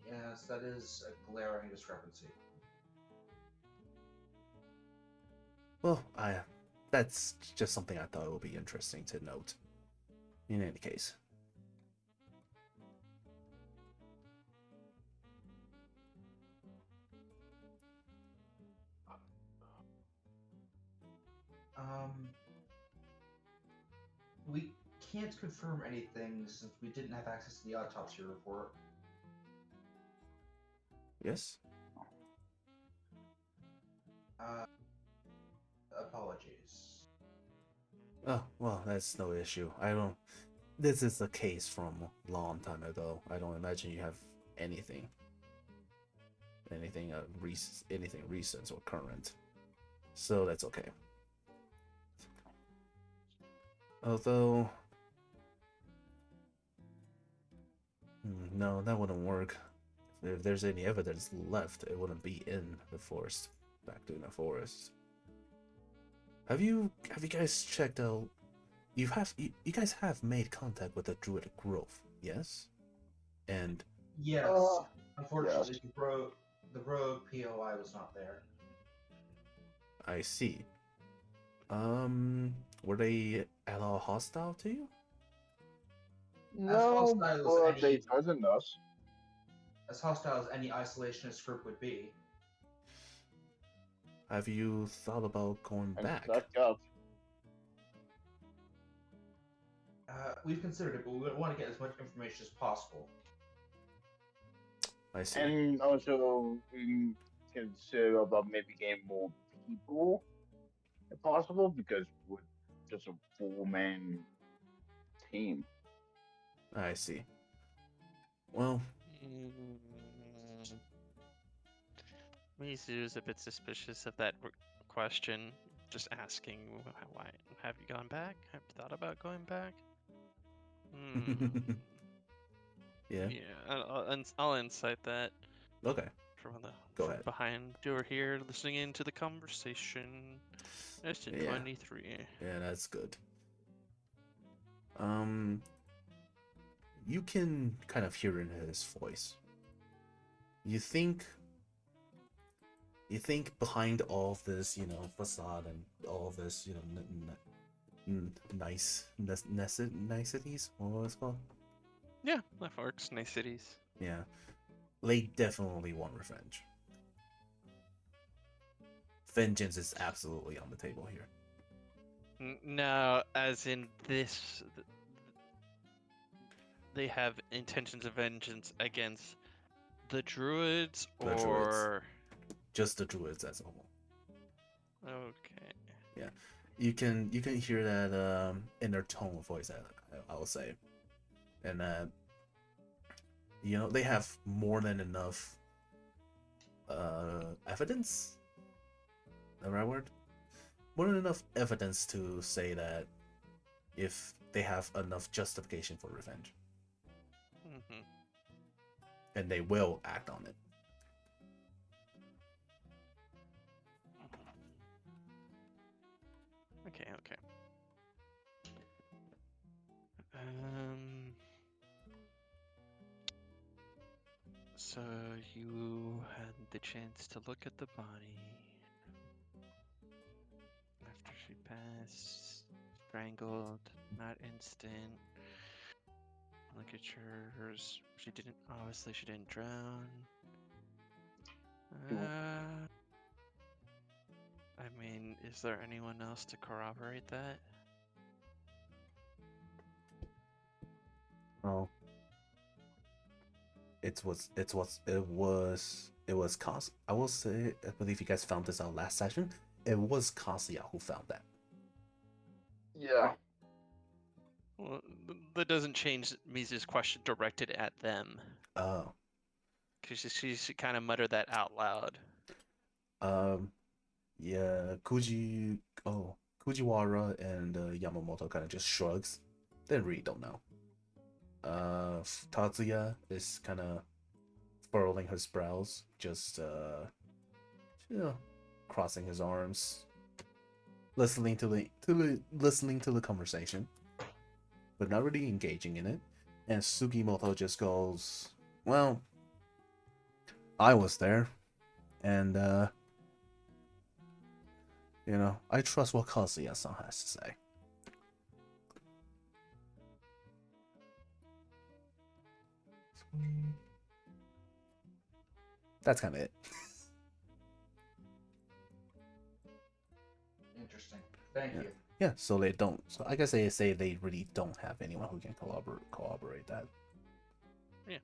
Yes, that is a glaring discrepancy. Well, that's just something I thought would be interesting to note. In any case. We can't confirm anything since we didn't have access to the autopsy report. Yes? Apologies. Oh, well, that's no issue. I don't. This is a case from a long time ago. I don't imagine you have anything, anything recent or current. So that's okay. Although, no, that wouldn't work. If there's any evidence left, it wouldn't be in the forest. Back to the forest. Have you guys checked out? You guys have made contact with the Druidic Grove, yes? And Yes. Uh, Unfortunately, yes. the rogue POI was not there. I see. Were they at all hostile to you? No, hostile as but they any threatened us as hostile as any isolationist group would be. Have you thought about going and back? stuck up. We've considered it, but we want to get as much information as possible. I see. And also, we consider about maybe getting more people if possible because we're just a 4-man team. I see. Well, Mizu is a bit suspicious of that question. Just asking, why have you gone back? Have you thought about going back? yeah. Yeah, I'll incite that Okay. from Go ahead. behind. You were here listening into the conversation. It's in Yeah. 23. Yeah, that's good. You can kind of hear in his voice. You think behind all of this, facade and all of this, niceties, what was it called? Yeah, that works. Niceties. Yeah, they definitely want revenge. Vengeance is absolutely on the table here. No, as in this, they have intentions of vengeance against the druids, The druids. or Just the druids as a whole. okay. Yeah, you can hear that in their tone of voice. I will say, and they have more than enough evidence. The right word? More than enough evidence to say that if they have enough justification for revenge, and they will act on it. Okay. So you had the chance to look at the body after she passed, strangled, not instant. Look at yours. She didn't drown. I mean, is there anyone else to corroborate that? Oh, it was I will say, I believe you guys found this out last session. It was Kazuya who found that. Yeah. Well, that doesn't change Mizu's question directed at them. Oh. Because she kind of muttered that out loud. Yeah, Fujiwara and Yamamoto kind of just shrugs. They really don't know. Tatsuya is kind of furrowing his brows, just crossing his arms, listening to the conversation, but not really engaging in it. And Sugimoto just goes, "Well, I was there, and I trust what Kazuya-san has to say." That's kind of it. Interesting. Thank you. Yeah, so they don't. So I guess they say they really don't have anyone who can corroborate that. Yeah.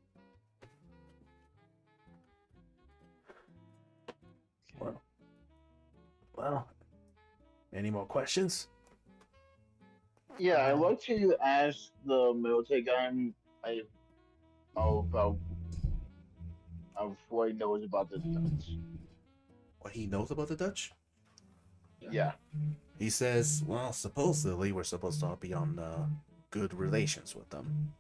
Well, Well, any more questions? Yeah, I'd like to ask the military guy I, about what he knows about the Dutch. What he knows about the Dutch? Yeah. He says, well, supposedly we're supposed to be on good relations with them.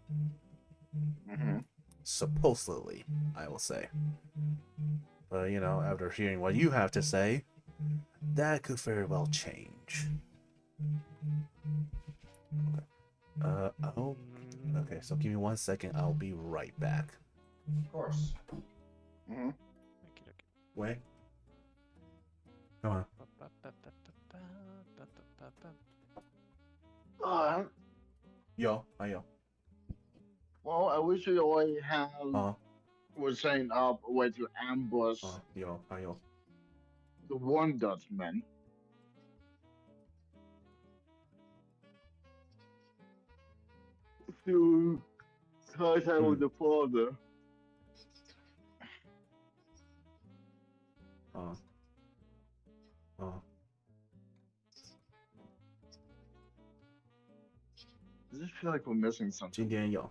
Mm-hmm. Supposedly, I will say. But, you know, after hearing what you have to say, that could very well change. Oh, okay, so give me 1 second. I'll be right back. Of course. Mm-hmm. Wait. Come on. Yo, yo. Well, I wish we already have was setting up a way to ambush Yo, yo. the one Dutchman. To contact with the father. I just feel like we're missing something. 今天有。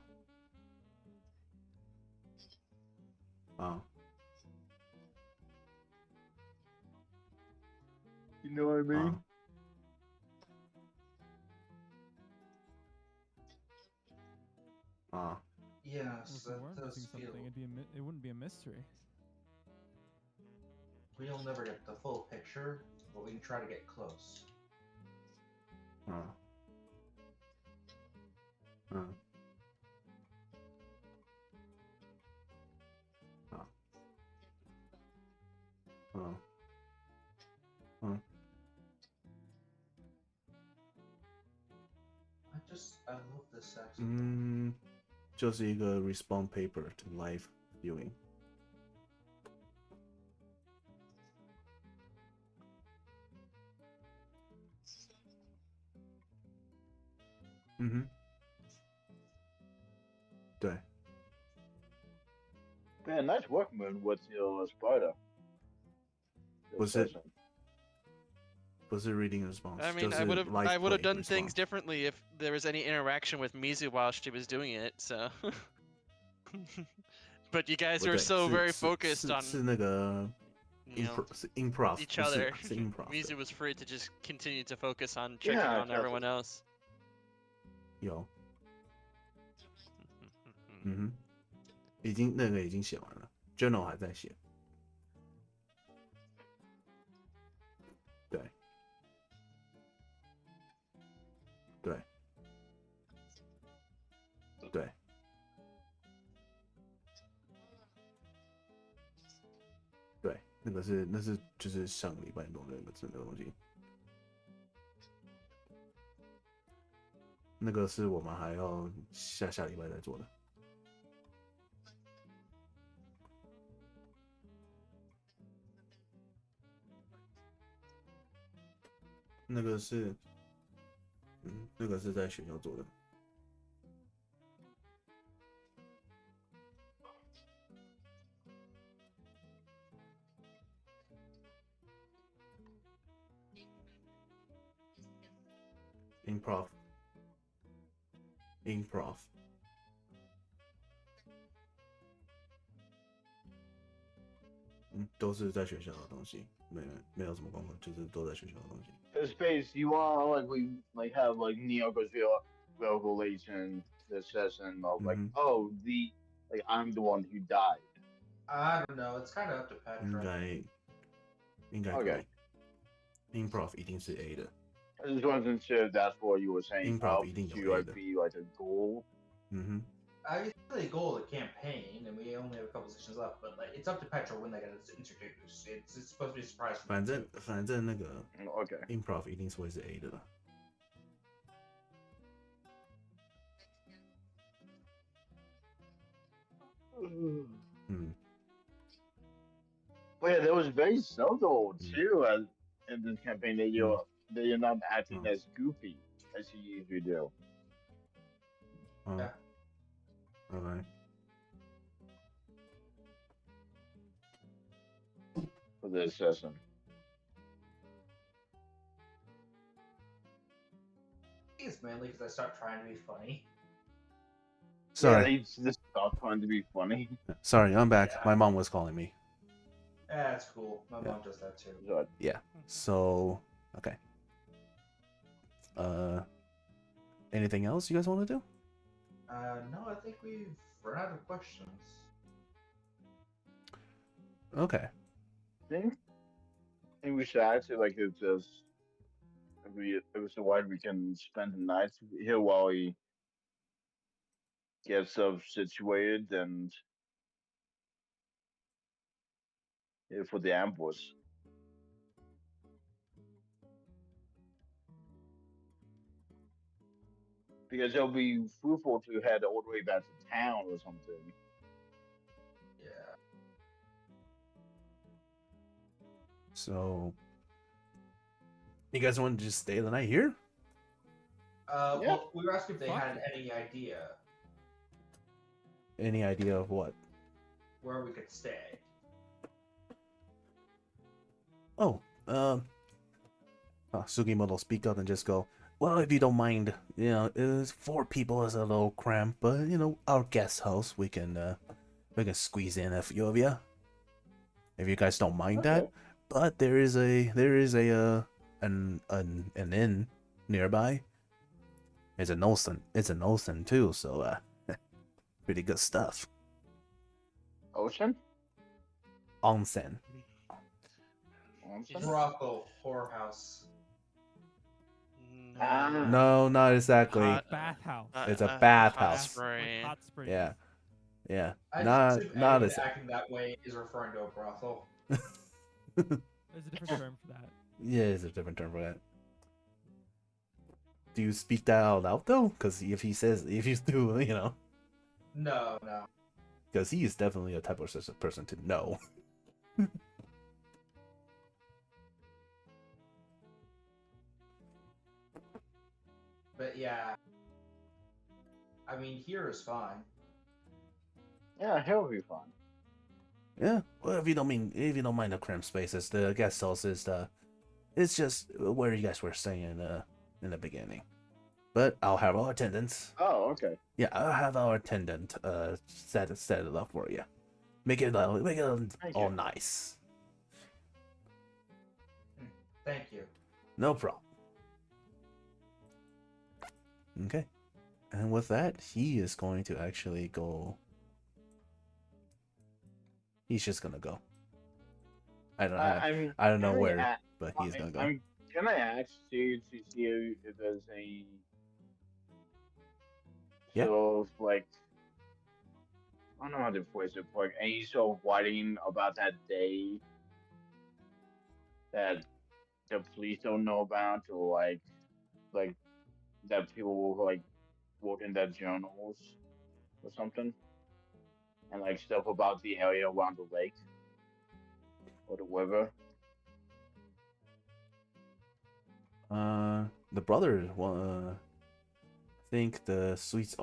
You know what I mean? Yes, Well, if we that weren't does missing feel. something, it wouldn't be a mystery. We'll never get the full picture, but we can try to get close. I love this saxophone. 就是一个 response paper to live viewing. Man, nice work, man, with your spider. Was it reading response? I mean, I would have done things differently if there was any interaction with Mizu while she was doing it. So, but you guys were so very focused on 是那个 improv each other. 是 improv 的 Mizu was free to just continue to focus on checking on everyone else. 有已经那个已经写完了 ，journal 还在写。对，对，对，对，那是就是上个礼拜弄的那个真的东西。那个是我们还要下礼拜再做的。那个是，那个是在学校做的。improv，都是在学校的东西，没有什么功课，就是都在学校的东西。Space, you want we have neo revelation this session of I'm the one who died. I don't know. It's kind of up to Petra. 应该可以。improv 一定是 A 的。I just wasn't sure if that's what you were saying. Improv 一定有 A 的。be like a goal. I guess the goal of the campaign, and we only have a couple sessions left, but it's up to Petra when they get introduced. It's supposed to be a surprise. 反正那个 Okay. improv 一定是会是 A 的啦。But yeah, there was very subtle too in this campaign that you're not acting as goofy as you usually do. Yeah. Okay. For this session. it's mainly because I stopped trying to be funny. Sorry, Yeah, they just stop trying to be funny. sorry, I'm back. Yeah. My mom was calling me. That's cool. My Yeah. mom does that too. So, Yeah. So, okay. Anything else you guys want to do? No, I think we've run out of questions. Okay. I think we should actually like it just if it's a while we can spend the night here while we get stuff situated and for the ambush. Because it'll be fruitful to head all the way back to town or something. Yeah. So, you guys want to just stay the night here? Yeah. Well, we were asking if they Fuck had it. any idea Any idea of what? where we could stay. Oh, Sugimoto will speak up and just go, well, if you don't mind, you know, it's 4 people is a little cramped, but, you know, our guest house, we can squeeze in a few of you. If you guys don't mind that. Okay. But there is an inn nearby. It's an onsen too, so, pretty good stuff. Ocean? Onsen. Onsen? Brothel, whorehouse. Ah. No, not exactly. Hot- Bathhouse. It's a hot bathhouse. spring. Hot springs. Yeah. Yeah. I Not assume not anyone as acting that way is referring to a brothel. There's a different term for that. Yeah, there's a different term for that. Do you speak that out loud though? Because if you do, you know, No. because he is definitely a type of person to know. But yeah. I mean, here is fine. Yeah, he'll be fun. Yeah. Well, if you don't mind the cramped spaces, the guest house is it's just where you guys were staying in the beginning. But I'll have our attendants. Oh, okay. Yeah, I'll have our attendant set it up for you. Make it all Thank you. nice. Thank you. No problem. Okay. And with that, he is going to actually go. He's just gonna go. I don't know where, but he's gonna go. I'm gonna ask you to see if there's any Yeah. sort of like I don't know how to phrase it, like any sort of writing about that day that the police don't know about, or like that people like wrote in their journals or something, and like stuff about the area around the lake or the river. The brother, I think the sweet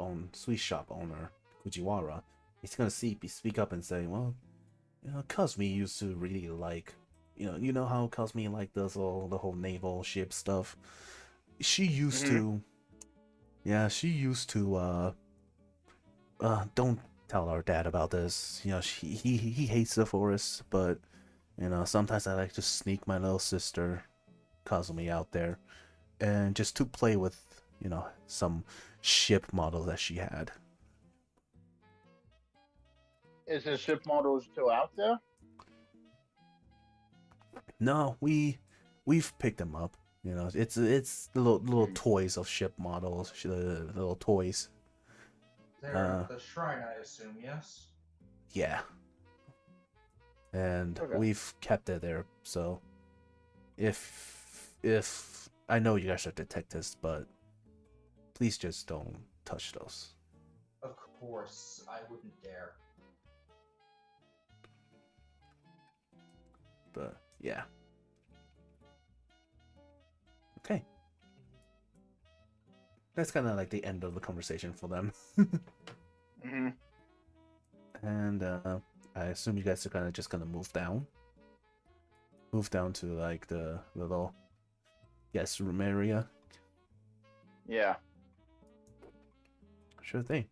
shop owner, Fujiwara, he's gonna speak up and say, well, you know, Cosme used to really like, you know how Cosme like does the whole naval ship stuff. She used to, yeah, don't tell our dad about this. You know, he hates the forest, but you know, sometimes I like to sneak my little sister, Cosme, out there, and just to play with, you know, some ship model that she had. Is the ship model still out there? No, we've picked them up. You know, it's the little toys of ship models, the little toys. They're at the shrine, I assume, yes? Yeah. And Okay. we've kept it there, so if I know you guys are detectives, but please just don't touch those. Of course, I wouldn't dare. But yeah. Okay. That's kind of like the end of the conversation for them. Mm-hmm. And I assume you guys are kind of just gonna move down to like the little guest room area. Yeah. Sure thing.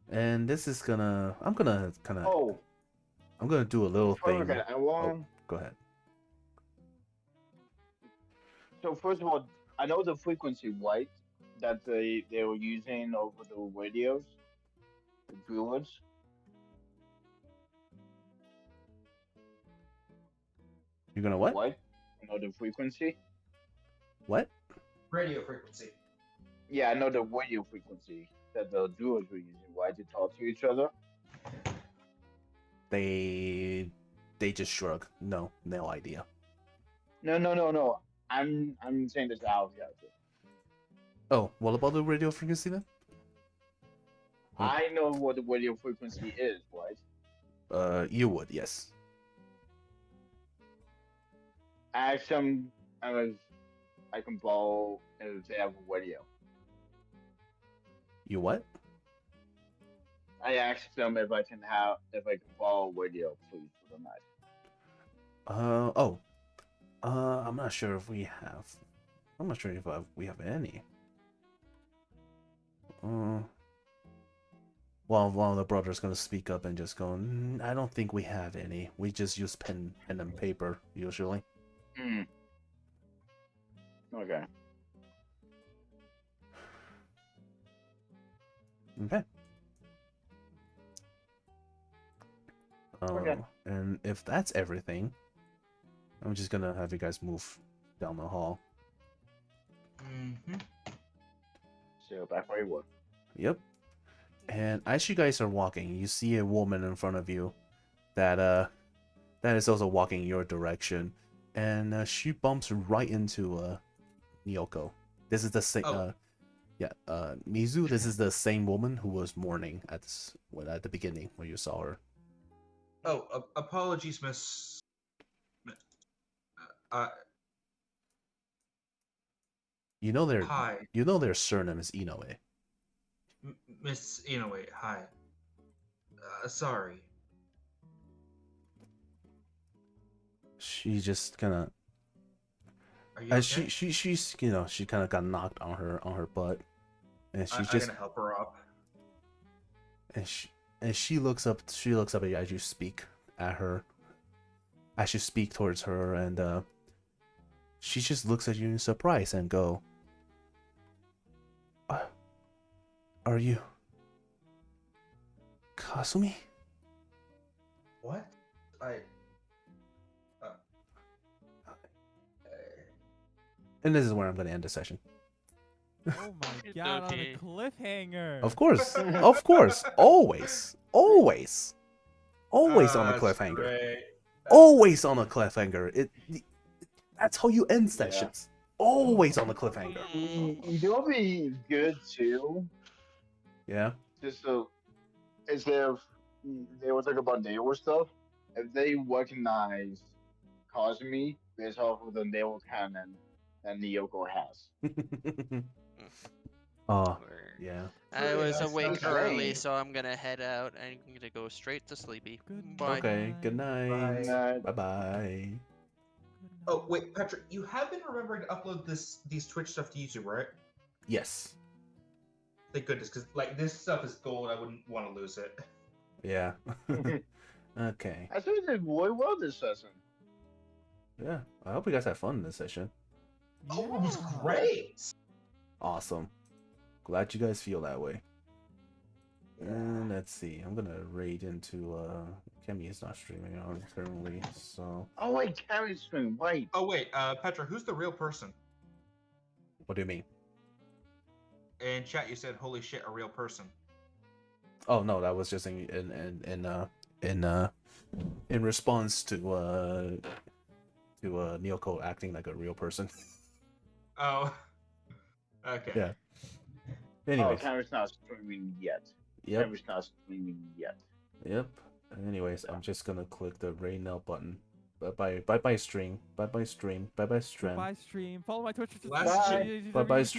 And this is gonna, I'm gonna kind of, Oh, I'm gonna do a little before I thing. forget, I Oh, want. go ahead. So first of all, I know the frequency, right? That they were using over the radios, the druids. You're gonna what? What? I know the frequency. What? Radio frequency. Yeah, I know the radio frequency that the druids were using, right, to talk to each other. They just shrug. No, no idea. No. I'm saying this out of character. Oh, what about the radio frequency then? Huh? I know what the radio frequency is, right? You would, yes. I asked them if I can borrow if they have a radio. You what? I asked them if I can borrow a radio, please, for the night. Oh. I'm not sure if we have. I'm not sure if we have any. Well, one of the brothers gonna speak up and just go, I don't think we have any. We just use pen and paper, usually. Hmm. Okay. Okay. Okay. And if that's everything, I'm just gonna have you guys move down the hall. Mm-hmm. So back where you were. Yep. And as you guys are walking, you see a woman in front of you that is also walking your direction, and she bumps right into Nyoko. This is the same. Oh. Mizu. This is the same woman who was mourning at the beginning when you saw her. Oh, apologies, Miss. You know their Hi, surname is Inoue. Miss Inoue. Hi. Sorry. She just kind of. Are you okay? She's she kind of got knocked on her butt, and she's I'm just gonna help her up. and she looks up at you as you speak at her, as you speak towards her, and she just looks at you in surprise and go, are you Kasumi? What? And this is where I'm gonna end the session. Oh my god, on Okay. a cliffhanger. Of course, always on a That's cliffhanger. great. Always on a cliffhanger. That's how you end sessions. Always on a cliffhanger. You know what would be good too? Yeah. Just so, is if they were talking about naval stuff, if they recognize Cosme based off of the naval cannon that Nyoko has. Oh, yeah. I Really, was that's awake not early, great. so I'm gonna head out. I'm gonna go straight to sleepy. Good Bye. Okay, good night. Bye. Bye bye. Oh wait, Patrick, you have been remembering to upload these Twitch stuff to YouTube, right? Yes. Thank goodness, because like this stuff is gold. I wouldn't want to lose it. Yeah. Okay. I think they did really well this session. Yeah. I hope you guys had fun in this session. Oh, it was Yeah. great. Awesome. Glad you guys feel that way. And let's see. I'm gonna raid into Kemi is not streaming on currently, so Oh wait, carry string, wait. Oh wait, Patrick, who's the real person? what do you mean? In chat, you said, "Holy shit, a real person." Oh no, that was just in response to Nyoko acting like a real person. Oh. Okay. Yeah. Oh, Anyways. Cameron's not streaming yet. Yep. Cameron's not streaming yet. Yep. Anyways, I'm just gonna click the raid now button. Bye bye stream. Bye bye stream. Bye bye stream. Bye stream. Follow my Twitch. Last Bye. Bye bye stream.